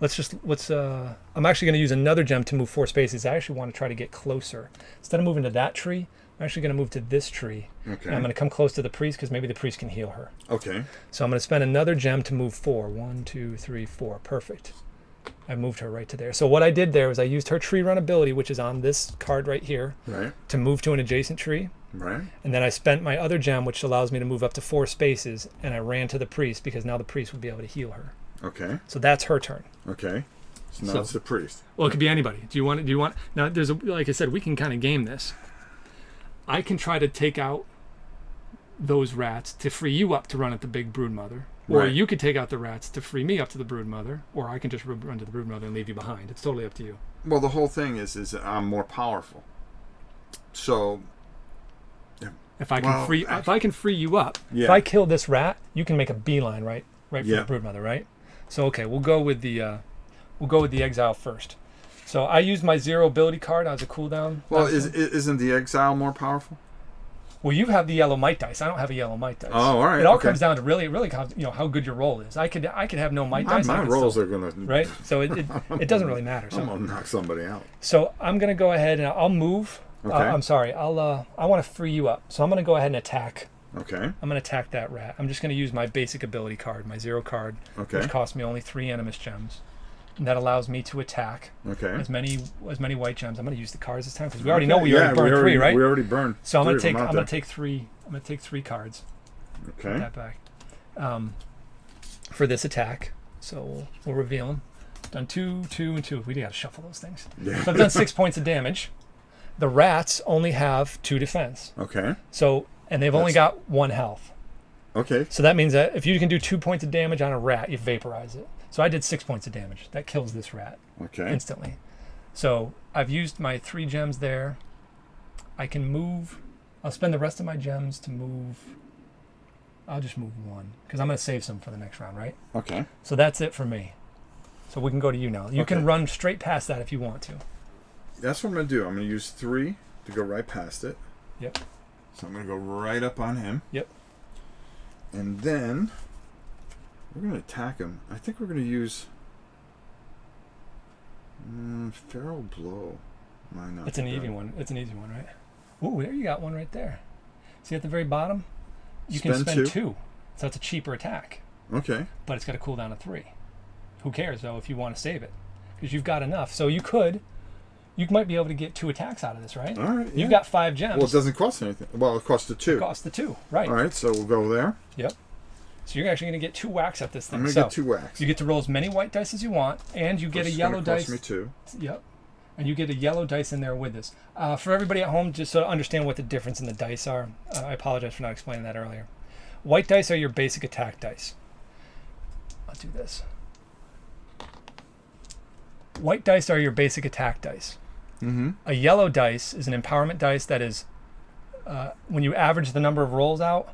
actually going to use another gem to move 4 spaces. I actually want to try to get closer. Instead of moving to that tree, I'm actually going to move to this tree. Okay. And I'm going to come close to the priest because maybe the priest can heal her. Okay. So I'm going to spend another gem to move 4. 1, 2, 3, 4. Perfect. I moved her right to there. So what I did there was I used her tree run ability, which is on this card right here, right, to move to an adjacent tree. Right. And then I spent my other gem, which allows me to move up to 4 spaces, and I ran to the priest because now the priest will be able to heal her. Okay. So that's her turn. Okay. So now it's the priest. Well, it could be anybody. Do you want now there's like I said, we can kind of game this. I can try to take out those rats to free you up to run at the big broodmother. Or you could take out the rats to free me up to the broodmother, or I can just run to the broodmother and leave you behind. It's totally up to you. Well, the whole thing is I'm more powerful. So if I can free you up, if I kill this rat, you can make a beeline right for the broodmother, right? So okay, we'll go with the exile first. So I used my 0 ability card as a cooldown. Well, isn't the exile more powerful? Well, you have the yellow might dice. I don't have a yellow might dice. Oh, all right. It all comes down to really comes, how good your roll is. I could have no might dice. My rolls are gonna right. So it doesn't really matter. So I'm gonna knock somebody out. So I'm gonna go ahead and I'll move. Okay. I'm sorry. I want to free you up. So I'm gonna go ahead and attack. Okay. I'm gonna attack that rat. I'm just gonna use my basic ability card, my 0 card, which costs me only 3 animus gems. And that allows me to attack as many white gems. I'm going to use the cards this time because we already know we already burned 3, right? We already burned. So I'm going to take 3. I'm going to take 3 cards. Okay. Put that back. For this attack, so we'll reveal them. Done 2, 2, and 2. We got to shuffle those things. Yeah. So I've done 6 points of damage. The rats only have 2 defense. Okay. So they've only got 1 health. Okay. So that means that if you can do 2 points of damage on a rat, you vaporize it. So I did 6 points of damage. That kills this rat instantly. So I've used my 3 gems there. I can move. I'll spend the rest of my gems to move. I'll just move 1 because I'm going to save some for the next round, right? Okay. So that's it for me. So we can go to you now. You can run straight past that if you want to. That's what I'm going to do. I'm going to use 3 to go right past it. Yep. So I'm going to go right up on him. Yep. And then we're going to attack him. I think we're going to use Feral Blow. Why not? It's an easy one. It's an easy one, right? Ooh, there you got one right there. See at the very bottom? You can spend 2. So it's a cheaper attack. Okay. But it's got a cooldown of 3. Who cares, though, if you want to save it? Because you've got enough. So you might be able to get 2 attacks out of this, right? All right. You've got 5 gems. Well, it doesn't cost anything. Well, it costs the 2. It costs the 2, right. All right, so we'll go there. Yep. So you're actually going to get 2 whacks at this thing. I'm going to get 2 whacks. You get to roll as many white dice as you want, and you get a yellow dice. Cost me 2. Yep. And you get a yellow dice in there with this. For everybody at home, just so to understand what the difference in the dice are, I apologize for not explaining that earlier. White dice are your basic attack dice. I'll do this. White dice are your basic attack dice. Mm-hmm. A yellow dice is an empowerment dice that is, when you average the number of rolls out,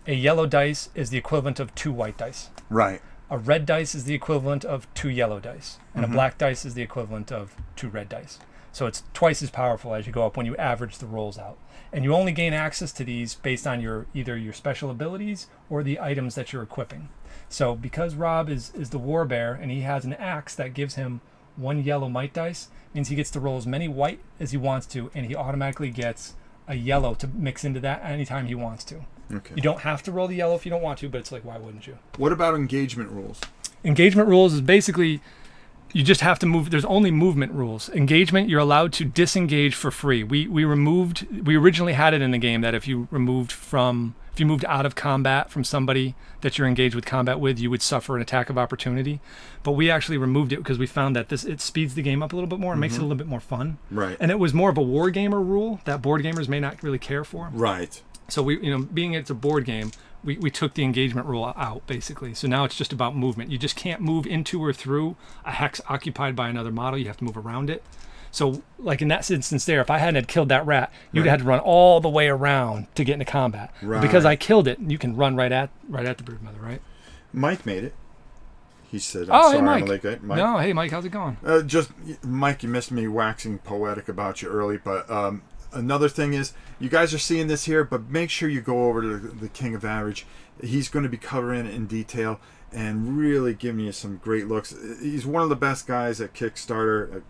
a yellow dice is the equivalent of 2 white dice. Right. A red dice is the equivalent of 2 yellow dice. And a black dice is the equivalent of 2 red dice. So it's twice as powerful as you go up when you average the rolls out. And you only gain access to these based on either your special abilities or the items that you're equipping. So because Rob is the war bear and he has an axe that gives him 1 yellow might dice, means he gets to roll as many white as he wants to, and he automatically gets a yellow to mix into that anytime he wants to. Okay. You don't have to roll the yellow if you don't want to, but it's like, why wouldn't you? What about engagement rules? Engagement rules is basically you just have to move. There's only movement rules. Engagement, you're allowed to disengage for free. We originally had it in the game that if you moved out of combat from somebody that you're engaged with combat with, you would suffer an attack of opportunity. But we actually removed it because we found that it speeds the game up a little bit more and makes it a little bit more fun. Right. And it was more of a war gamer rule that board gamers may not really care for. Right. So being it's a board game, we took the engagement rule out basically. So now it's just about movement. You just can't move into or through a hex occupied by another model. You have to move around it. So, like in that instance there, if I hadn't had killed that rat, you'd have had to run all the way around to get into combat. Right. Because I killed it, you can run right at the broodmother, right? Mike made it. He said, Hey, I'm Mike. late, guy. Mike. No, hey, Mike, how's it going? Mike, you missed me waxing poetic about you early, but another thing is, you guys are seeing this here, but make sure you go over to the King of Average. He's going to be covering it in detail and really giving you some great looks. He's one of the best guys at Kickstarter.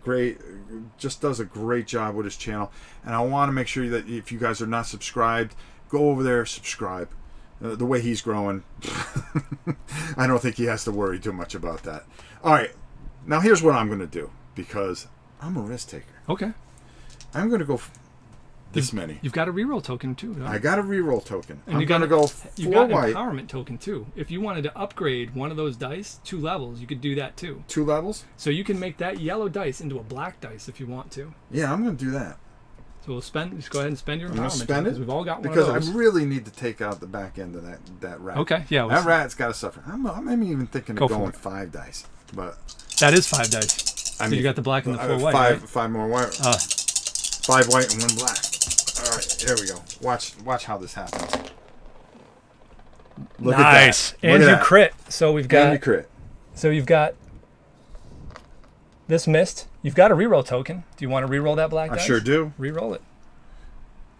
Just does a great job with his channel. And I want to make sure that if you guys are not subscribed, go over there, subscribe. The way he's growing, I don't think he has to worry too much about that. All right, now here's what I'm going to do, because I'm a risk taker. Okay. I'm going to go this many. You've got a reroll token too. Don't you? I got a reroll token. And I'm going to go 4 you got white. an empowerment token too. If you wanted to upgrade one of those dice 2 levels, you could do that too. 2 levels? So you can make that yellow dice into a black dice if you want to. Yeah, I'm going to do that. So we'll just go ahead and spend your empowerment. Spend it. Because we've all got one because of those. I really need to take out the back end of that rat. Okay, yeah. That rat's got to suffer. I'm maybe even thinking of going 5 dice, but that is 5 dice. So you got the black and the 4 white. 5 more white. 5 white and 1 black. All right, there we go. Watch how this happens. Look nice. at that. And you crit. So we've got. And you crit. So you've got. This missed. You've got a reroll token. Do you want to reroll that black dice? I sure do. Reroll it.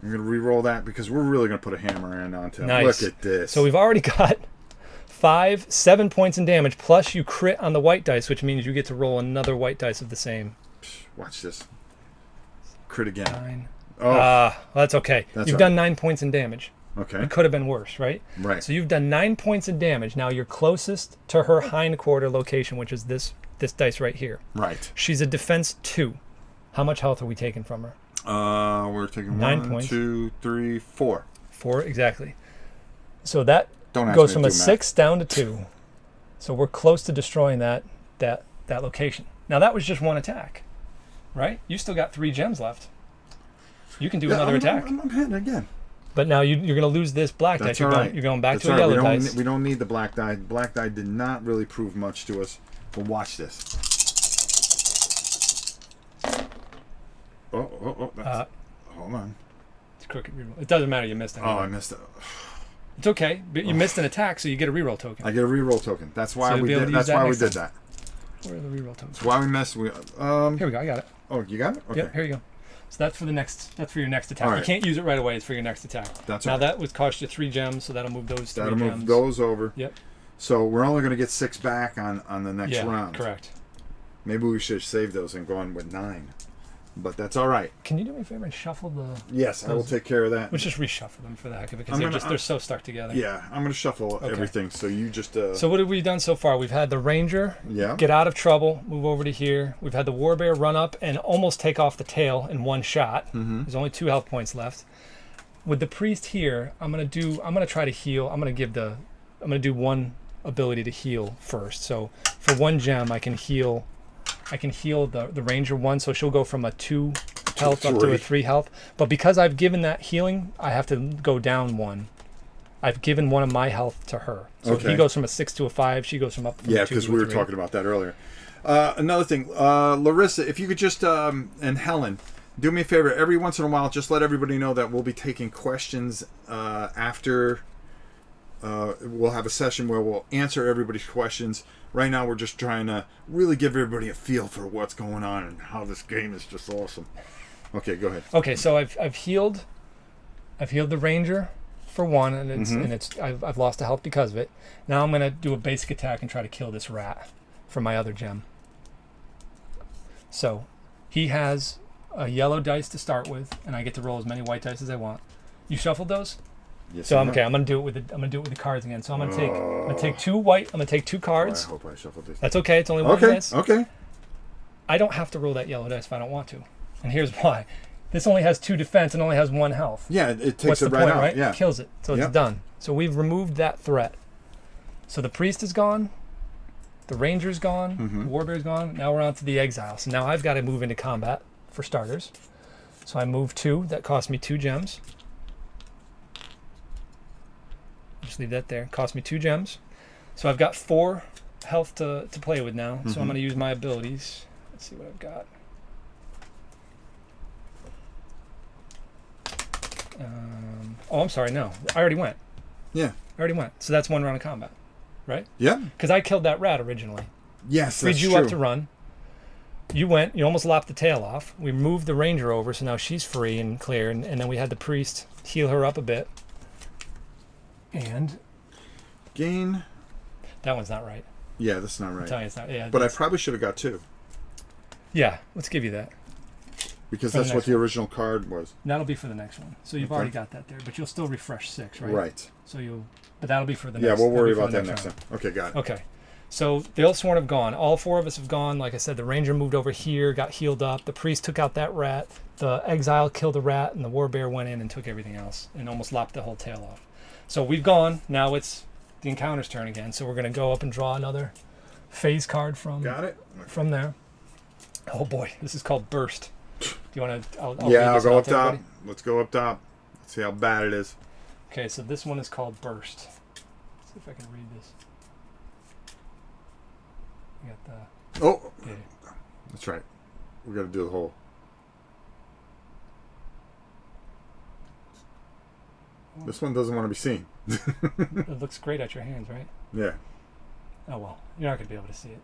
I'm going to reroll that because we're really going to put a hammer in onto him. Nice. Look at this. So we've already got 7 points in damage, plus you crit on the white dice, which means you get to roll another white dice of the same. Watch this. Crit again. 9. Oh. Well, that's okay. You've done 9 points in damage. Okay. It could have been worse, right? Right. So you've done 9 points in damage. Now you're closest to her hindquarter location, which is this dice right here. Right. She's a defense 2. How much health are we taking from her? We're taking 9 1, points. 2, 3, 4. 4, exactly. So that Don't goes from a a 6 down to 2. So we're close to destroying that location. Now that was just 1 attack, right? You still got 3 gems left. You can do another attack. I'm hitting again. But now you're going to lose this black dice. You're going back to a yellow dice. We don't need the black die. Black die did not really prove much to us. But watch this. Oh. Hold on. It's crooked reroll. It doesn't matter. You missed it. Oh, I missed it. It's okay. But you missed an attack, so you get a reroll token. I get a reroll token. That's why we did. That's why we did that. Where are the reroll tokens? That's why we messed. Here we go. I got it. Oh, you got it? Okay. Yep. Here you go. So that's for the next. That's for your next attack. Right. You can't use it right away. It's for your next attack. That's now right. that would cost you 3 gems, so that'll move those 3 gems. That'll move those over. Yep. So we're only going to get 6 back on the next round. Correct. Maybe we should save those and go on with 9. But that's all right. Can you do me a favor and shuffle the... Yes, I will take care of that. Let's just reshuffle them for the heck of it, because they're so stuck together. Yeah, I'm going to shuffle everything, so you just... So what have we done so far? We've had the Ranger get out of trouble, move over to here. We've had the Warbear run up and almost take off the tail in 1 shot. Mm-hmm. There's only 2 health points left. With the Priest here, I'm going to try to heal. I'm going to do 1 ability to heal first. So for 1 gem, I can heal the Ranger 1, so she'll go from a 2 health up to a 3 health. But because I've given that healing, I have to go down 1. I've given 1 of my health to her. So if he goes from a 6 to a 5, she goes from up from a 2 to a 3. Yeah, because we were talking about that earlier. Another thing, Larissa, if you could just, and Helen, do me a favor. Every once in a while, just let everybody know that we'll be taking questions after... we'll have a session where we'll answer everybody's questions. Right now, we're just trying to really give everybody a feel for what's going on and how this game is just awesome. Okay, go ahead. Okay, so I've healed the Ranger for 1, and I've lost a health because of it. Now I'm gonna do a basic attack and try to kill this rat for my other gem. So he has a yellow dice to start with, and I get to roll as many white dice as I want. You shuffled those? Yes, so I'm gonna do it with the cards again. So I'm gonna take 2 white. I'm gonna take 2 cards. I hope I shuffled this. That's okay. It's only 1 dice. Okay. I don't have to roll that yellow dice if I don't want to, and here's why. This only has 2 defense and only has 1 health. Yeah, it takes What's it the right point, out. right? Yeah, It kills it. So it's done. So we've removed that threat. So the Priest is gone. The Ranger's gone. The Warbear's gone. Now we're on to the Exile. So now I've got to move into combat for starters. So I move 2. That cost me 2 gems. Just leave that there. Cost me 2 gems. So I've got 4 health to play with now. So I'm going to use my abilities. Let's see what I've got. Oh, I'm sorry. No, I already went. Yeah. I already went. So that's one round of combat, right? Yeah. Because I killed that rat originally. Yes, Freed that's you true. up to run. You went. You almost lopped the tail off. We moved the ranger over, so now she's free and clear. And then we had the priest heal her up a bit. And Gain. that one's not right. Yeah, that's not I'm right. telling you it's not. Yeah. But I probably should have got 2. Yeah. Let's give you that. Because For the that's what next the one. original card was. That'll be for the next one. So you've Okay. already got that there, but you'll still refresh 6, right? Right. So but that'll be for the Yeah, next. we'll that'll worry be for about the that next round. time. Okay, got it. Okay. So the Oathsworn have gone. All 4 of us have gone. Like I said, the ranger moved over here, got healed up. The priest took out that rat. The exile killed the rat, and the warbear went in and took everything else and almost lopped the whole tail off. So we've gone. Now it's the encounter's turn again. So we're going to go up and draw another phase card from Got it? from there. Oh boy, this is called Burst. Do you want to? I'll Yeah, read I'll this go out up to top. everybody. Let's go up top. Let's see how bad it is. Okay, so this one is called Burst. Let's see if I can read this. We got the. Oh, Yeah. that's right. We got to do the whole. This one doesn't want to be seen. It looks great at your hands, right? Yeah. Oh well, you're not gonna be able to see it.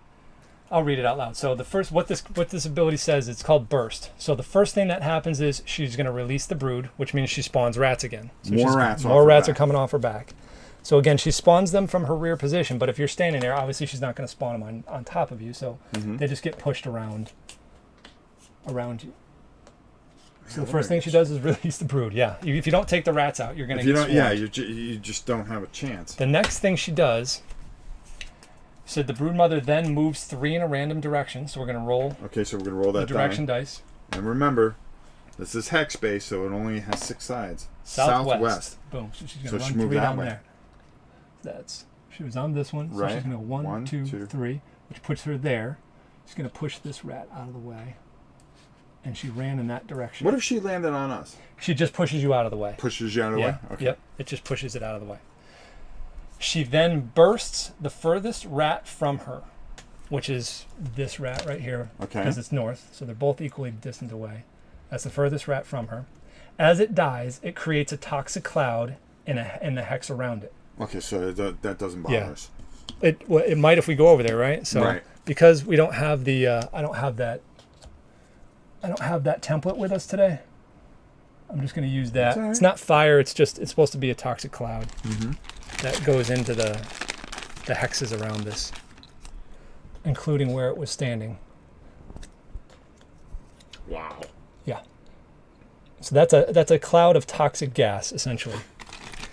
I'll read it out loud. So the first, what this ability says, it's called Burst. So the first thing that happens is she's gonna release the brood, which means she spawns rats again. So More rats. More rats are coming off her back. So again, she spawns them from her rear position, but if you're standing there, obviously she's not gonna spawn them on top of you. So they just get pushed around you. So the first thing she does is release the brood. Yeah, if you don't take the rats out, you're gonna If you get don't, swarmed. yeah, you just don't have a chance. The next thing she does, said the broodmother then moves 3 in a random direction. So we're going to roll Okay, so we're gonna roll the that direction die. dice. And remember, this is hex based, so it only has 6 sides. Southwest. Boom. So she's going So to she run moved 3 that down way. there. She was on this one. So Right. she's going to go 1, One, 2, two. 3, which puts her there. She's going to push this rat out of the way. And she ran in that direction. What if she landed on us? She just pushes you out of the way. Pushes you out of the Yeah. way? Okay. Yep. It just pushes it out of the way. She then bursts the furthest rat from her, which is this rat right here. Okay. Because it's north, so they're both equally distant away. That's the furthest rat from her. As it dies, it creates a toxic cloud in the hex around it. Okay, so that doesn't bother Yeah. us. It might if we go over there, right? So Right. because we don't have the I don't have that template with us today. I'm just going to use that. It's all right. It's not fire. It's supposed to be a toxic cloud Mm-hmm. that goes into the hexes around this, including where it was standing. Wow. Yeah. So that's a cloud of toxic gas essentially.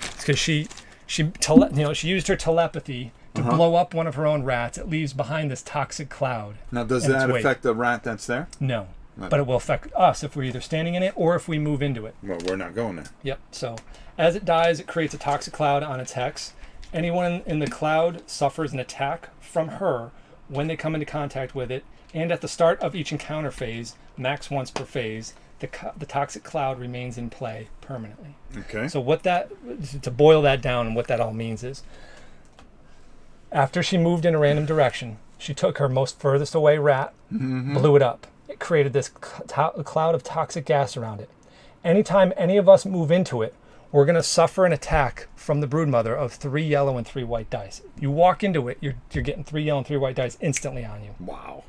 It's because she used her telepathy to blow up one of her own rats. It leaves behind this toxic cloud. Now, does And that its weight. affect the rat that's there? No. Right. But it will affect us if we're either standing in it or if we move into it. Well, we're not going there. Yep. So as it dies, it creates a toxic cloud on its hex. Anyone in the cloud suffers an attack from her when they come into contact with it, and at the start of each encounter phase, max once per phase, the toxic cloud remains in play permanently. Okay. So to boil that down, and what that all means is, after she moved in a random direction, she took her most furthest away rat, blew it up. It created this cloud of toxic gas around it. Anytime any of us move into it, we're going to suffer an attack from the broodmother of 3 yellow and 3 white dice. You walk into it, you're getting 3 yellow and 3 white dice instantly on you. Wow.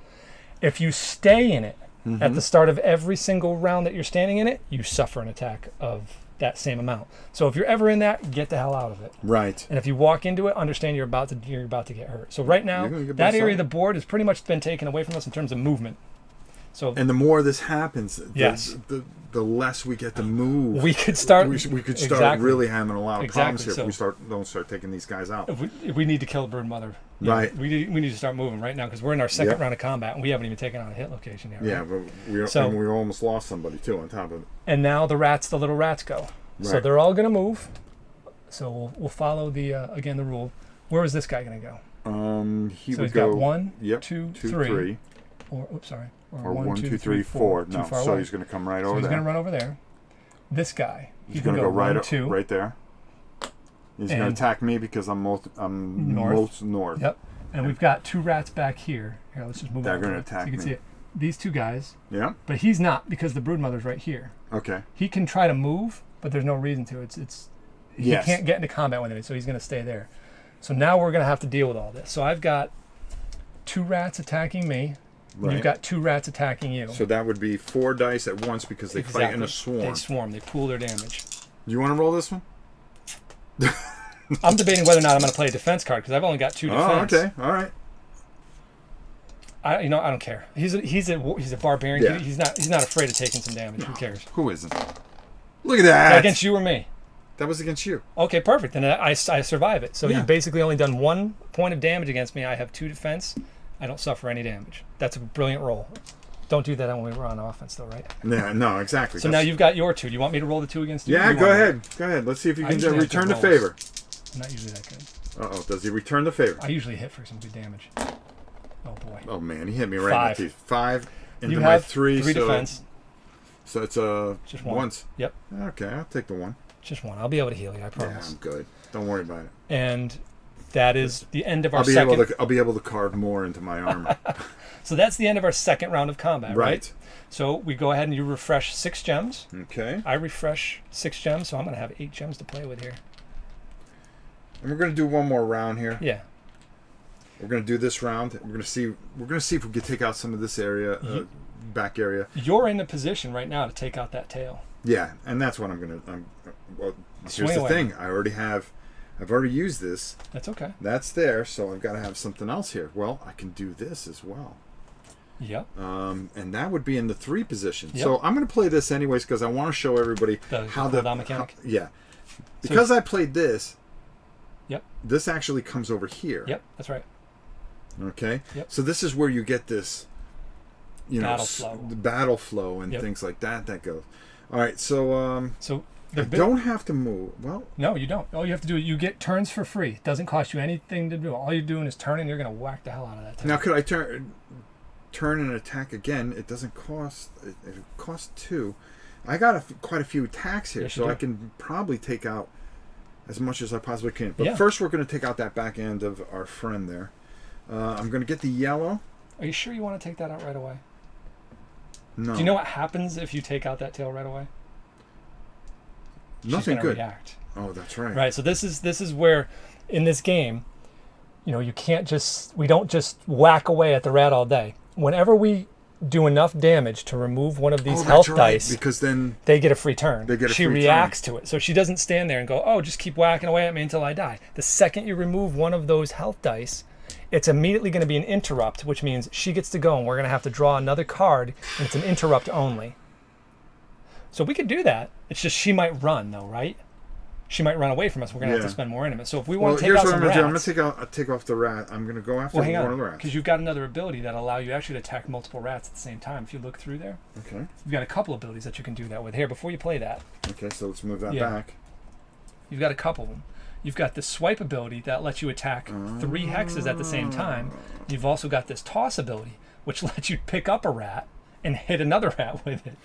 If you stay in it, at the start of every single round that you're standing in it, you suffer an attack of that same amount. So if you're ever in that, get the hell out of it. Right. And if you walk into it, understand you're about to get hurt. So right now, You're gonna get that busted. area of the board has pretty much been taken away from us in terms of movement. So And the more this happens, Yes. the less we get to move. we could start. We could start Exactly. really having a lot of problems Exactly. here if So- we don't start taking these guys out. If we need to kill a broodmother. Right. We need to start moving right now because we're in our second Yep. round of combat and we haven't even taken out a hit location yet. Yeah, Right? but So- and we almost lost somebody too on top of it. And now the little rats go. So Right. they're all going to move. So we'll follow the again the rule. Where is this guy going to go? He So would he's go got 1, yep, 2, 2, 3. 3, Or oops, sorry. or 1, 2, 3, 4. Too No, far so away. he's going to come right So over he's there. going to run over there. This guy. He's going to go right 1, 2. right there. He's going to And- attack me because I'm most north. Yep. And we've got 2 rats back here. Here, let's just move They're over gonna it so attack you can me. see it. These 2 guys, Yeah. but he's not because the broodmother's right here. Okay. He can try to move, but there's no reason to. He can't get into combat with it, so he's going to stay there. So now we're going to have to deal with all this. So I've got 2 rats attacking me. Right. You've got 2 rats attacking you. So that would be 4 dice at once because they fight in a swarm. They swarm. They pool their damage. You want to roll this one? I'm debating whether or not I'm going to play a defense card because I've only got 2 defense. Oh, okay. All right. I don't care. He's a barbarian. Yeah. He's not afraid of taking some damage. Who cares? Who isn't? Look at that. Against you or me? That was against you. Okay, perfect. Then I survive it. So you've basically only done 1 point of damage against me. I have 2 defense. I don't suffer any damage. That's a brilliant roll. Don't do that when we're on offense, though, right? Yeah, no, exactly. So now you've got your 2. Do you want me to roll the 2 against you? Yeah, go ahead. Go ahead. Let's see if you can return the favor. I'm not usually that good. Uh-oh. Does he return the favor? I usually hit for some good damage. Oh, boy. Oh, man. He hit me right in the teeth. 5 into you my have 3. 3 defense. So it's just 1. once. Yep. Okay, I'll take the 1. Just 1. I'll be able to heal you, I promise. Yeah, I'm good. Don't worry about it. And that is the end of our second... I'll be able to carve more into my armor. So that's the end of our second round of combat, right? So we go ahead and you refresh 6 gems. Okay. I refresh 6 gems, so I'm going to have 8 gems to play with here. And we're going to do one more round here. Yeah. We're going to do this round. We're going to see if we can take out some of this area, back area. You're in a position right now to take out that tail. Yeah, and that's what I'm going to... Well, here's the thing. I've already used this. That's okay. That's there, so I've got to have something else here. Well, I can do this as well. Yep. And that would be in the 3 position. Yep. So I'm going to play this anyways because I want to show everybody how the mechanic. Because I played this. Yep. This actually comes over here. Yep, that's right. Okay. Yep. So this is where you get this, the battle flow and things like that goes. All right. So I don't have to move. Well, no, you don't. All you have to do is you get turns for free. It doesn't cost you anything to do. All you're doing is turning. You're going to whack the hell out of that tail. Now, could I turn and attack again? It doesn't cost. It costs 2. I got quite a few attacks here, so I can probably take out as much as I possibly can. But first, we're going to take out that back end of our friend there. I'm going to get the yellow. Are you sure you want to take that out right away? No. Do you know what happens if you take out that tail right away? Nothing good. React. Oh, that's right. Right. So this is where, in this game, we don't just whack away at the rat all day. Whenever we do enough damage to remove one of these health dice, because then they get a free turn. She reacts to it, so she doesn't stand there and go, "Oh, just keep whacking away at me until I die." The second you remove one of those health dice, it's immediately going to be an interrupt, which means she gets to go, and we're going to have to draw another card, and it's an interrupt only. So we could do that. It's just she might run, though, right? She might run away from us. We're going to have to spend more intimate. So if we want to take out some rats... I'm going to take off the rat. I'm going to go after one of the rats. Because you've got another ability that allow you actually to attack multiple rats at the same time. If you look through there. Okay. You've got a couple abilities that you can do that with. Here, before you play that. Okay, so let's move that back. You've got a couple of them. You've got the swipe ability that lets you attack 3 hexes at the same time. You've also got this toss ability, which lets you pick up a rat and hit another rat with it.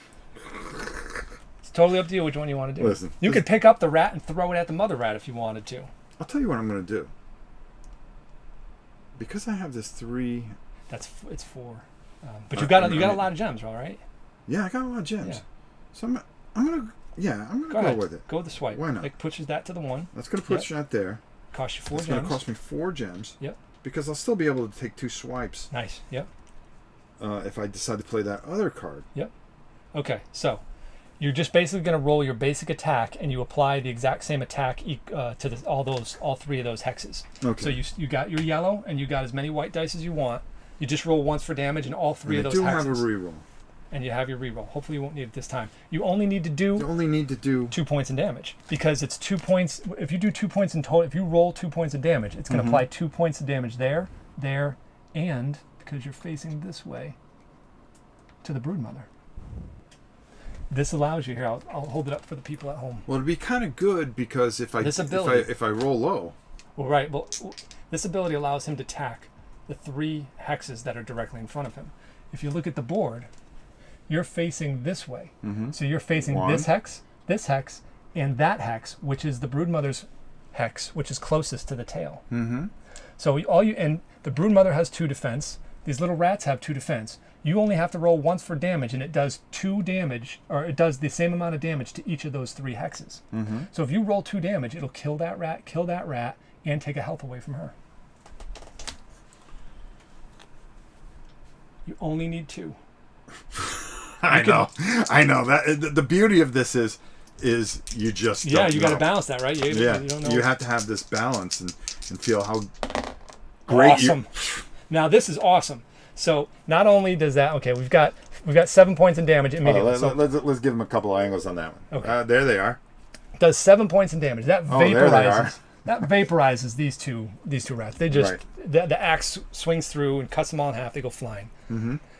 Totally up to you which one you want to do. Listen, you could pick up the rat and throw it at the mother rat if you wanted to. I'll tell you what I'm going to do. Because I have this 3... It's 4. But you got a lot of gems, all right? Yeah, I got a lot of gems. Yeah. So I'm going to go with it. Go with the swipe. Why not? It pushes that to the 1. That's going to push that there. Cost you 4 gems. It's going to cost me 4 gems. Yep. Because I'll still be able to take 2 swipes. Nice. Yep. If I decide to play that other card. Yep. Okay, so... You're just basically going to roll your basic attack, and you apply the exact same attack to all 3 of those hexes. Okay. So you got your yellow, and you got as many white dice as you want. You just roll once for damage, and all 3 of those hexes. You have a reroll. And you have your reroll. Hopefully, you won't need it this time. You only need to do 2 points in damage because it's 2 points. If you do 2 points in total, if you roll 2 points of damage, it's going to apply 2 points of damage there, and because you're facing this way to the broodmother. This allows you here. I'll hold it up for the people at home. Well, it'd be kind of good because if I roll low. Well, right. Well, this ability allows him to attack the 3 hexes that are directly in front of him. If you look at the board, you're facing this way. Mm-hmm. So you're facing this hex, and that hex, which is the broodmother's hex, which is closest to the tail. Mm-hmm. So and the broodmother has 2 defense. These little rats have 2 defense. You only have to roll once for damage, and it does 2 damage, or it does the same amount of damage to each of those 3 hexes. So if you roll 2 damage, it'll kill that rat, and take a health away from her. You only need 2. I know. That the beauty of this is you just don't you got to balance that, right? You don't know. You have to have this balance and feel how great. Awesome. Now this is awesome. So not only does that, okay, we've got 7 points in damage immediately. Let's give them a couple of angles on that one. Okay. There they are. Does 7 points in damage. That vaporizes. There they are. That vaporizes these two rats. They just the axe swings through and cuts them all in half. They go flying.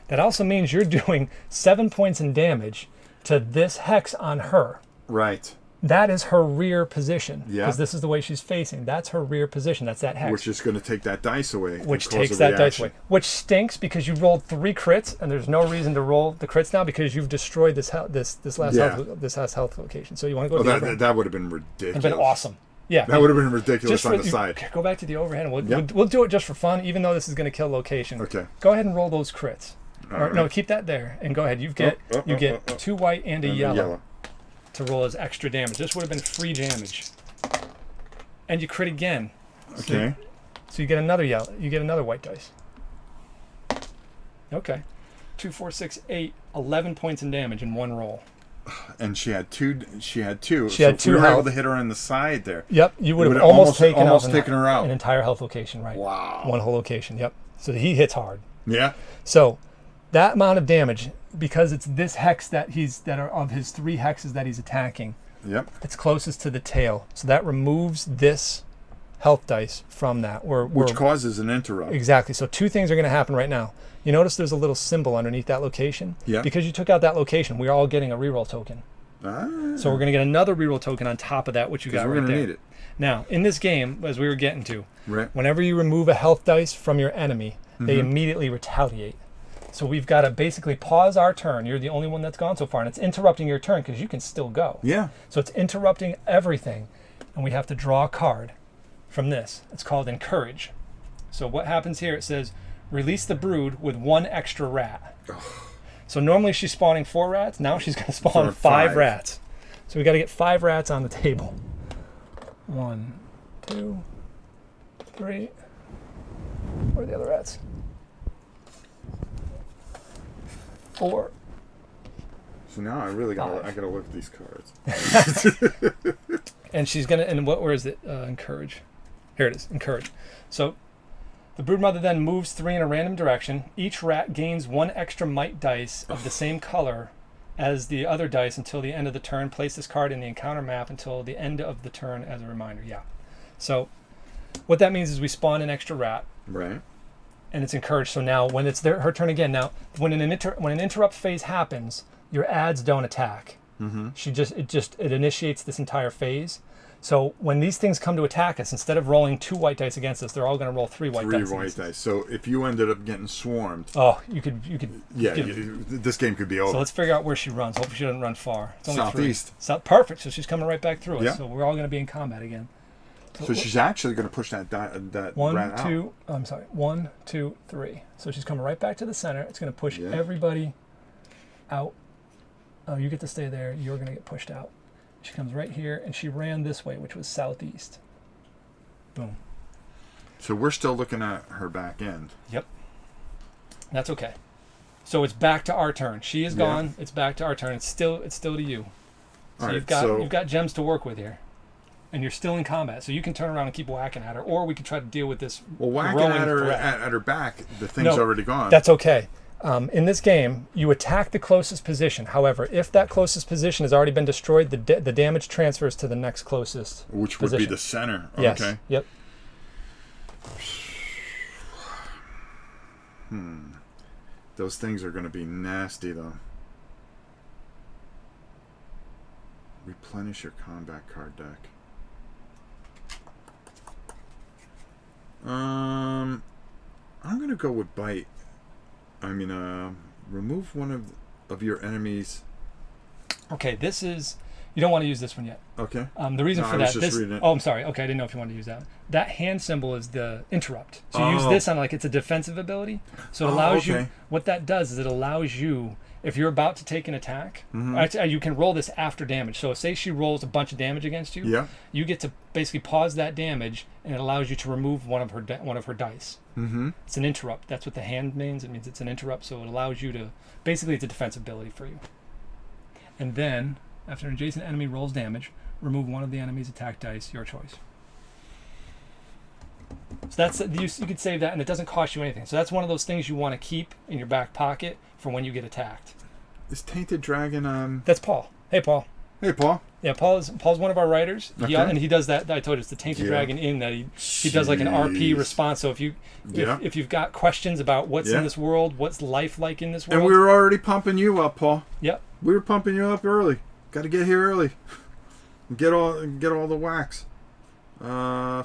That also means you're doing 7 points in damage to this hex on her. Right. That is her rear position. Yeah. Because this is the way she's facing. That's her rear position. That's that hex. Which is going to take that dice away. Which takes that dice away. Which stinks because you rolled 3 crits, and there's no reason to roll the crits now because you've destroyed this last health location. So you want to go. That would have been ridiculous. It would have been awesome. Yeah, that would have been ridiculous on the side. Go back to the overhead. And we'll do it just for fun, even though this is going to kill location. Okay. Go ahead and roll those crits. No, keep that there, and go ahead. You get 2 white and a yellow to roll as extra damage. This would have been free damage, and you crit again. Okay. So you get another yellow. You get another white dice. Okay. 2, 4, 6, 8, 11 points in damage in one roll. And she had 2. She had 2. She had 2 we were health. able to hit her on the side there. Yep, you would have almost taken her out. An entire health location, right? Wow. One whole location. Yep. So he hits hard. Yeah. So that amount of damage, because it's this hex that are of his 3 hexes that he's attacking. Yep. It's closest to the tail, so that removes this health dice from that. Which causes an interrupt. Exactly. So 2 things are going to happen right now. You notice there's a little symbol underneath that location? Yeah. Because you took out that location, we're all getting a reroll token. So we're going to get another reroll token on top of that, which you got right there. We're going to need it. Now, in this game, as we were getting to, whenever you remove a health dice from your enemy, they immediately retaliate. So we've got to basically pause our turn. You're the only one that's gone so far, and it's interrupting your turn because you can still go. Yeah. So it's interrupting everything, and we have to draw a card from this. It's called Encourage. So what happens here, it says, release the brood with 1 extra rat. So normally she's spawning 4 rats. Now she's going to spawn 5 rats. So we got to get 5 rats on the table. 1, 2, 3. Where are the other rats? 4. So now I really got to look at these cards. And she's going to, and where is it? Encourage. Here it is, Encourage. So the broodmother then moves 3 in a random direction. Each rat gains 1 extra might dice of the same color as the other dice until the end of the turn. Place this card in the encounter map until the end of the turn as a reminder. Yeah. So what that means is we spawn an extra rat. Right. And it's encouraged. So now when it's her turn again, now when an interrupt phase happens, your adds don't attack. It initiates this entire phase. So when these things come to attack us, instead of rolling 2 white dice against us, they're all going to roll 3 white dice. 3 white dice. So if you ended up getting swarmed, you could. Yeah, this game could be over. So let's figure out where she runs. Hopefully she doesn't run far. It's only southeast. Perfect. So she's coming right back through us. Yeah. So we're all going to be in combat again. So she's actually going to push that rat out. 1, 2, 3. So she's coming right back to the center. It's going to push everybody out. Oh, you get to stay there. You're going to get pushed out. She comes right here, and she ran this way, which was southeast. Boom. So we're still looking at her back end. Yep. That's okay. So it's back to our turn. She is gone. It's back to our turn. It's still to you. So you've got gems to work with here. And you're still in combat, so you can turn around and keep whacking at her, or we can try to deal with this. Well, whacking at her back, the thing's already gone. That's okay. In this game, you attack the closest position. However, if that closest position has already been destroyed, the damage transfers to the next closest Which would position. be the center. Yes. Okay. Yep. Those things are going to be nasty, though. Replenish your combat card deck. I'm going to go with bite. I mean, remove one of your enemies. Okay, this is You don't want to use this one yet. Okay. The reason No, for I that, was just reading it. oh, I'm sorry. Okay, I didn't know if you wanted to use that. That hand symbol is the interrupt. So you use this on like it's a defensive ability. So it allows you. What that does is it allows you, if you're about to take an attack, you can roll this after damage. So say she rolls a bunch of damage against you. Yeah. You get to basically pause that damage, and it allows you to remove one of her dice. Mm-hmm. It's an interrupt. That's what the hand means. It means it's an interrupt. So it allows you to basically it's a defensive ability for you. And then. After an adjacent enemy rolls damage, remove one of the enemy's attack dice, your choice. So that's you could save that, and it doesn't cost you anything. So that's one of those things you want to keep in your back pocket for when you get attacked. Is Tainted Dragon That's Paul. Hey, Paul. Hey, Paul. Yeah, Paul's one of our writers. Okay. And he does that. I told you it's the Tainted Dragon Inn that he does like an RP response. So if you've got questions about what's in this world, what's life like in this world, and we were already pumping you up, Paul. Yep. We were pumping you up early. Got to get here early. Get all the wax. I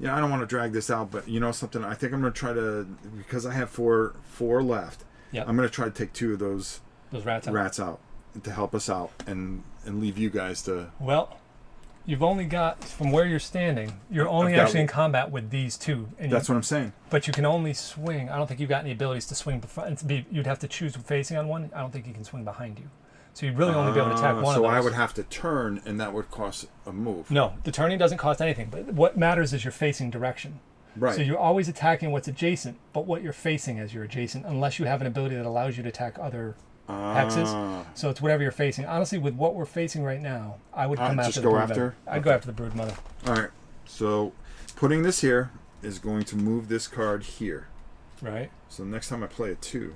don't want to drag this out, but you know something. I think I'm going to try to, because I have four left. Yep. I'm going to try to take 2 of those rats out to help us out and leave you guys to. Well, you've only got from where you're standing. You're only actually in combat with these 2. And that's what I'm saying. But you can only swing. I don't think you've got any abilities to swing. You'd have to choose facing on one. I don't think you can swing behind you. So you'd really only be able to attack one of those. So I would have to turn, and that would cost a move. No, the turning doesn't cost anything. But what matters is your facing direction. Right. So you're always attacking what's adjacent, but what you're facing as your adjacent, unless you have an ability that allows you to attack other hexes. So it's whatever you're facing. Honestly, with what we're facing right now, I would come after the Broodmother. I'd go after the Broodmother. All right. So putting this here is going to move this card here. Right. So next time I play a 2.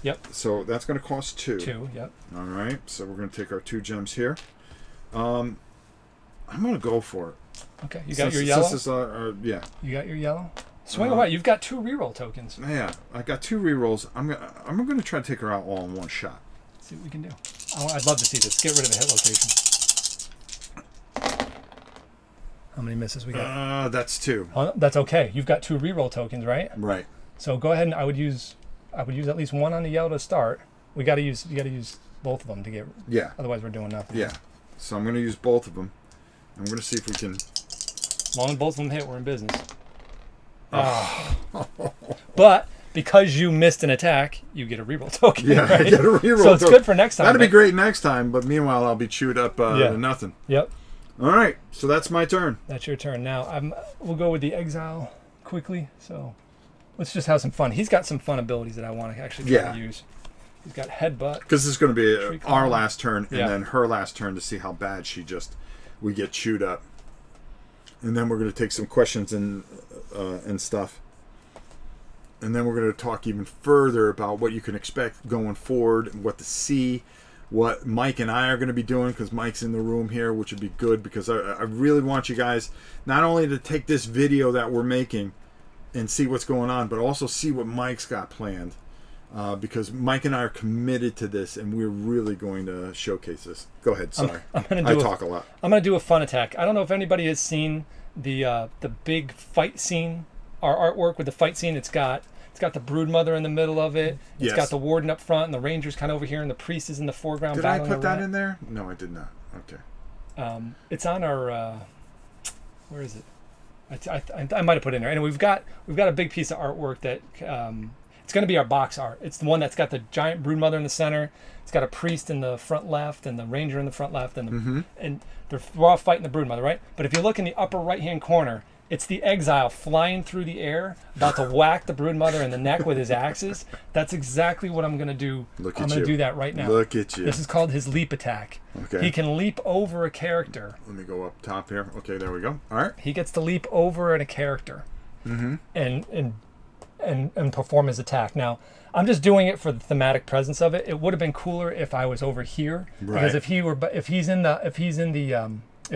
Yep. So that's going to cost 2. 2, yep. All right. So we're going to take our 2 gems here. I'm going to go for it. Okay. You got your yellow? This is, yeah. You got your yellow? Swing away. You've got 2 reroll tokens. Yeah. I got 2 rerolls. I'm going to try to take her out all in one shot. Let's see what we can do. I'd love to see this. Get rid of the hit location. How many misses we got? That's 2. Oh, that's okay. You've got 2 reroll tokens, right? Right. So go ahead and I would use at least 1 on the yellow to start. You got to use both of them to get. Yeah. Otherwise, we're doing nothing. Yeah. So I'm going to use both of them. I'm going to see if we can. As long as both of them hit, we're in business. But because you missed an attack, you get a reroll token. Yeah, right? I get a reroll. So it's good for next time. That'd be great next time. But meanwhile, I'll be chewed up to nothing. Yep. All right. So that's my turn. That's your turn. Now we'll go with the exile quickly. So. Let's just have some fun. He's got some fun abilities that I want to actually try to use. He's got headbutt. Because this is going to be our last turn and then her last turn to see how bad we get chewed up. And then we're going to take some questions and stuff. And then we're going to talk even further about what you can expect going forward, what to see, what Mike and I are going to be doing, because Mike's in the room here, which would be good, because I really want you guys not only to take this video that we're making and see what's going on, but also see what Mike's got planned, because Mike and I are committed to this, and we're really going to showcase this. Go ahead. Sorry, I talk a lot. I'm going to do a fun attack. I don't know if anybody has seen the big fight scene, our artwork with the fight scene. It's got the Broodmother in the middle of it. It's got the Warden up front, and the Rangers kind of over here, and the Priest is in the foreground. Did I put that in there? No, I did not. Okay. It's on our. Where is it? I might have put it in there. And we've got a big piece of artwork that it's going to be our box art. It's the one that's got the giant Broodmother in the center. It's got a Priest in the front left and the Ranger in the front left, and we're all fighting the Broodmother, right? But if you look in the upper right hand corner, it's the Exile flying through the air, about to whack the Broodmother in the neck with his axes. That's exactly what I'm going to do. I'm going to do that right now. Look at you. This is called his leap attack. Okay. He can leap over a character. Let me go up top here. Okay, there we go. All right. He gets to leap over a character and perform his attack. Now, I'm just doing it for the thematic presence of it. It would have been cooler if I was over here, because if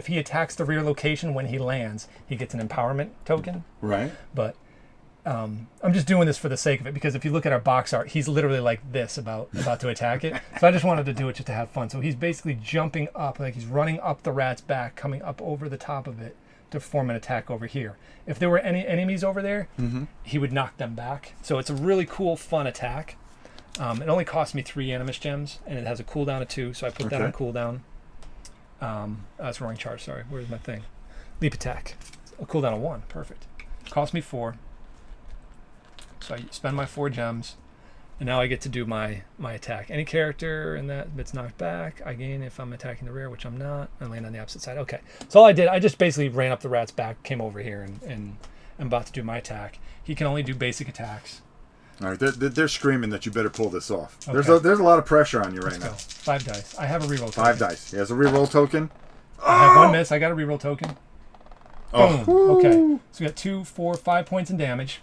he attacks the rear location when he lands, he gets an empowerment token. Right. But I'm just doing this for the sake of it, because if you look at our box art, he's literally like this about to attack it. So I just wanted to do it just to have fun. So he's basically jumping up, like he's running up the rat's back, coming up over the top of it to form an attack over here. If there were any enemies over there, he would knock them back. So it's a really cool, fun attack. It only cost me 3 Animus gems, and it has a cooldown of 2, so I put that on cooldown. That's Roaring Charge, sorry. Where's my thing? Leap attack. A cooldown of 1. Perfect. Cost me 4. So I spend my 4 gems. And now I get to do my attack. Any character in that that's knocked back, I gain if I'm attacking the rear, which I'm not. I land on the opposite side. Okay. So all I did, I just basically ran up the rat's back, came over here, and I'm about to do my attack. He can only do basic attacks. All right, they're screaming that you better pull this off. Okay. There's a lot of pressure on you right now. 5 dice. I have a reroll token. 5 dice. He has a reroll token. I have 1 miss. I got a reroll token. Oh. Boom. Okay. So we got 2, 4, 5 points in damage.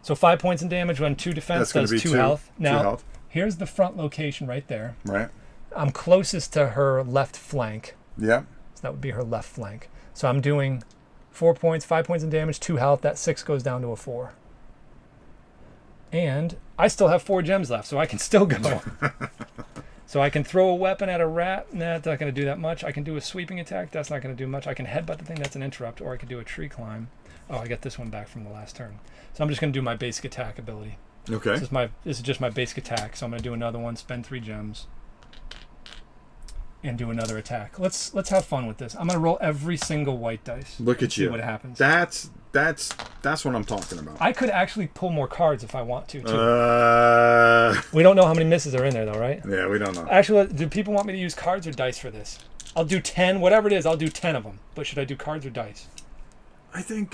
So 5 points in damage when 2 defense does 2 health. Now, 2 health. Here's the front location right there. Right. I'm closest to her left flank. Yeah. So that would be her left flank. So I'm doing 4 points, 5 points in damage, 2 health. That 6 goes down to a 4. And I still have 4 gems left, so I can still go. So I can throw a weapon at a rat. Nah, that's not going to do that much. I can do a sweeping attack. That's not going to do much. I can headbutt the thing. That's an interrupt. Or I could do a tree climb. Oh, I got this one back from the last turn. So I'm just going to do my basic attack ability. Okay. This is just my basic attack. So I'm going to do another one, spend 3 gems, and do another attack. Let's have fun with this. I'm going to roll every single white dice. Look at you. See what happens. That's what I'm talking about. I could actually pull more cards if I want to, too. We don't know how many misses are in there, though, right? Yeah, we don't know. Actually, do people want me to use cards or dice for this? I'll do 10. Whatever it is, I'll do 10 of them. But should I do cards or dice? I think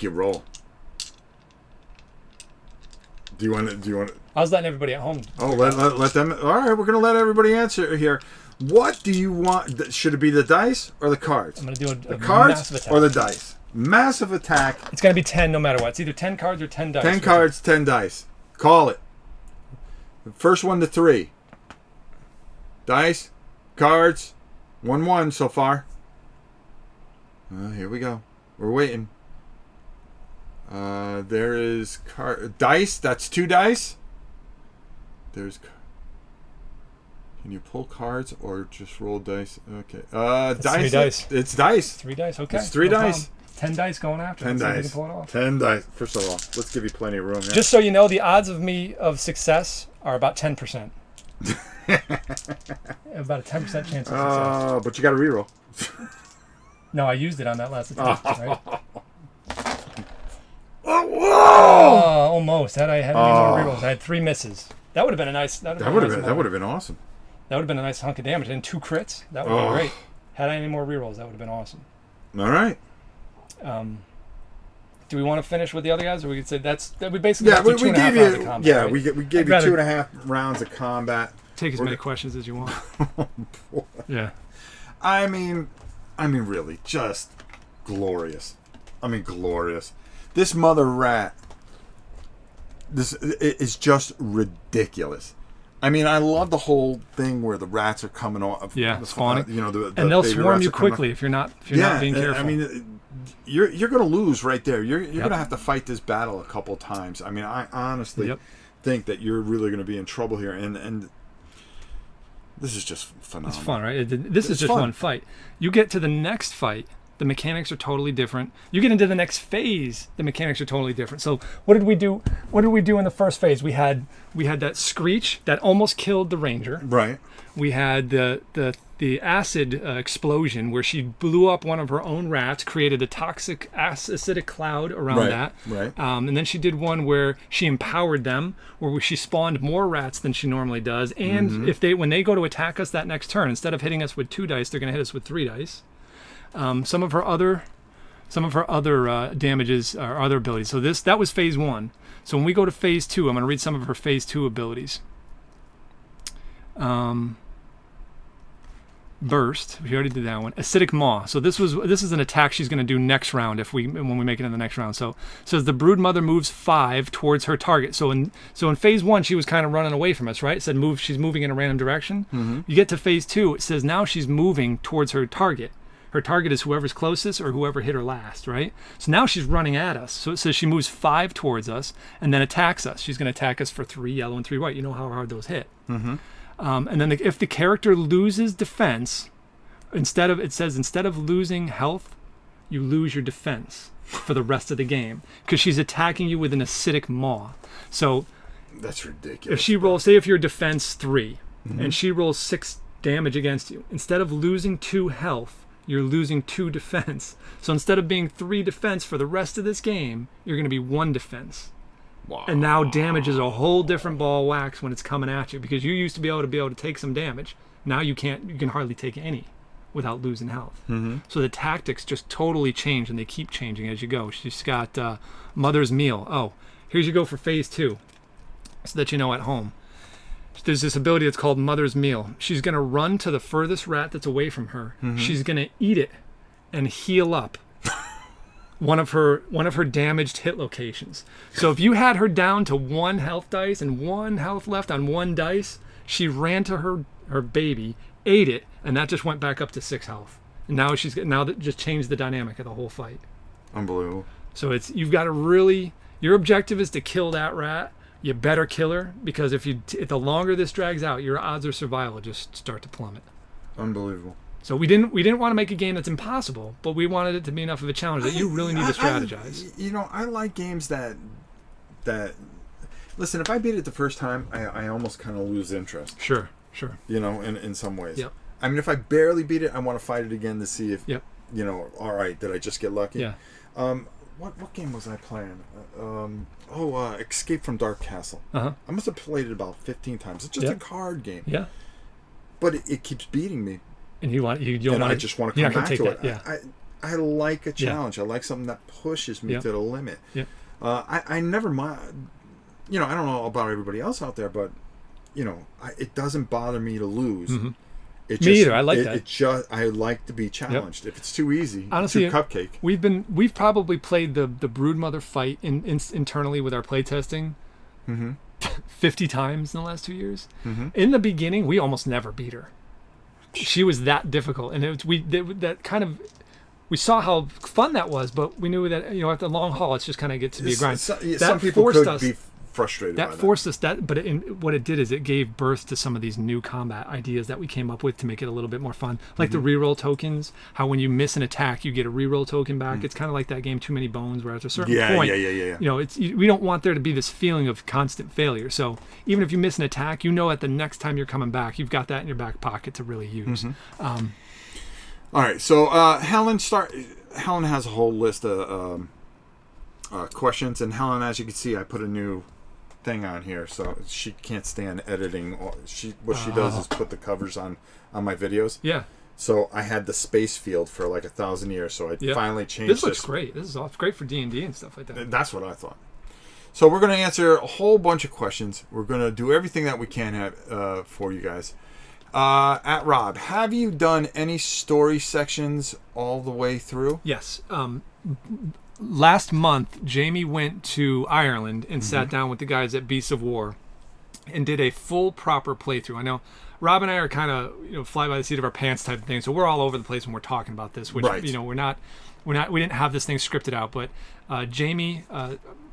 you roll. Do you want to? I was letting everybody at home. Oh, let them. All right, we're gonna let everybody answer here. What do you want? Should it be the dice or the cards? I'm gonna do the a cards massive attack. or the dice. Massive attack. It's gonna be 10 no matter what. It's either 10 cards or 10 dice. 10 cards, 10 dice. Call it. The first 1 to 3. Dice, cards, 1-1 so far. Here we go. We're waiting. There is dice. That's 2 dice. There's. Can you pull cards or just roll dice? Okay. Dice. 3 dice. It's dice. 3 dice. Okay. It's 3 dice. Problem. 10 dice going after. 10 Let's see if we dice. can pull it off. 10 dice. First of all, let's give you plenty of room. Yeah? Just so you know, the odds of me of success are about 10%. About a 10% chance of success. But you got to reroll. No, I used it on that last attack, right? Oh, Almost. Had I had any more rerolls, I had 3 misses. That would have been a nice. That would have been awesome. That would have been a nice hunk of damage and 2 crits. That would have been great. Had I any more rerolls, that would have been awesome. All right. Do we want to finish with the other guys, or we could say that we basically we gave gave rounds of combat, you right? we gave you 2.5 rounds of combat. Take as many questions as you want. Yeah. I mean, really, just glorious. Glorious. This mother rat. This is just ridiculous. I love the whole thing where the rats are coming off. Yeah, spawning. The and they'll swarm you quickly if you're not being careful. You're going to lose right there. You're going to have to fight this battle a couple times. I honestly think that you're really going to be in trouble here, and this is just phenomenal. It's fun, right? This is just fun. One fight. You get to the next fight, the mechanics are totally different. You get into the next phase, the mechanics are totally different. So what did we do? What did we do in the first phase? We had that screech that almost killed the ranger. Right. We had the acid explosion where she blew up one of her own rats, created a toxic acidic cloud around that. Right. And then she did one where she empowered them, where she spawned more rats than she normally does. And when they go to attack us that next turn, instead of hitting us with 2 dice, they're going to hit us with 3 dice. Some of her other damages or other abilities. So that was phase 1. So when we go to phase 2, I'm going to read some of her phase 2 abilities. Burst. We already did that one. Acidic Maw. So this is an attack she's going to do next round when we make it in the next round. So it says the brood mother moves 5 towards her target. So in phase 1 she was kind of running away from us, right? It said she's moving in a random direction. Mm-hmm. You get to phase 2, it says now she's moving towards her target. Her target is whoever's closest or whoever hit her last, right? So now she's running at us. So it says she moves 5 towards us and then attacks us. She's going to attack us for 3 yellow and 3 white. You know how hard those hit. Mm-hmm. And then if the character loses defense, instead of losing health, you lose your defense for the rest of the game because she's attacking you with an acidic maw. So that's ridiculous. If she rolls, say if you're defense 3, and she rolls 6 damage against you. Instead of losing 2 health, you're losing 2 defense. So instead of being 3 defense for the rest of this game, you're going to be 1 defense. Wow. And now damage is a whole different ball of wax when it's coming at you, because you used to be able to take some damage. Now you can't. You can hardly take any without losing health. So the tactics just totally change, and they keep changing as you go. She's got Mother's Meal. Oh, here's you go for phase 2, so that you know at home. There's this ability that's called Mother's Meal. She's going to run to the furthest rat that's away from her. She's going to eat it and heal up one of her damaged hit locations. So if you had her down to 1 health dice and 1 health left on 1 dice, she ran to her baby, ate it, and that just went back up to 6 health. And now that just changed the dynamic of the whole fight. Unbelievable. So you've got to really, your objective is to kill that rat. You better kill her, because if the longer this drags out, your odds of survival just start to plummet. Unbelievable. So we didn't want to make a game that's impossible, but we wanted it to be enough of a challenge that you really need to strategize. I like games that listen, if I beat it the first time, I almost kind of lose interest. Sure. In some ways. Yep. I mean, if I barely beat it, I want to fight it again to see if, Yep. All right, did I just get lucky? Yeah. What game was I playing? Escape from Dark Castle. Uh-huh. I must have played it about 15 times. It's just a card game. Yeah. But it keeps beating me. And I just want to come back to it. Yeah. I like a challenge. I like something that pushes me to the limit. Yeah. I never mind. I don't know about everybody else out there, but it doesn't bother me to lose. Me either. I like that. I like to be challenged. If it's too easy, honestly, too cupcake. We've probably played the Broodmother fight internally with our playtesting 50 times in the last 2 years. In the beginning, we almost never beat her. She was that difficult, and we saw how fun that was, but we knew that at the long haul, it's just kind of gets to be a grind. Some people could be frustrated. That forced us what it did is it gave birth to some of these new combat ideas that we came up with to make it a little bit more fun, like the reroll tokens. How when you miss an attack, you get a reroll token back. It's kind of like that game Too Many Bones, where at a certain point, we don't want there to be this feeling of constant failure. So even if you miss an attack, at the next time you're coming back, you've got that in your back pocket to really use. All right, so Helen has a whole list of questions, and Helen, as you can see, I put a new thing on here, so she can't stand editing. What she does is put the covers on my videos. Yeah. So I had the space field for like 1,000 years, so I finally changed this. Looks great. This is great for D&D and stuff like that. That's what I thought. So we're going to answer a whole bunch of questions. We're going to do everything that we can for you guys. At Rob, have you done any story sections all the way through? Yes. Last month, Jamie went to Ireland and sat down with the guys at Beasts of War and did a full, proper playthrough. I know Rob and I are kind of fly by the seat of our pants type of thing, so we're all over the place when we're talking about this. Which we didn't have this thing scripted out, but Jamie,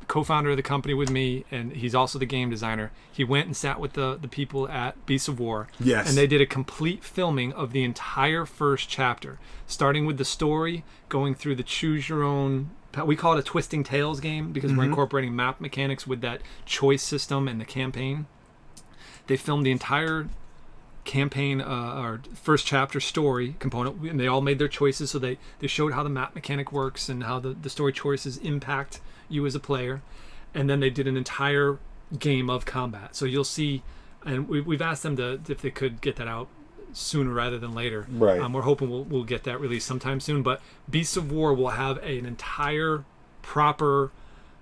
co-founder of the company with me, and he's also the game designer. He went and sat with the people at Beasts of War. Yes. And they did a complete filming of the entire first chapter, starting with the story, going through the choose your own. We call it a Twisting Tales game because we're incorporating map mechanics with that choice system and the campaign. They filmed the entire campaign, or first chapter story component, and they all made their choices. So they showed how the map mechanic works and how the story choices impact you as a player. And then they did an entire game of combat. So you'll see, and we've asked them if they could get that out sooner rather than later. Right. We're hoping we'll get that released sometime soon. But Beasts of War will have an entire proper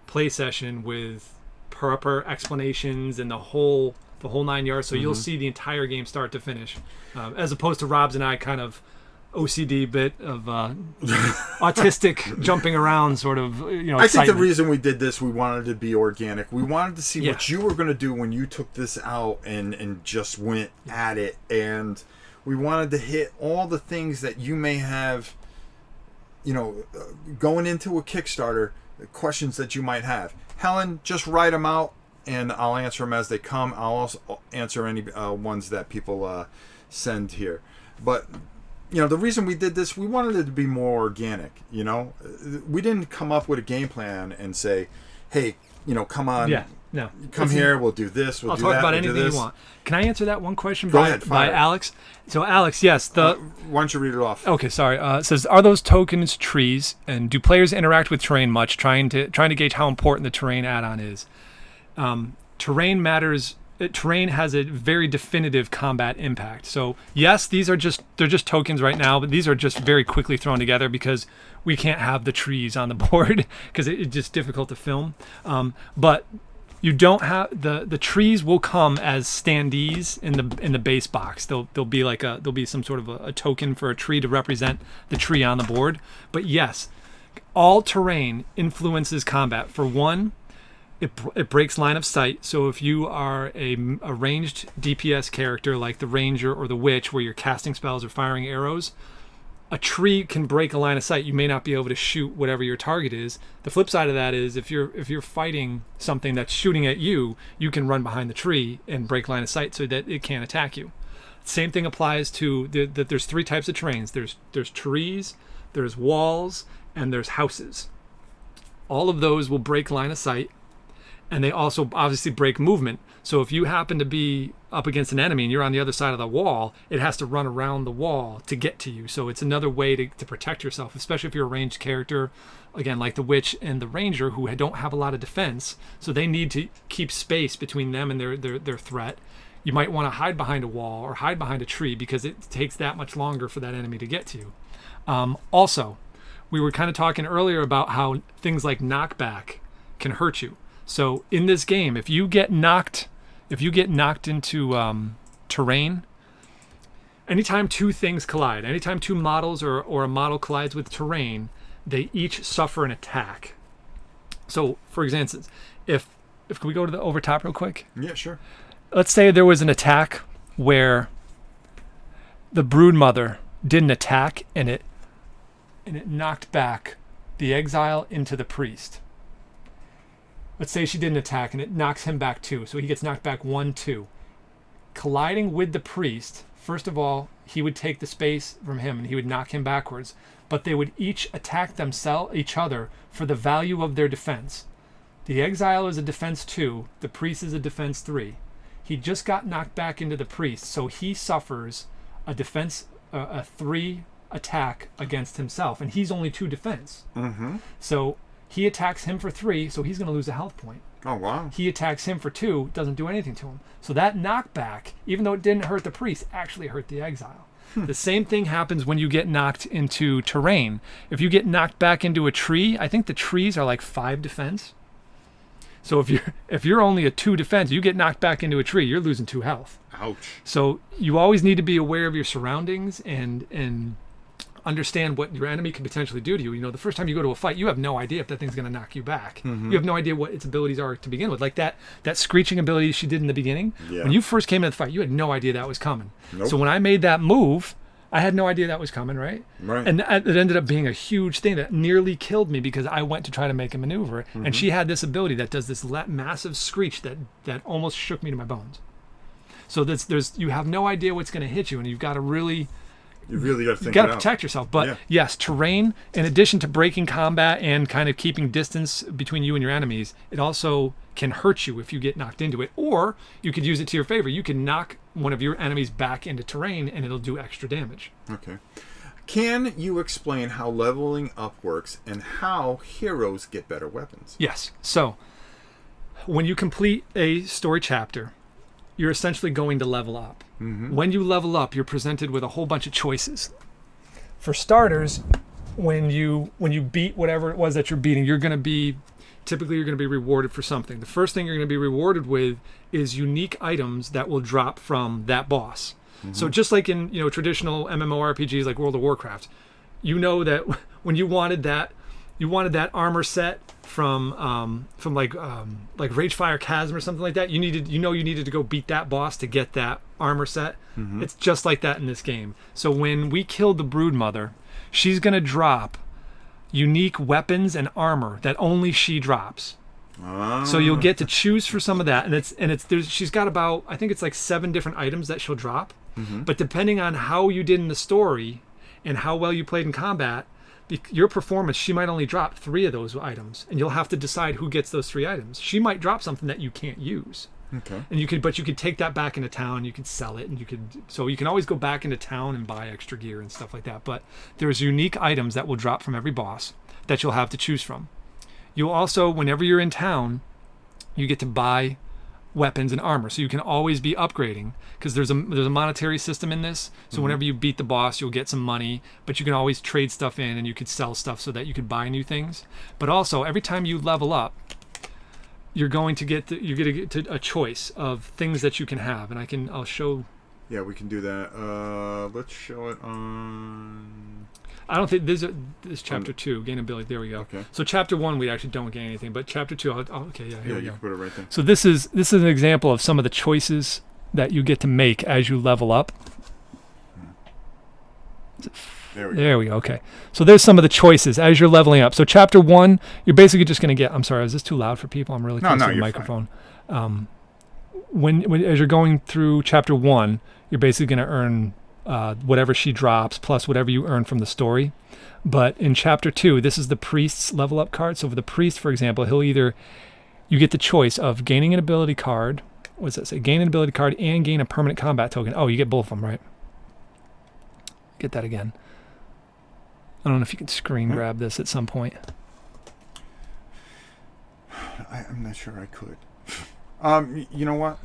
play session with proper explanations and the whole 9 yards. So you'll see the entire game start to finish, as opposed to Rob's and I kind of OCD bit of autistic jumping around sort of I think the reason we did this, we wanted to be organic. We wanted to see what you were going to do when you took this out and just went at it, and we wanted to hit all the things that you may have, going into a Kickstarter, questions that you might have. Helen, just write them out and I'll answer them as they come. I'll also answer any ones that people send here. But the reason we did this, we wanted it to be more organic. We didn't come up with a game plan and say, hey, come on, No. Come here, we'll do this, we'll I'll do talk that, about we'll do anything this. you want. Can I answer that one question Go by ahead, fire it. Alex? So Alex, yes, Why don't you read it off? Okay, sorry. It says, are those tokens trees, and do players interact with terrain much? Trying to gauge how important the terrain add-on is. Terrain matters. Terrain has a very definitive combat impact. So yes, they're just tokens right now, but these are just very quickly thrown together because we can't have the trees on the board because it's just difficult to film. But you don't have the trees will come as standees in the base box. There'll be some sort of a token for a tree to represent the tree on the board. But yes, all terrain influences combat. For one, it breaks line of sight. So if you are a ranged DPS character like the Ranger or the Witch, where you're casting spells or firing arrows, a tree can break a line of sight. You may not be able to shoot whatever your target is. The flip side of that is if you're fighting something that's shooting at you, you can run behind the tree and break line of sight so that it can't attack you. Same thing applies to that. There's three types of terrains. There's trees, there's walls, and there's houses. All of those will break line of sight. And they also obviously break movement. So if you happen to be up against an enemy and you're on the other side of the wall, it has to run around the wall to get to you. So it's another way to protect yourself, especially if you're a ranged character, again, like the Witch and the Ranger, who don't have a lot of defense. So they need to keep space between them and their threat. You might want to hide behind a wall or hide behind a tree because it takes that much longer for that enemy to get to you. Also, we were kind of talking earlier about how things like knockback can hurt you. So in this game, if you get knocked into terrain, anytime two things collide, anytime two models or a model collides with terrain, they each suffer an attack. So, for example, if can we go to the overtop real quick? Yeah, sure. Let's say there was an attack where the Broodmother didn't attack and it knocked back the exile into the priest. Let's say she didn't attack and it knocks him back 2. So he gets knocked back 1, 2. Colliding with the priest, first of all, he would take the space from him and he would knock him backwards. But they would each attack each other for the value of their defense. The exile is a defense 2. The priest is a defense 3. He just got knocked back into the priest, so he suffers a defense, a 3 attack against himself. And he's only 2 defense. Mm-hmm. So he attacks him for 3, so he's going to lose a health point. Oh, wow. He attacks him for 2, doesn't do anything to him. So that knockback, even though it didn't hurt the priest, actually hurt the exile. The same thing happens when you get knocked into terrain. If you get knocked back into a tree, I think the trees are like 5 defense. So if you're only a 2 defense, you get knocked back into a tree, you're losing 2 health. Ouch. So you always need to be aware of your surroundings and understand what your enemy could potentially do to you. You know, the first time you go to a fight, you have no idea if that thing's going to knock you back. Mm-hmm. You have no idea what its abilities are to begin with. Like that screeching ability she did in the beginning. Yeah. When you first came into the fight, you had no idea that was coming. Nope. So when I made that move, I had no idea that was coming, right? Right. And it ended up being a huge thing that nearly killed me because I went to try to make a maneuver, mm-hmm. and she had this ability that does this massive screech that almost shook me to my bones. So you have no idea what's going to hit you, and you've got to really... You really got to think You got to protect yourself. But yes, terrain, in addition to breaking combat and kind of keeping distance between you and your enemies, it also can hurt you if you get knocked into it. Or you could use it to your favor. You can knock one of your enemies back into terrain and it'll do extra damage. Okay. Can you explain how leveling up works and how heroes get better weapons? Yes. So when you complete a story chapter, you're essentially going to level up. Mm-hmm. When you level up, you're presented with a whole bunch of choices. For starters, when you beat whatever it was that you're beating, typically you're going to be rewarded for something. The first thing you're going to be rewarded with is unique items that will drop from that boss. Mm-hmm. So just like in traditional MMORPGs like World of Warcraft, you know that when you wanted that armor set from like Ragefire Chasm or something like that, you needed to go beat that boss to get that armor set. Mm-hmm. It's just like that in this game. So when we killed the Broodmother, she's gonna drop unique weapons and armor that only she drops. So you'll get to choose for some of that, and she's got about, I think it's like 7 different items that she'll drop. Mm-hmm. But depending on how you did in the story and how well you played in combat, your performance, she might only drop 3 of those items, and you'll have to decide who gets those 3 items. She might drop something that you can't use. Okay. And you could take that back into town. You could sell it, and you can always go back into town and buy extra gear and stuff like that. But there's unique items that will drop from every boss that you'll have to choose from. You'll also, whenever you're in town, you get to buy weapons and armor, so you can always be upgrading, because there's a monetary system in this. So whenever you beat the boss, you'll get some money, but you can always trade stuff in, and you could sell stuff so that you could buy new things. But also, every time you level up, you're going to get a choice of things that you can have, and I'll show. Yeah, we can do that. Let's show it on. I don't think this chapter 2, gain ability. There we go. Okay. So chapter 1, we actually don't gain anything, but chapter 2, okay, yeah, here we go. You can put it right there. So this is an example of some of the choices that you get to make as you level up. There we go. Okay. So there's some of the choices as you're leveling up. So chapter 1, you're basically just going to get. I'm sorry, is this too loud for people? I'm really close to the microphone. When as you're going through chapter 1, you're basically going to earn whatever she drops plus whatever you earn from the story. But in chapter 2, this is the priest's level up card. So for the priest, for example, you get the choice of gaining an ability card. What does that say? Gain an ability card and gain a permanent combat token. Oh, you get both of them, right? Get that again. I don't know if you can screen grab this at some point. I'm not sure I could. You know what?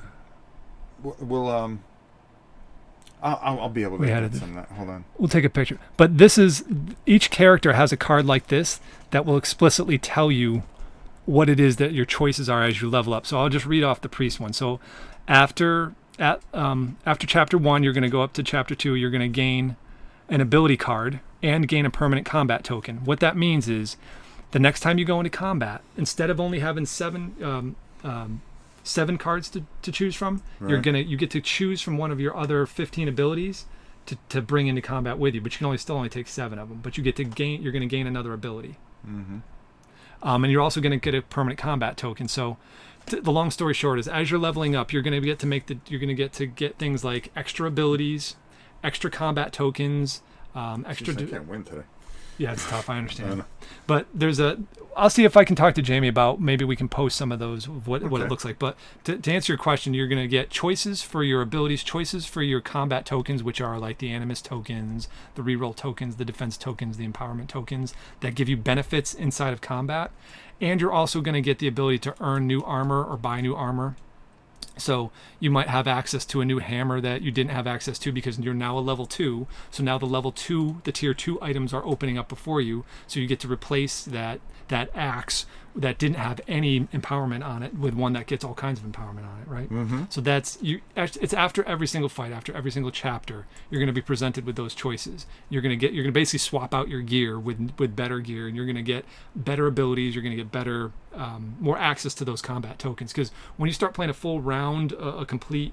We'll I'll be able to get some of that. Hold on. We'll take a picture. But this is, each character has a card like this that will explicitly tell you what it is that your choices are as you level up. So I'll just read off the priest one. So after chapter 1, you're going to go up to chapter 2. You're going to gain an ability card and gain a permanent combat token. What that means is, the next time you go into combat, instead of only having 7 cards to choose from, right, you get to choose from one of your other 15 abilities to bring into combat with you. But you can still only take 7 of them. But you're going to gain another ability. Mm-hmm. And you're also going to get a permanent combat token. So the long story short is, as you're leveling up, you're going to get to get things like extra abilities, extra combat tokens, extra. I can't win today. Yeah, it's tough. I understand. But I'll see if I can talk to Jamie about, maybe we can post some of those, what it looks like. But to answer your question, you're going to get choices for your abilities, choices for your combat tokens, which are like the animus tokens, the reroll tokens, the defense tokens, the empowerment tokens that give you benefits inside of combat. And you're also going to get the ability to earn new armor or buy new armor. So you might have access to a new hammer that you didn't have access to because you're now a level 2. So now the tier 2 items are opening up before you. So you get to replace that axe that didn't have any empowerment on it with one that gets all kinds of empowerment on it, right? Mm-hmm. So it's after every single fight, after every single chapter, you're going to be presented with those choices. You're going to basically swap out your gear with better gear, and you're going to get better abilities. You're going to get better, more access to those combat tokens. Because when you start playing a full round, a complete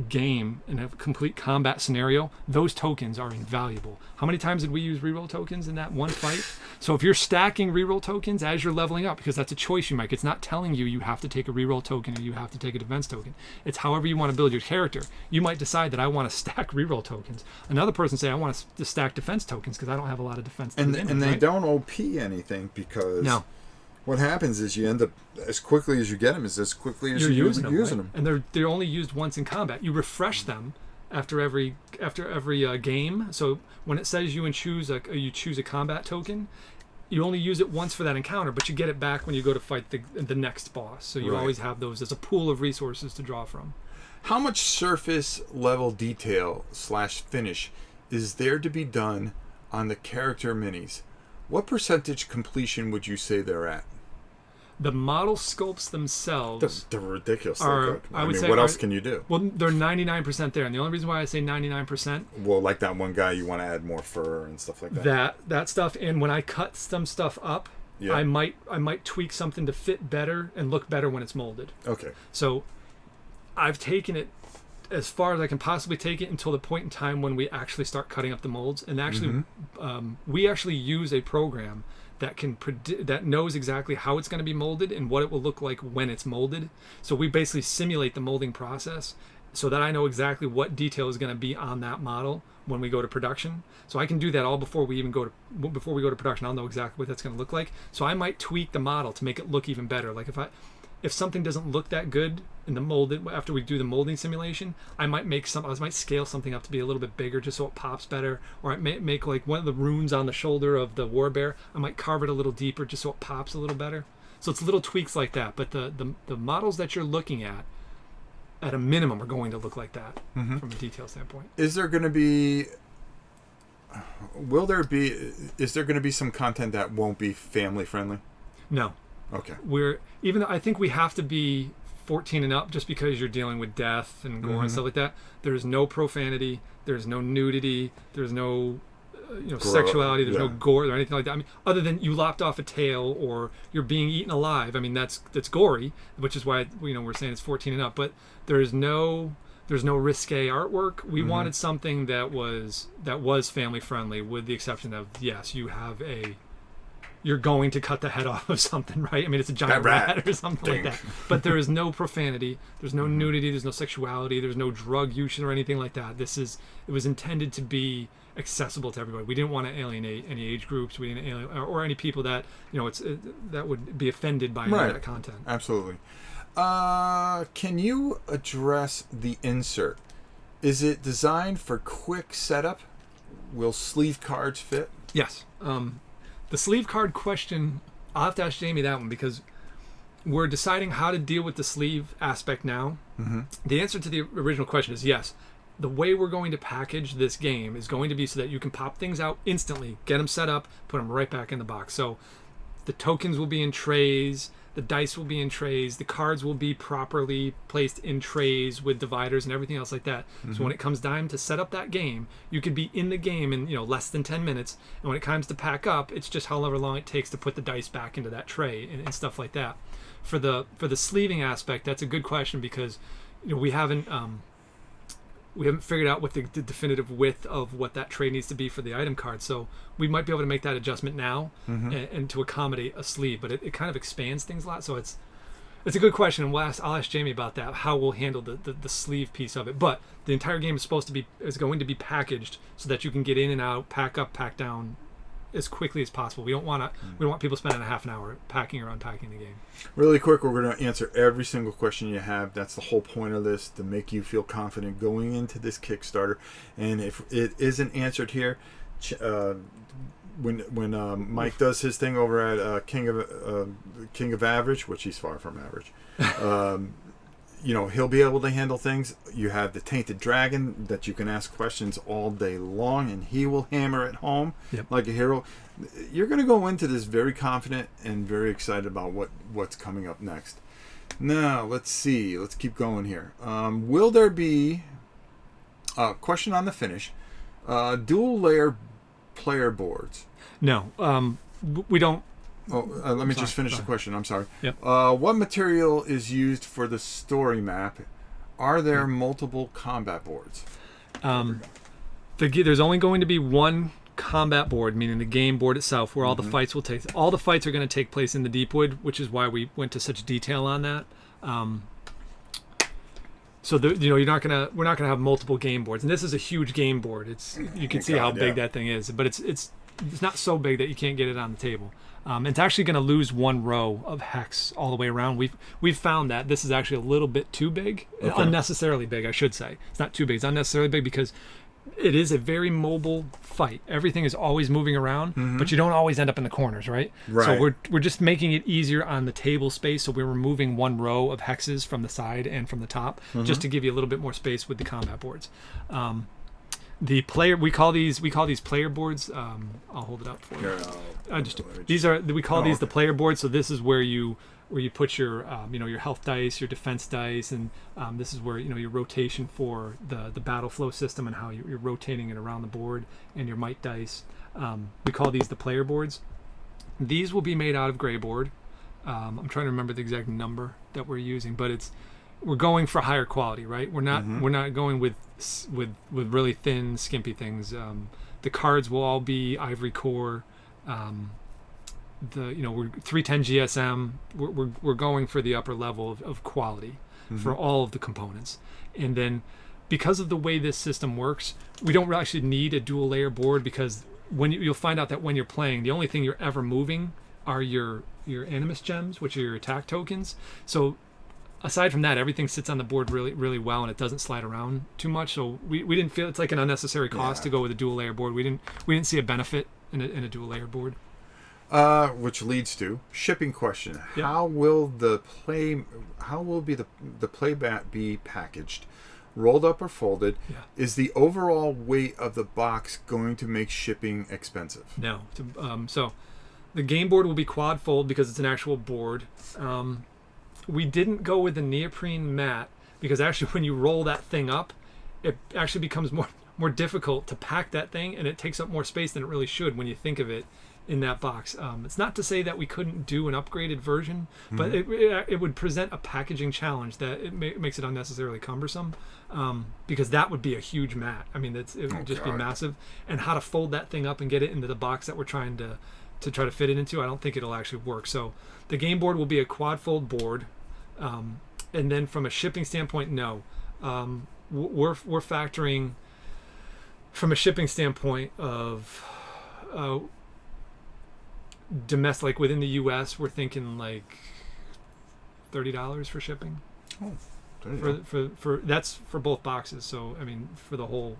game in a complete combat scenario, those tokens are invaluable. How many times did we use reroll tokens in that one fight? So if you're stacking reroll tokens as you're leveling up, because that's a choice you make, it's not telling you have to take a reroll token or you have to take a defense token. It's however you want to build your character. You might decide that I want to stack reroll tokens. Another person say I want to stack defense tokens because I don't have a lot of defense. And they don't OP anything, because what happens is you end up, as quickly as you get them, is as quickly as you're using them. And they're only used once in combat. You refresh them after every game. So when it says you choose a combat token, you only use it once for that encounter, but you get it back when you go to fight the next boss. So you always have those as a pool of resources to draw from. How much surface level detail / finish is there to be done on the character minis? What percentage completion would you say they're at? The model sculpts themselves, they're ridiculous. I mean, what else can you do? Well, they're 99% there, and the only reason why I say 99%. Well, like that one guy, you want to add more fur and stuff like that. That stuff, and when I cut some stuff up, I might tweak something to fit better and look better when it's molded. Okay. So, I've taken it as far as I can possibly take it until the point in time when we actually start cutting up the molds. And actually, we actually use a program that can that knows exactly how it's going to be molded and what it will look like when it's molded. So we basically simulate the molding process so that I know exactly what detail is going to be on that model when we go to production. So I can do that all before we go to production. I'll know exactly what that's going to look like. So I might tweak the model to make it look even better. Like if something doesn't look that good in the molded, after we do the molding simulation, I might scale something up to be a little bit bigger just so it pops better. Or I may make like one of the runes on the shoulder of the warbear, I might carve it a little deeper just so it pops a little better. So it's little tweaks like that. But the models that you're looking at a minimum are going to look like that from a detail standpoint. Is there going to be some content that won't be family friendly? No. Okay. Even though I think we have to be 14 and up just because you're dealing with death and gore and stuff like that. There's no profanity, there's no nudity, there's no sexuality, there's no gore or anything like that. I mean, other than you lopped off a tail or you're being eaten alive. I mean, that's gory, which is why we're saying it's 14 and up. But there's no risque artwork. We wanted something that was family friendly, with the exception of, yes, you're going to cut the head off of something, right? I mean, it's a giant rat or something like that. But there is no profanity, there's no nudity, there's no sexuality, there's no drug use or anything like that. It was intended to be accessible to everybody. We didn't want to alienate any age groups. We didn't alienate or any people that that would be offended by any of that content. Absolutely. Can you address the insert? Is it designed for quick setup? Will sleeve cards fit? Yes. The sleeve card question, I'll have to ask Jamie that one because we're deciding how to deal with the sleeve aspect now. The answer to the original question is yes. The way we're going to package this game is going to be so that you can pop things out instantly, get them set up, put them right back in the box. So the tokens will be in trays, the dice will be in trays, the cards will be properly placed in trays with dividers and everything else like that. So when it comes time to set up that game, you could be in the game in less than 10 minutes. And when it comes to pack up, it's just however long it takes to put the dice back into that tray and stuff like that. For the sleeving aspect, that's a good question because we haven't figured out what the definitive width of what that tray needs to be for the item card. So we might be able to make that adjustment now and to accommodate a sleeve, but it kind of expands things a lot. So it's a good question, and I'll ask Jamie about that, how we'll handle the sleeve piece of it. But the entire game is going to be packaged so that you can get in and out, pack up, pack down as quickly as possible. We don't want people spending a half an hour packing or unpacking the game. Really quick, we're going to answer every single question you have. That's the whole point of this, to make you feel confident going into this Kickstarter. And if it isn't answered here, when Mike does his thing over at King of Average, which he's far from average, he'll be able to handle things. You have the Tainted Dragon that you can ask questions all day long, and he will hammer it home like a hero. You're going to go into this very confident and very excited about what's coming up next. Now, let's see. Let's keep going here. Will there be a question on the finish? Dual layer player boards? No, we don't. Let me just finish the question. I'm sorry. Yep. What material is used for the story map? Are there multiple combat boards? There's only going to be one combat board, meaning the game board itself, where all the fights will take. All the fights are going to take place in the Deepwood, which is why we went to such detail on that. So we're not gonna have multiple game boards, and this is a huge game board. You can see how big that thing is, but it's not so big that you can't get it on the table. It's actually going to lose one row of hex all the way around. We've found that this is actually a little bit too big, unnecessarily big, I should say. It's not too big; it's unnecessarily big because it is a very mobile fight. Everything is always moving around, but you don't always end up in the corners, right? So we're just making it easier on the table space. So we're removing one row of hexes from the side and from the top, just to give you a little bit more space with the combat boards. The player, we call these player boards. I'll hold it up for you. We call these the player boards. So this is where you put your your health dice, your defense dice, and this is where your rotation for the battle flow system and how you're rotating it around the board, and your might dice. We call these the player boards. These will be made out of gray board. I'm trying to remember the exact number that we're using, but we're going for higher quality, right? We're not going with really thin, skimpy things. The cards will all be ivory core. We're 310 GSM. We're going for the upper level of quality for all of the components. And then because of the way this system works, we don't actually need a dual layer board, because when you'll find out that when you're playing, the only thing you're ever moving are your animus gems, which are your attack tokens. So aside from that, everything sits on the board really, really well, and it doesn't slide around too much. So we didn't feel it's like an unnecessary cost to go with a dual layer board. We didn't see a benefit in a dual layer board. Which leads to shipping question. Yep. How will the play mat be packaged? Rolled up or folded? Yeah. Is the overall weight of the box going to make shipping expensive? No. So the game board will be quad fold because it's an actual board. We didn't go with the neoprene mat because actually when you roll that thing up, it actually becomes more difficult to pack that thing, and it takes up more space than it really should when you think of it in that box. It's not to say that we couldn't do an upgraded version, but it would present a packaging challenge that it makes it unnecessarily cumbersome, because that would be a huge mat. I mean, it would just be massive, and how to fold that thing up and get it into the box that we're trying to try to fit it into, I don't think it'll actually work. So the game board will be a quad fold board, and then from a shipping standpoint, no. We're factoring from a shipping standpoint of domestic, like within the US, we're thinking like $30 for shipping. Oh, for that's for both boxes. So I mean, or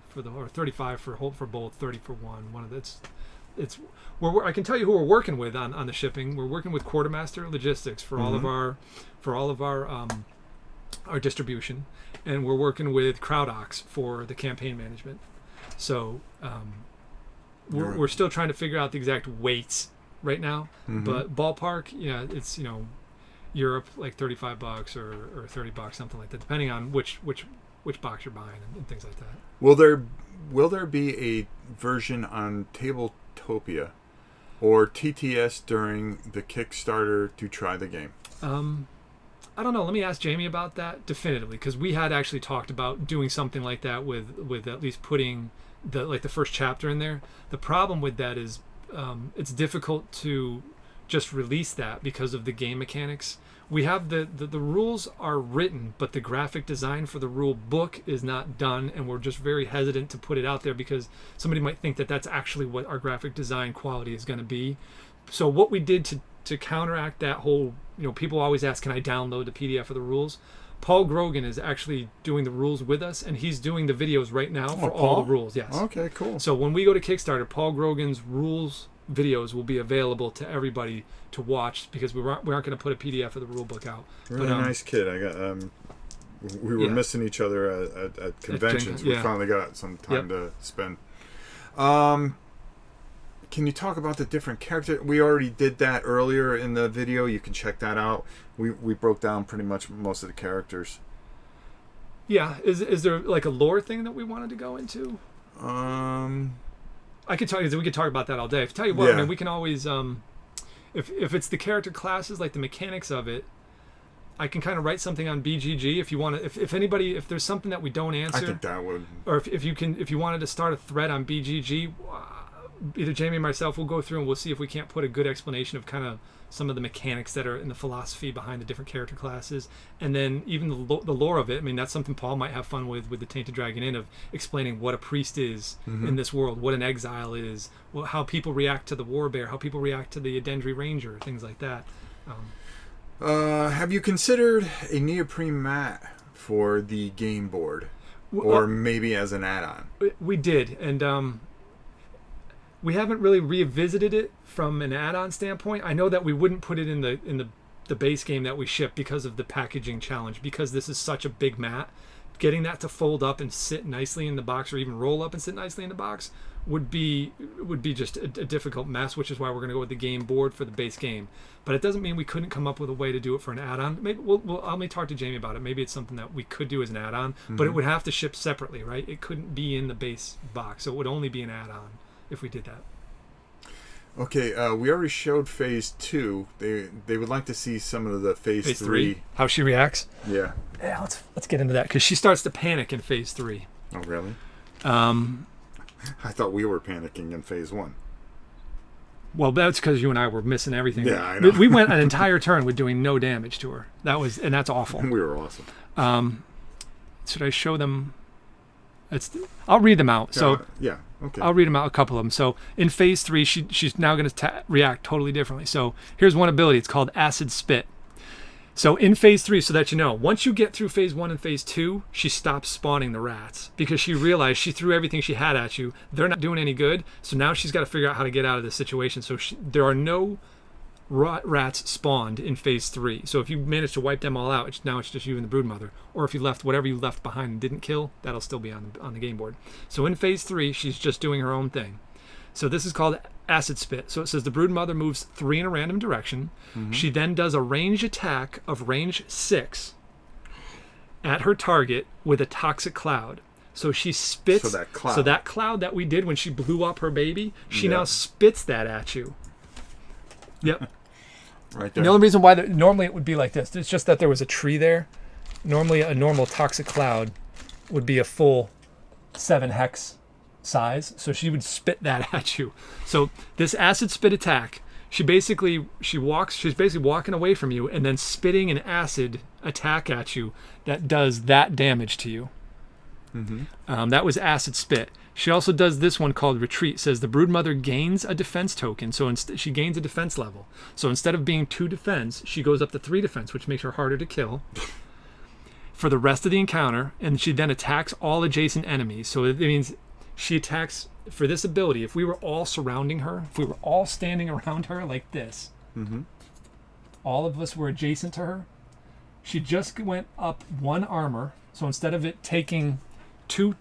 35 for both, 30 for one. One of that's I can tell you who we're working with on the shipping. We're working with Quartermaster Logistics for all of our distribution, and we're working with CrowdOx for the campaign management. So we're still trying to figure out the exact weights right now, but ballpark, it's Europe like $35 or $30, something like that, depending on which box you're buying and things like that. Will there be a version on Tabletopia or TTS during the Kickstarter to try the game? I don't know. Let me ask Jamie about that definitively, because we had actually talked about doing something like that with at least putting the first chapter in there. The problem with that is it's difficult to just release that because of the game mechanics. We have the rules are written, but the graphic design for the rule book is not done, and we're just very hesitant to put it out there because somebody might think that that's actually what our graphic design quality is going to be. So what we did to counteract that whole, people always ask, can I download the PDF of the rules? Paul Grogan is actually doing the rules with us, and he's doing the videos right now for all the rules. Yes. Okay, cool. So when we go to Kickstarter, Paul Grogan's rules videos will be available to everybody to watch, because we aren't going to put a PDF of the rule book out. Really nice kid. I got we were missing each other at conventions. We finally got some time to spend. Can you talk about the different characters? We already did that earlier in the video. You can check that out. We broke down pretty much most of the characters. Yeah. Is there like a lore thing that we wanted to go into? I could tell you, we could talk about that all day. If tell you what, I mean, we can always, if it's the character classes, like the mechanics of it, I can kind of write something on BGG if you want to. If there's something that we don't answer, I think that would. Or if you wanted to start a thread on BGG, either Jamie or myself will go through and we'll see if we can't put a good explanation of kind of some of the mechanics that are in the philosophy behind the different character classes, and then even the lore of it. I mean, that's something Paul might have fun with the Tainted Dragon Inn, of explaining what a priest is in this world, what an exile is, how people react to the Warbear, how people react to the Adendri Ranger, things like that. Have you considered a neoprene mat for the game board, or maybe as an add-on? We did, and we haven't really revisited it from an add-on standpoint. I know that we wouldn't put it in the base game that we ship because of the packaging challenge, because this is such a big mat. Getting that to fold up and sit nicely in the box, or even roll up and sit nicely in the box, would be just a difficult mess, which is why we're going to go with the game board for the base game. But it doesn't mean we couldn't come up with a way to do it for an add-on. Maybe I'll talk to Jamie about it. Maybe it's something that we could do as an add-on, but it would have to ship separately, right? It couldn't be in the base box, so it would only be an add-on if we did that. Okay, we already showed phase 2. They would like to see some of the phase 3. How she reacts. Yeah. Yeah, let's get into that because she starts to panic in phase 3. Oh, really? I thought we were panicking in phase 1. Well, that's because you and I were missing everything. Yeah, I know. We went an entire turn with doing no damage to her. And that's awful. We were awesome. Should I show them? I'll read them out. So yeah, okay. I'll read them out, a couple of them. So in phase 3, she's now going to react totally differently. So here's one ability. It's called Acid Spit. So in phase 3, so that you know, once you get through phase 1 and phase 2, she stops spawning the rats because she realized she threw everything she had at you. They're not doing any good. So now she's got to figure out how to get out of this situation. So there are no rats spawned in phase 3. So if you manage to wipe them all out, now it's just you and the broodmother. Or if you left whatever you left behind and didn't kill, that'll still be on the game board. So in phase 3, she's just doing her own thing. So this is called Acid Spit. So it says the broodmother moves 3 in a random direction. Mm-hmm. She then does a range attack of range 6 at her target with a toxic cloud. So she spits. So that cloud that we did when she blew up her baby, she now spits that at you. Yep. Right there. The only reason why normally it would be like this, it's just that there was a tree there. Normally a normal toxic cloud would be a full 7 hex size, so she would spit that at you. So this acid spit attack, she's basically walking away from you and then spitting an acid attack at you that does that damage to you. Mm-hmm. That was acid spit. She also does this one called Retreat. It says the broodmother gains a defense token, so she gains a defense level. So instead of being 2 defense, she goes up to 3 defense, which makes her harder to kill for the rest of the encounter, and she then attacks all adjacent enemies. So it means she attacks, for this ability, if we were all surrounding her, if we were all standing around her like this, mm-hmm. all of us were adjacent to her, she just went up 1 armor. So instead of it taking 2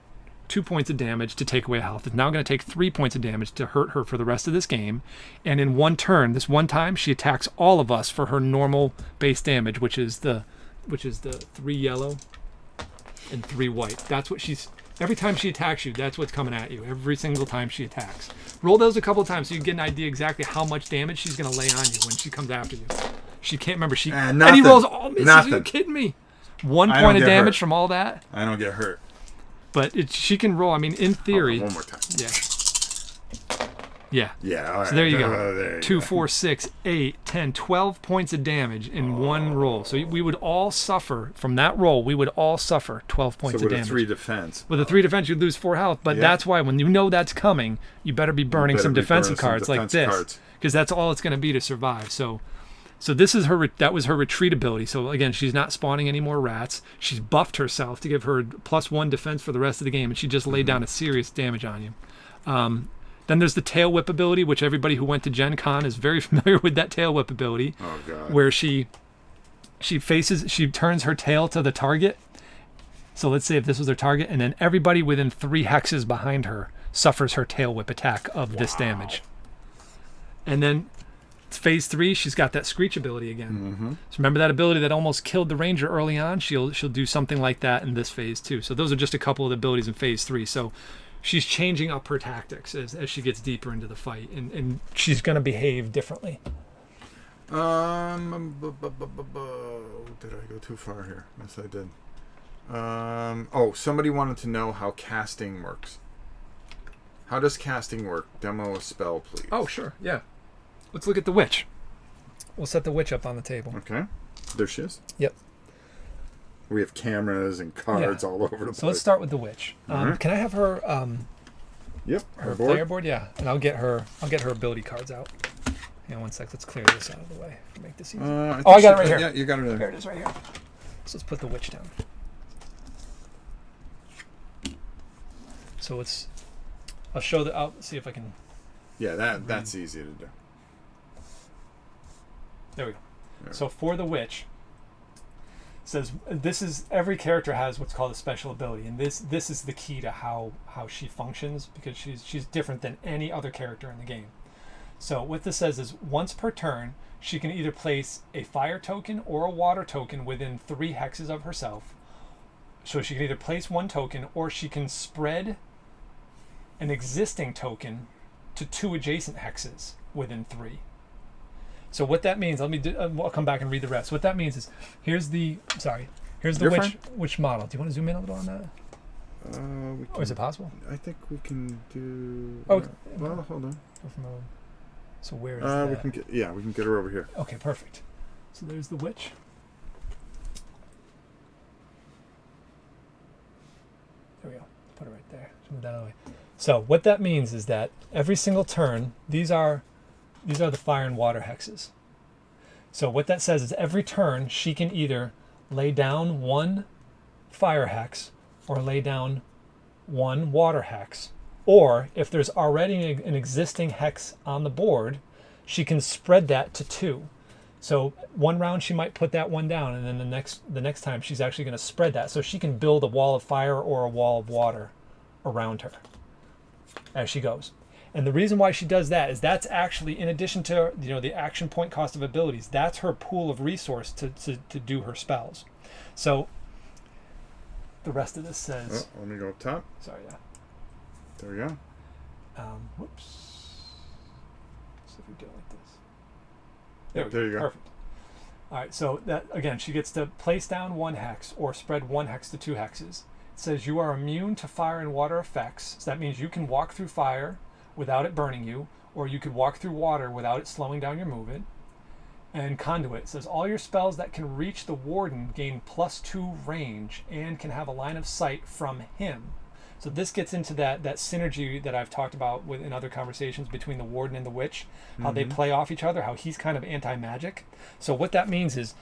points of damage to take away health, it's now going to take 3 points of damage to hurt her for the rest of this game. And in one turn, this one time, she attacks all of us for her normal base damage, which is the 3 yellow and 3 white. That's what every time she attacks you, that's what's coming at you. Every single time she attacks. Roll those a couple of times so you get an idea exactly how much damage she's going to lay on you when she comes after you. She can't remember. And he rolls all misses. Nothing. Are you kidding me? 1 point of damage from all that. I don't get hurt. But she can roll. I mean, in theory. One more time. Yeah. Yeah. Yeah. All right. So there you go. 2, 4, 6, 8, 10, 12 points of damage in one roll. So we would all suffer from that roll. We would all suffer 12 points of damage. With a 3 defense. With a 3 defense, you'd lose 4 health. But that's why when you know that's coming, you better be burning some defensive cards like this, because that's all it's going to be to survive. So this is that was her retreat ability. So again, she's not spawning any more rats. She's buffed herself to give her +1 defense for the rest of the game, and she just laid down a serious damage on you. Then there's the tail whip ability, which everybody who went to Gen Con is very familiar with that tail whip ability. Oh God. Where she turns her tail to the target. So let's say if this was her target, and then everybody within 3 hexes behind her suffers her tail whip attack of this damage. And then phase 3, she's got that screech ability again. Mm-hmm. So remember that ability that almost killed the ranger early on? She'll do something like that in this phase too. So those are just a couple of the abilities in phase 3. So she's changing up her tactics as she gets deeper into the fight, and she's going to behave differently. Did I go too far here? Yes, I did. Somebody wanted to know how casting works. How does casting work? Demo a spell, please. Oh, sure. Yeah. Let's look at the witch. We'll set the witch up on the table. Okay. There she is. Yep. We have cameras and cards all over the place. So let's start with the witch. Can I have her? Her player board. Yeah, and I'll get her ability cards out. Hang on 1 sec. Let's clear this out of the way. Make this easy. I got it right here. Yeah, you got it there. There it is, right here. So let's put the witch down. So I'll show I'll see if I can. Yeah, that's easy to do. There we go. Yeah. So for the witch, it says every character has what's called a special ability, and this is the key to how she functions, because she's different than any other character in the game. So what this says is once per turn, she can either place a fire token or a water token within 3 hexes of herself. So she can either place 1 token, or she can spread an existing token to 2 adjacent hexes within 3. So what that means, I'll come back and read the rest. What that means is, here's the witch model. Do you want to zoom in a little on that? Or is it possible? I think we can do. Oh, well, hold on. So where is that? We can get her over here. Okay, perfect. So there's the witch. There we go. Put it right there. Move that other way. So what that means is that every single turn, these are the fire and water hexes. So what that says is every turn she can either lay down 1 fire hex or lay down 1 water hex, or if there's already an existing hex on the board, she can spread that to 2. So one round she might put that 1 down, and then the next time she's actually going to spread that, so she can build a wall of fire or a wall of water around her as she goes. And the reason why she does that is that's actually, in addition to the action point cost of abilities, that's her pool of resource to do her spells. So the rest of this says. Let me go up top. Sorry, yeah. There we go. Whoops. See if we do it like this. There you go. Perfect. All right, so that again, she gets to place down 1 hex or spread 1 hex to 2 hexes. It says you are immune to fire and water effects. So that means you can walk through fire without it burning you, or you could walk through water without it slowing down your movement. And conduit says all your spells that can reach the warden gain +2 range and can have a line of sight from him. So this gets into that synergy that I've talked about in other conversations between the warden and the witch, how they play off each other, how he's kind of anti-magic. So what that means is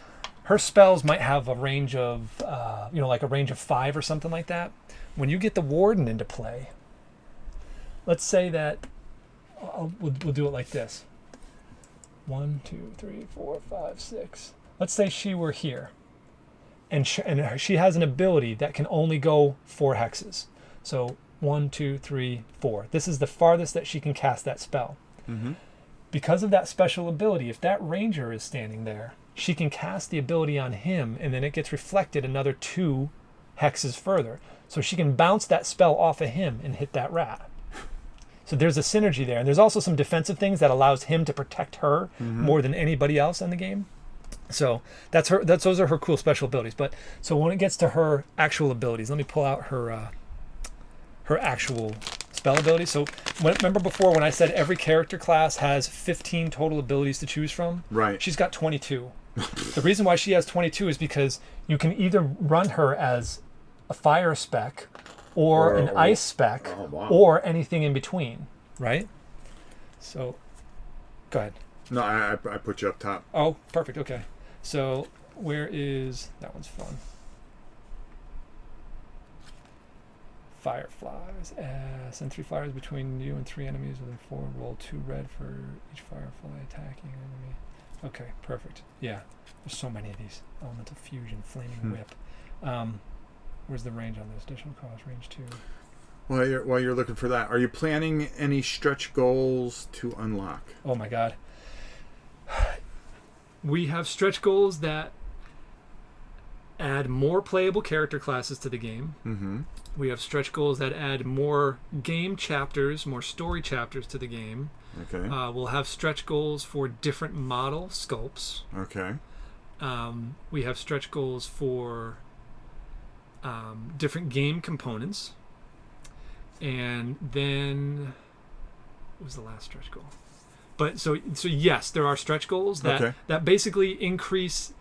her spells might have a range of, like a range of 5 or something like that. When you get the warden into play, let's say that, we'll do it like this. 1, 2, 3, 4, 5, 6. Let's say she were here, and she has an ability that can only go 4 hexes. So 1, 2, 3, 4. This is the farthest that she can cast that spell. Mm-hmm. Because of that special ability, if that ranger is standing there, she can cast the ability on him, and then it gets reflected another 2 hexes further. So she can bounce that spell off of him and hit that rat. So there's a synergy there. And there's also some defensive things that allows him to protect her more than anybody else in the game. So those are her cool special abilities. But so when it gets to her actual abilities, let me pull out her actual spell abilities. So remember before when I said every character class has 15 total abilities to choose from? Right. She's got 22. The reason why she has 22 is because you can either run her as a fire spec or an ice spec, or anything in between, right? So, go ahead. No, I put you up top. Oh, perfect. Okay. So, where is that one's fun? Fireflies. Send 3 fires between you and 3 enemies within 4. Roll 2 red for each firefly attacking enemy. Okay, perfect. Yeah, there's so many of these. Elemental fusion, flaming whip. Where's the range on this? Additional cost, range 2. While you're looking for that, are you planning any stretch goals to unlock? Oh my god. We have stretch goals that add more playable character classes to the game. Mm-hmm. We have stretch goals that add more game chapters, more story chapters to the game. Okay. We'll have stretch goals for different model sculpts. Okay. We have stretch goals for different game components. And then what was the last stretch goal? But so yes, there are stretch goals that basically increase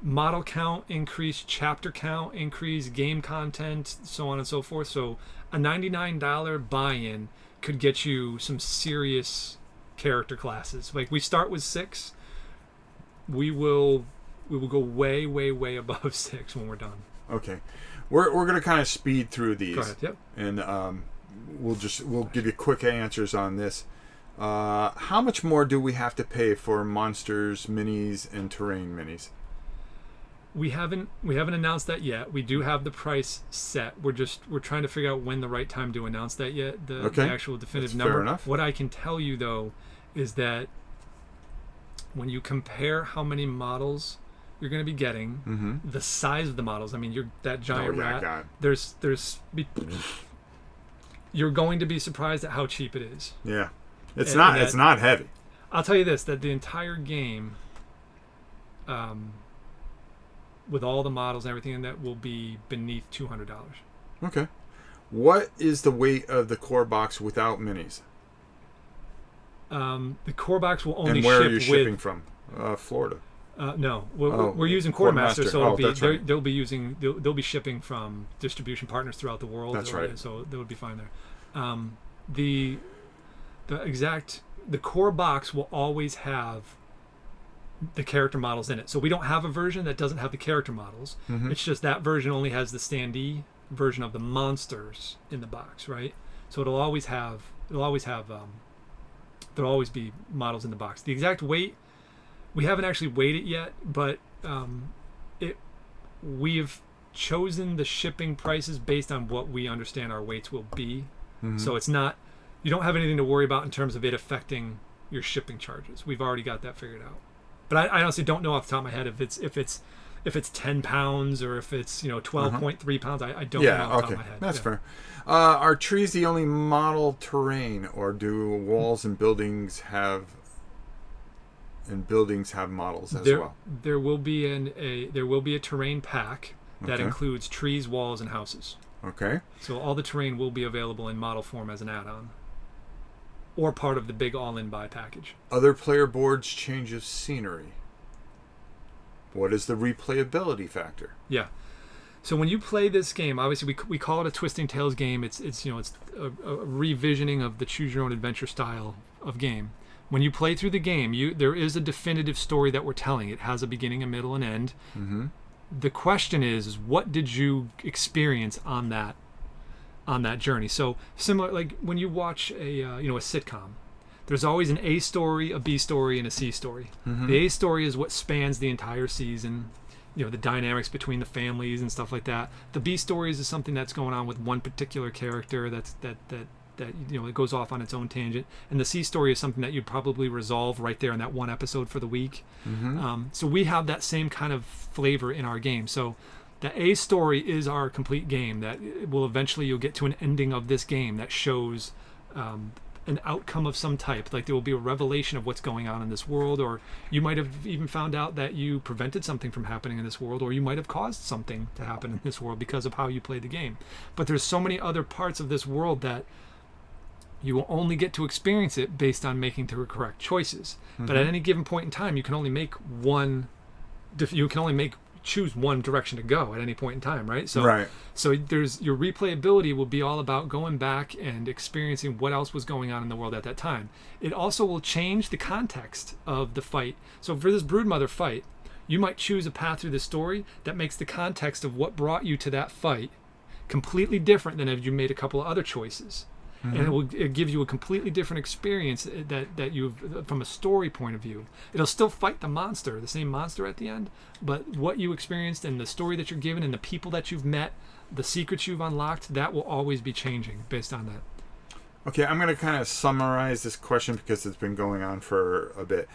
model count, increase chapter count, increase game content, so on and so forth. So a $99 buy-in could get you some serious character classes. Like we start with 6. We will go way, way, way above 6 when we're done. Okay. We're going to kind of speed through these. Go ahead, yep. And we'll give you quick answers on this. How much more do we have to pay for monsters minis and terrain minis? We haven't announced that yet. We do have the price set. We're trying to figure out when the right time to announce that yet. The actual definitive number. Fair enough. What I can tell you though is that when you compare how many models you're going to be getting, the size of the models. I mean, you're that giant rat. God. You're going to be surprised at how cheap it is. Yeah. It's And not. that- It's not heavy. I'll tell you this: that the entire game, with all the models and everything in that, will be beneath $200. Okay. What is the weight of the core box without minis? The core box will only And where ship are you shipping with. from? Florida. No, Oh, we're using Quartermaster, Quartermaster. so Oh, that's right. they'll be shipping from distribution partners throughout the world. That's right. So they would be fine there. The core box will always have the character models in it. So we don't have a version that doesn't have the character models. Mm-hmm. It's just that version only has the standee version of the monsters in the box, right? So there'll always be models in the box. The exact weight, we haven't actually weighed it yet, but we've chosen the shipping prices based on what we understand our weights will be. Mm-hmm. So it's not, you don't have anything to worry about in terms of it affecting your shipping charges. We've already got that figured out. But I honestly don't know off the top of my head if it's 10 pounds or if it's 12.3 pounds. I don't know off the top of my head. That's fair. Are trees the only model terrain, or do walls and buildings have models as well? There will be a terrain pack that Okay. includes trees, walls, and houses. Okay. So all the terrain will be available in model form as an add-on, or part of the big all-in buy package. Other player boards change of scenery. What is the replayability factor? Yeah. So when you play this game, obviously we call it a Twisting Tales game. It's a revisioning of the choose your own adventure style of game. When you play through the game, there is a definitive story that we're telling. It has a beginning, a middle, and end. Mm-hmm. The question is what did you experience on that journey? So similar, like when you watch a sitcom, there's always an A story, a B story, and a C story. Mm-hmm. The A story is what spans the entire season, the dynamics between the families and stuff like that. The B stories is something that's going on with one particular character that it goes off on its own tangent. And the C story is something that you'd probably resolve right there in that one episode for the week. Mm-hmm. So we have that same kind of flavor in our game. So the A story is our complete game that will eventually you'll get to an ending of this game that shows an outcome of some type. Like there will be a revelation of what's going on in this world, or you might have even found out that you prevented something from happening in this world, or you might have caused something to happen in this world because of how you played the game. But there's so many other parts of this world that you will only get to experience it based on making the correct choices. Mm-hmm. But at any given point in time, you can only choose one direction to go at any point in time, right? So there's your replayability will be all about going back and experiencing what else was going on in the world at that time. It also will change the context of the fight. So for this Broodmother fight, you might choose a path through the story that makes the context of what brought you to that fight completely different than if you made a couple of other choices. Mm-hmm. And it gives you a completely different experience that you've from a story point of view. It'll still fight the same monster at the end, but what you experienced and the story that you're given and the people that you've met, the secrets you've unlocked, that will always be changing based on that. Okay, I'm going to kind of summarize this question because it's been going on for a bit.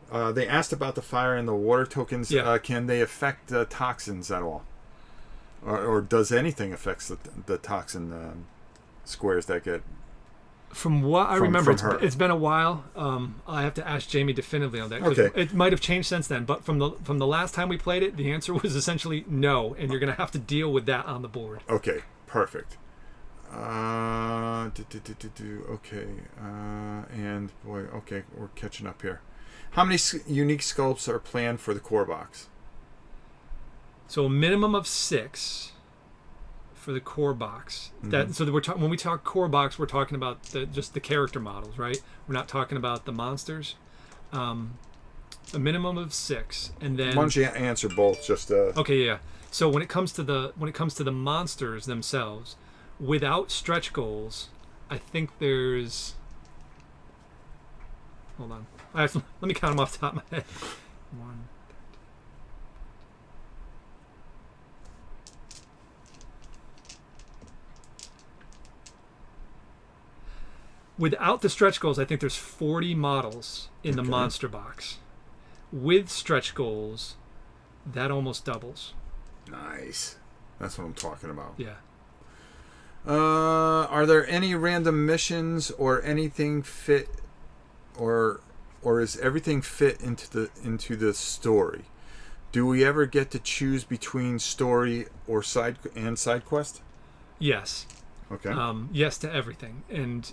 They asked about the fire and the water tokens. Yeah. Can they affect toxins at all? Or does anything affect the toxin squares that get... From what I remember, it's been a while. I have to ask Jamie definitively on that. Okay. It might have changed since then, but from the last time we played it, the answer was essentially no, and you're going to have to deal with that on the board. Okay, perfect. Okay. And boy, okay, we're catching up here. How many unique sculpts are planned for the core box? So a minimum of 6 for the core box. Mm-hmm. When we talk core box, we're talking about just the character models, right? We're not talking about the monsters. A minimum of 6, and then. Why don't you answer both? Just Okay, yeah. So when it comes to the monsters themselves, without stretch goals, I think there's. Hold on. Let me count them off the top of my head. 1. Without the stretch goals, I think there's 40 models in the monster box. With stretch goals, that almost doubles. Nice. That's what I'm talking about. Yeah. Are there any random missions or anything fit or is everything fit into the story? Do we ever get to choose between story or side quest? Yes. Okay. Yes to everything. And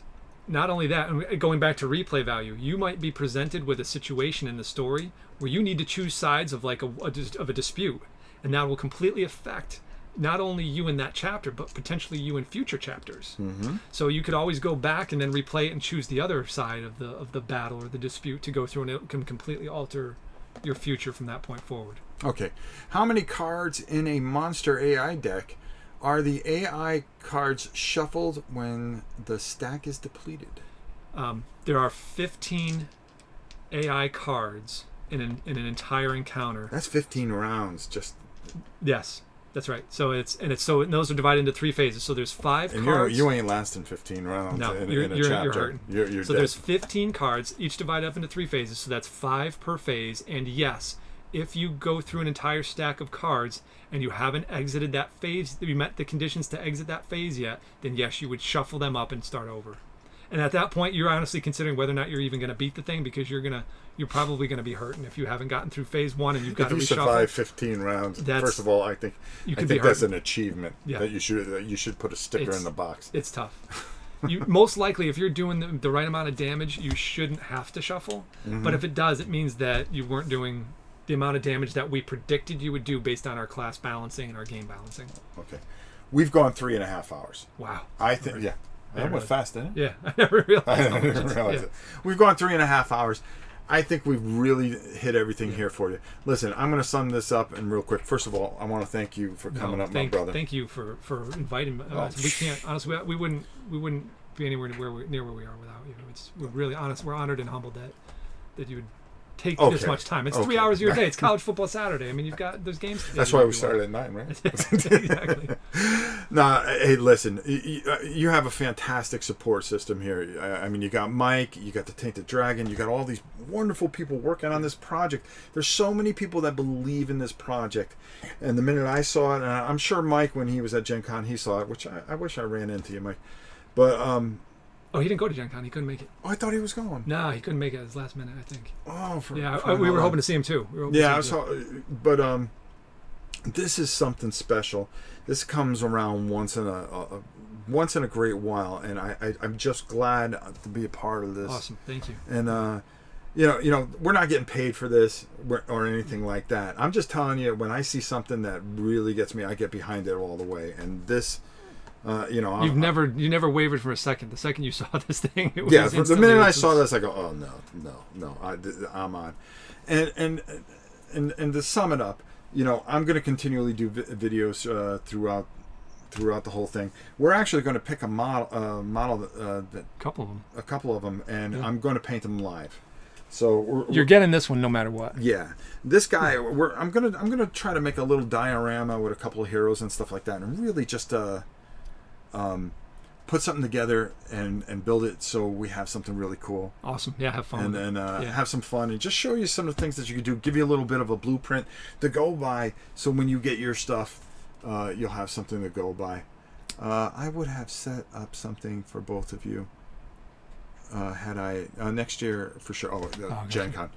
not only that, and going back to replay value, you might be presented with a situation in the story where you need to choose sides of like a dispute, and that will completely affect not only you in that chapter, but potentially you in future chapters. Mm-hmm. So you could always go back and then replay it and choose the other side of the battle or the dispute to go through, and it can completely alter your future from that point forward. Okay. How many cards in a monster AI deck are the AI cards shuffled when the stack is depleted? There are 15 AI cards in an entire encounter. That's 15 rounds. Yes, that's right. So and those are divided into 3 phases. So there's 5 cards. You ain't lasting 15 rounds. No, in you're a chapter. hurting. You're so dead. there's 15 cards, each divided up into 3 phases. So that's 5 per phase. And yes, if you go through an entire stack of cards and you haven't exited that phase, you met the conditions to exit that phase yet, then yes, you would shuffle them up and start over. And at that point, you're honestly considering whether or not you're even going to beat the thing, because you're probably going to be hurting if you haven't gotten through phase 1 and you've got to reshuffle. If you survive 15 rounds, first of all, I think that's an achievement that you should put a sticker in the box. It's tough. You most likely, if you're doing the right amount of damage, you shouldn't have to shuffle. Mm-hmm. But if it does, it means that you weren't doing the amount of damage that we predicted you would do based on our class balancing and our game balancing. Okay, we've gone 3.5 hours. Wow. I think that went fast, didn't it? Yeah, I never realized. It. We've gone 3.5 hours. I think we've really hit everything here for you. Listen, I'm going to sum this up and real quick. First of all, I want to thank you for coming up, my brother. Thank you for inviting us. We can't honestly. We wouldn't be anywhere near where we are without you. We're really honest. We're honored and humbled that you would take this much time. It's 3 hours of your day. It's college football Saturday. I mean, there's games to do. That's why we started at 9, right? Exactly. Nah, hey, listen, you have a fantastic support system here. I mean, you got Mike, you got the Tainted Dragon, you got all these wonderful people working on this project. There's so many people that believe in this project. And the minute I saw it, and I'm sure Mike, when he was at Gen Con, he saw it, which I wish I ran into you, Mike. But oh, he didn't go to Gen Con. He couldn't make it. Oh, I thought he was going. No, he couldn't make it at his last minute, I think. Oh, we were hoping to see him too. But this is something special. This comes around once in a great while, and I'm just glad to be a part of this. Awesome, thank you. And you know, we're not getting paid for this or anything like that. I'm just telling you, when I see something that really gets me, I get behind it all the way. And this. You never wavered for a second. The second you saw this thing, it was the minute I saw this, I go, oh no, I'm on. And to sum it up, you know, I'm going to continually do videos throughout the whole thing. We're actually going to pick a model, a couple of them, and I'm going to paint them live. So you're getting this one no matter what. Yeah, this guy. I'm gonna try to make a little diorama with a couple of heroes and stuff like that, and really just put something together and build it so we have something really cool. Awesome. Yeah, have fun. And have some fun and just show you some of the things that you can do. Give you a little bit of a blueprint to go by, so when you get your stuff, you'll have something to go by. I would have set up something for both of you had I next year for sure. Gen Con.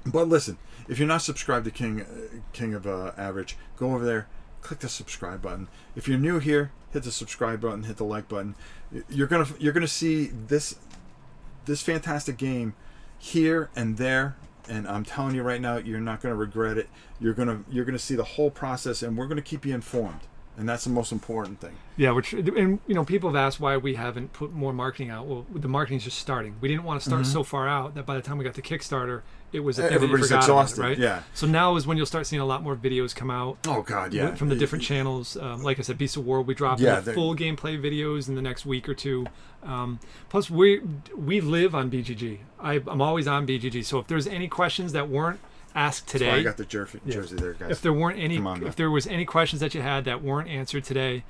But listen, if you're not subscribed to King of Average, go over there. Click the subscribe button. If you're new here, hit the subscribe button, hit the like button. You're gonna see this fantastic game here and there, and I'm telling you right now, you're not gonna regret it. You're gonna see the whole process, and we're gonna keep you informed. And that's the most important thing. Yeah, and you know, people have asked why we haven't put more marketing out. Well, the marketing's just starting. We didn't want to start so far out that by the time we got to Kickstarter, it was everybody's exhausted, right? Yeah. So now is when you'll start seeing a lot more videos come out. Oh God, yeah. From the different channels. Like I said, Beast of War, we drop the full gameplay videos in the next week or two. Plus, we live on BGG. I'm always on BGG. So if there's any questions that weren't asked today, that's why I got the jersey there, guys. If there was any questions that you had that weren't answered today,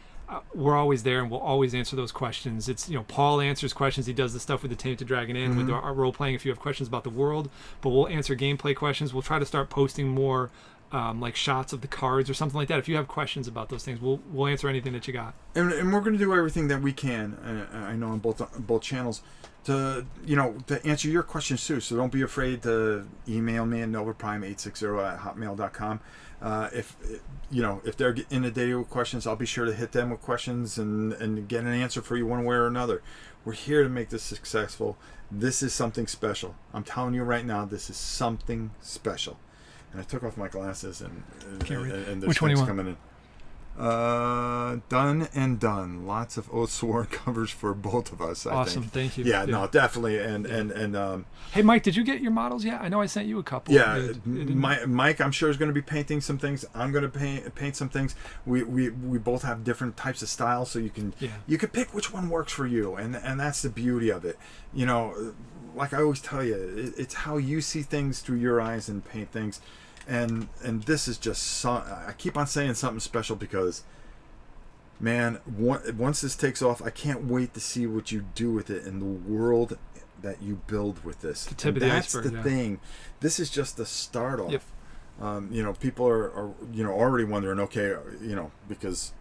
we're always there and we'll always answer those questions. It's, you know, Paul answers questions. He does the stuff with the Tainted Dragon in with our role playing. If you have questions about the world, but we'll answer gameplay questions. We'll try to start posting more like shots of the cards or something like that. If you have questions about those things, we'll answer anything that you got. And we're going to do everything that we can. I know on both channels to answer your questions too. So don't be afraid to email me at novaprime860@hotmail.com. If they're inundated with questions, I'll be sure to hit them with questions and get an answer for you one way or another. We're here to make this successful. This is something special. I'm telling you right now, this is something special. And I took off my glasses and there's Which one do you want? coming in. Done and done. Lots of Oathsworn covers for both of us. Awesome, I think. Thank you. Yeah, no, definitely. And hey, Mike, did you get your models yet? I know I sent you a couple. yeah, Mike, I'm sure is going to be painting some things. I'm going to paint some things. We both have different types of styles, so you can pick which one works for you, and that's the beauty of it. Like I always tell you, it's how you see things through your eyes and paint things. And this is just I keep on saying something special because, man, once this takes off, I can't wait to see what you do with it in the world that you build with this. The tip of the iceberg. That's the thing. This is just the start off. Yep. People are already wondering, okay, because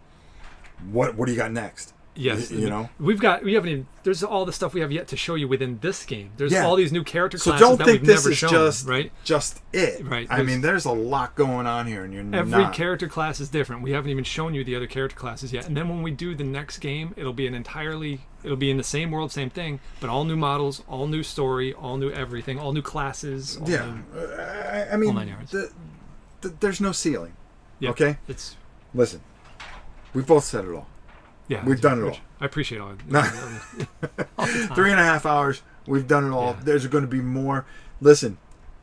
what do you got next? Yes, we haven't even. There's all the stuff we have yet to show you within this game. There's all these new character classes don't that think we've this never is shown. Right? Just it. Right. I mean, there's a lot going on here, and every character class is different. We haven't even shown you the other character classes yet. And then when we do the next game, it'll be in the same world, same thing, but all new models, all new story, all new everything, all new classes. I mean, all 9 yards. There's no ceiling. Yep. Okay. Listen, we've both said it all. Yeah, we've done it all. I appreciate all. All the time. 3.5 hours. We've done it all. Yeah. There's going to be more. Listen,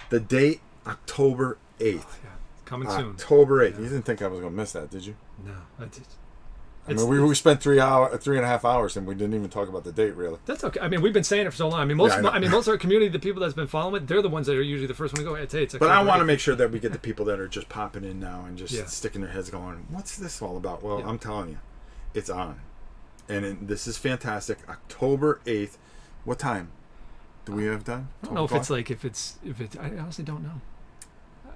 the date October 8th. Yeah, coming soon. October 8th. You didn't think I was going to miss that, did you? No, I did. We spent 3.5 hours and we didn't even talk about the date really. That's okay. I mean, we've been saying it for so long. I mean, most of our community, the people that's been following it, they're the ones that are usually the first one to go. It's but I want to make sure that we get the people that are just popping in now and just sticking their heads going, what's this all about? Well, I'm telling you, it's on. And this is fantastic. October 8th. What time do we have done? I don't know if it's I honestly don't know.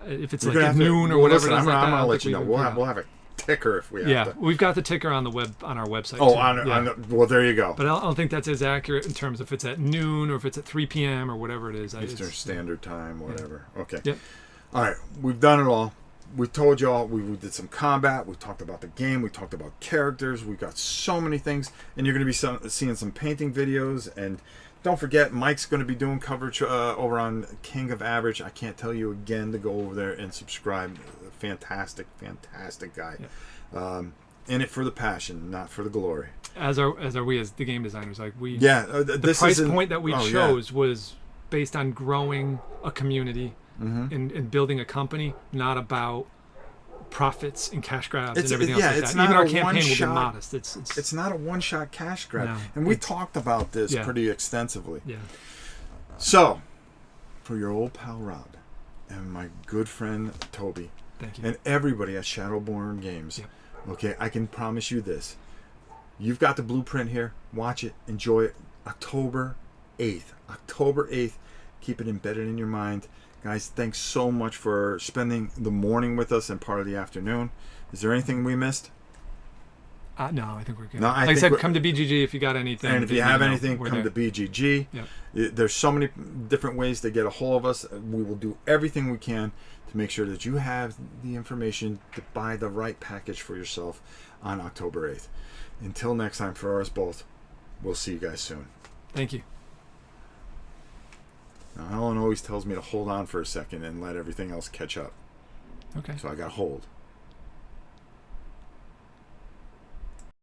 If it's like at noon or whatever. Listen, I'm going to let you know. We'll have a ticker if we have to. Yeah, we've got the ticker on our website. Well, there you go. But I don't think that's as accurate in terms of if it's at noon or if it's at 3 p.m. or whatever it is. Eastern Standard Time, whatever. Yeah. Okay. Yep. All right. We've done it all. We told you all. We did some combat. We talked about the game. We talked about characters. We got so many things. And you're going to be seeing some painting videos. And don't forget, Mike's going to be doing coverage over on King of Average. I can't tell you again to go over there and subscribe. Fantastic guy. Yeah. In it for the passion, not for the glory. As are we as the game designers. Like we. Yeah. The price point that we chose was based on growing a community. Mm-hmm. And building a company, not about profits and cash grabs and everything else like that. Even our campaign will be modest. It's not a one-shot cash grab. No, and we talked about this pretty extensively. Yeah. So, for your old pal Rob and my good friend Toby, thank you, and everybody at Shadowborn Games, okay, I can promise you this. You've got the blueprint here. Watch it. Enjoy it. October 8th. October 8th. Keep it embedded in your mind. Guys, thanks so much for spending the morning with us and part of the afternoon. Is there anything we missed? No, I think we're good. No, like I said, come to BGG if you got anything. And if you have anything, come to BGG. Yep. There's so many different ways to get a hold of us. We will do everything we can to make sure that you have the information to buy the right package for yourself on October 8th. Until next time, for us both, we'll see you guys soon. Thank you. Now, Ellen always tells me to hold on for a second and let everything else catch up. Okay. So I got to hold.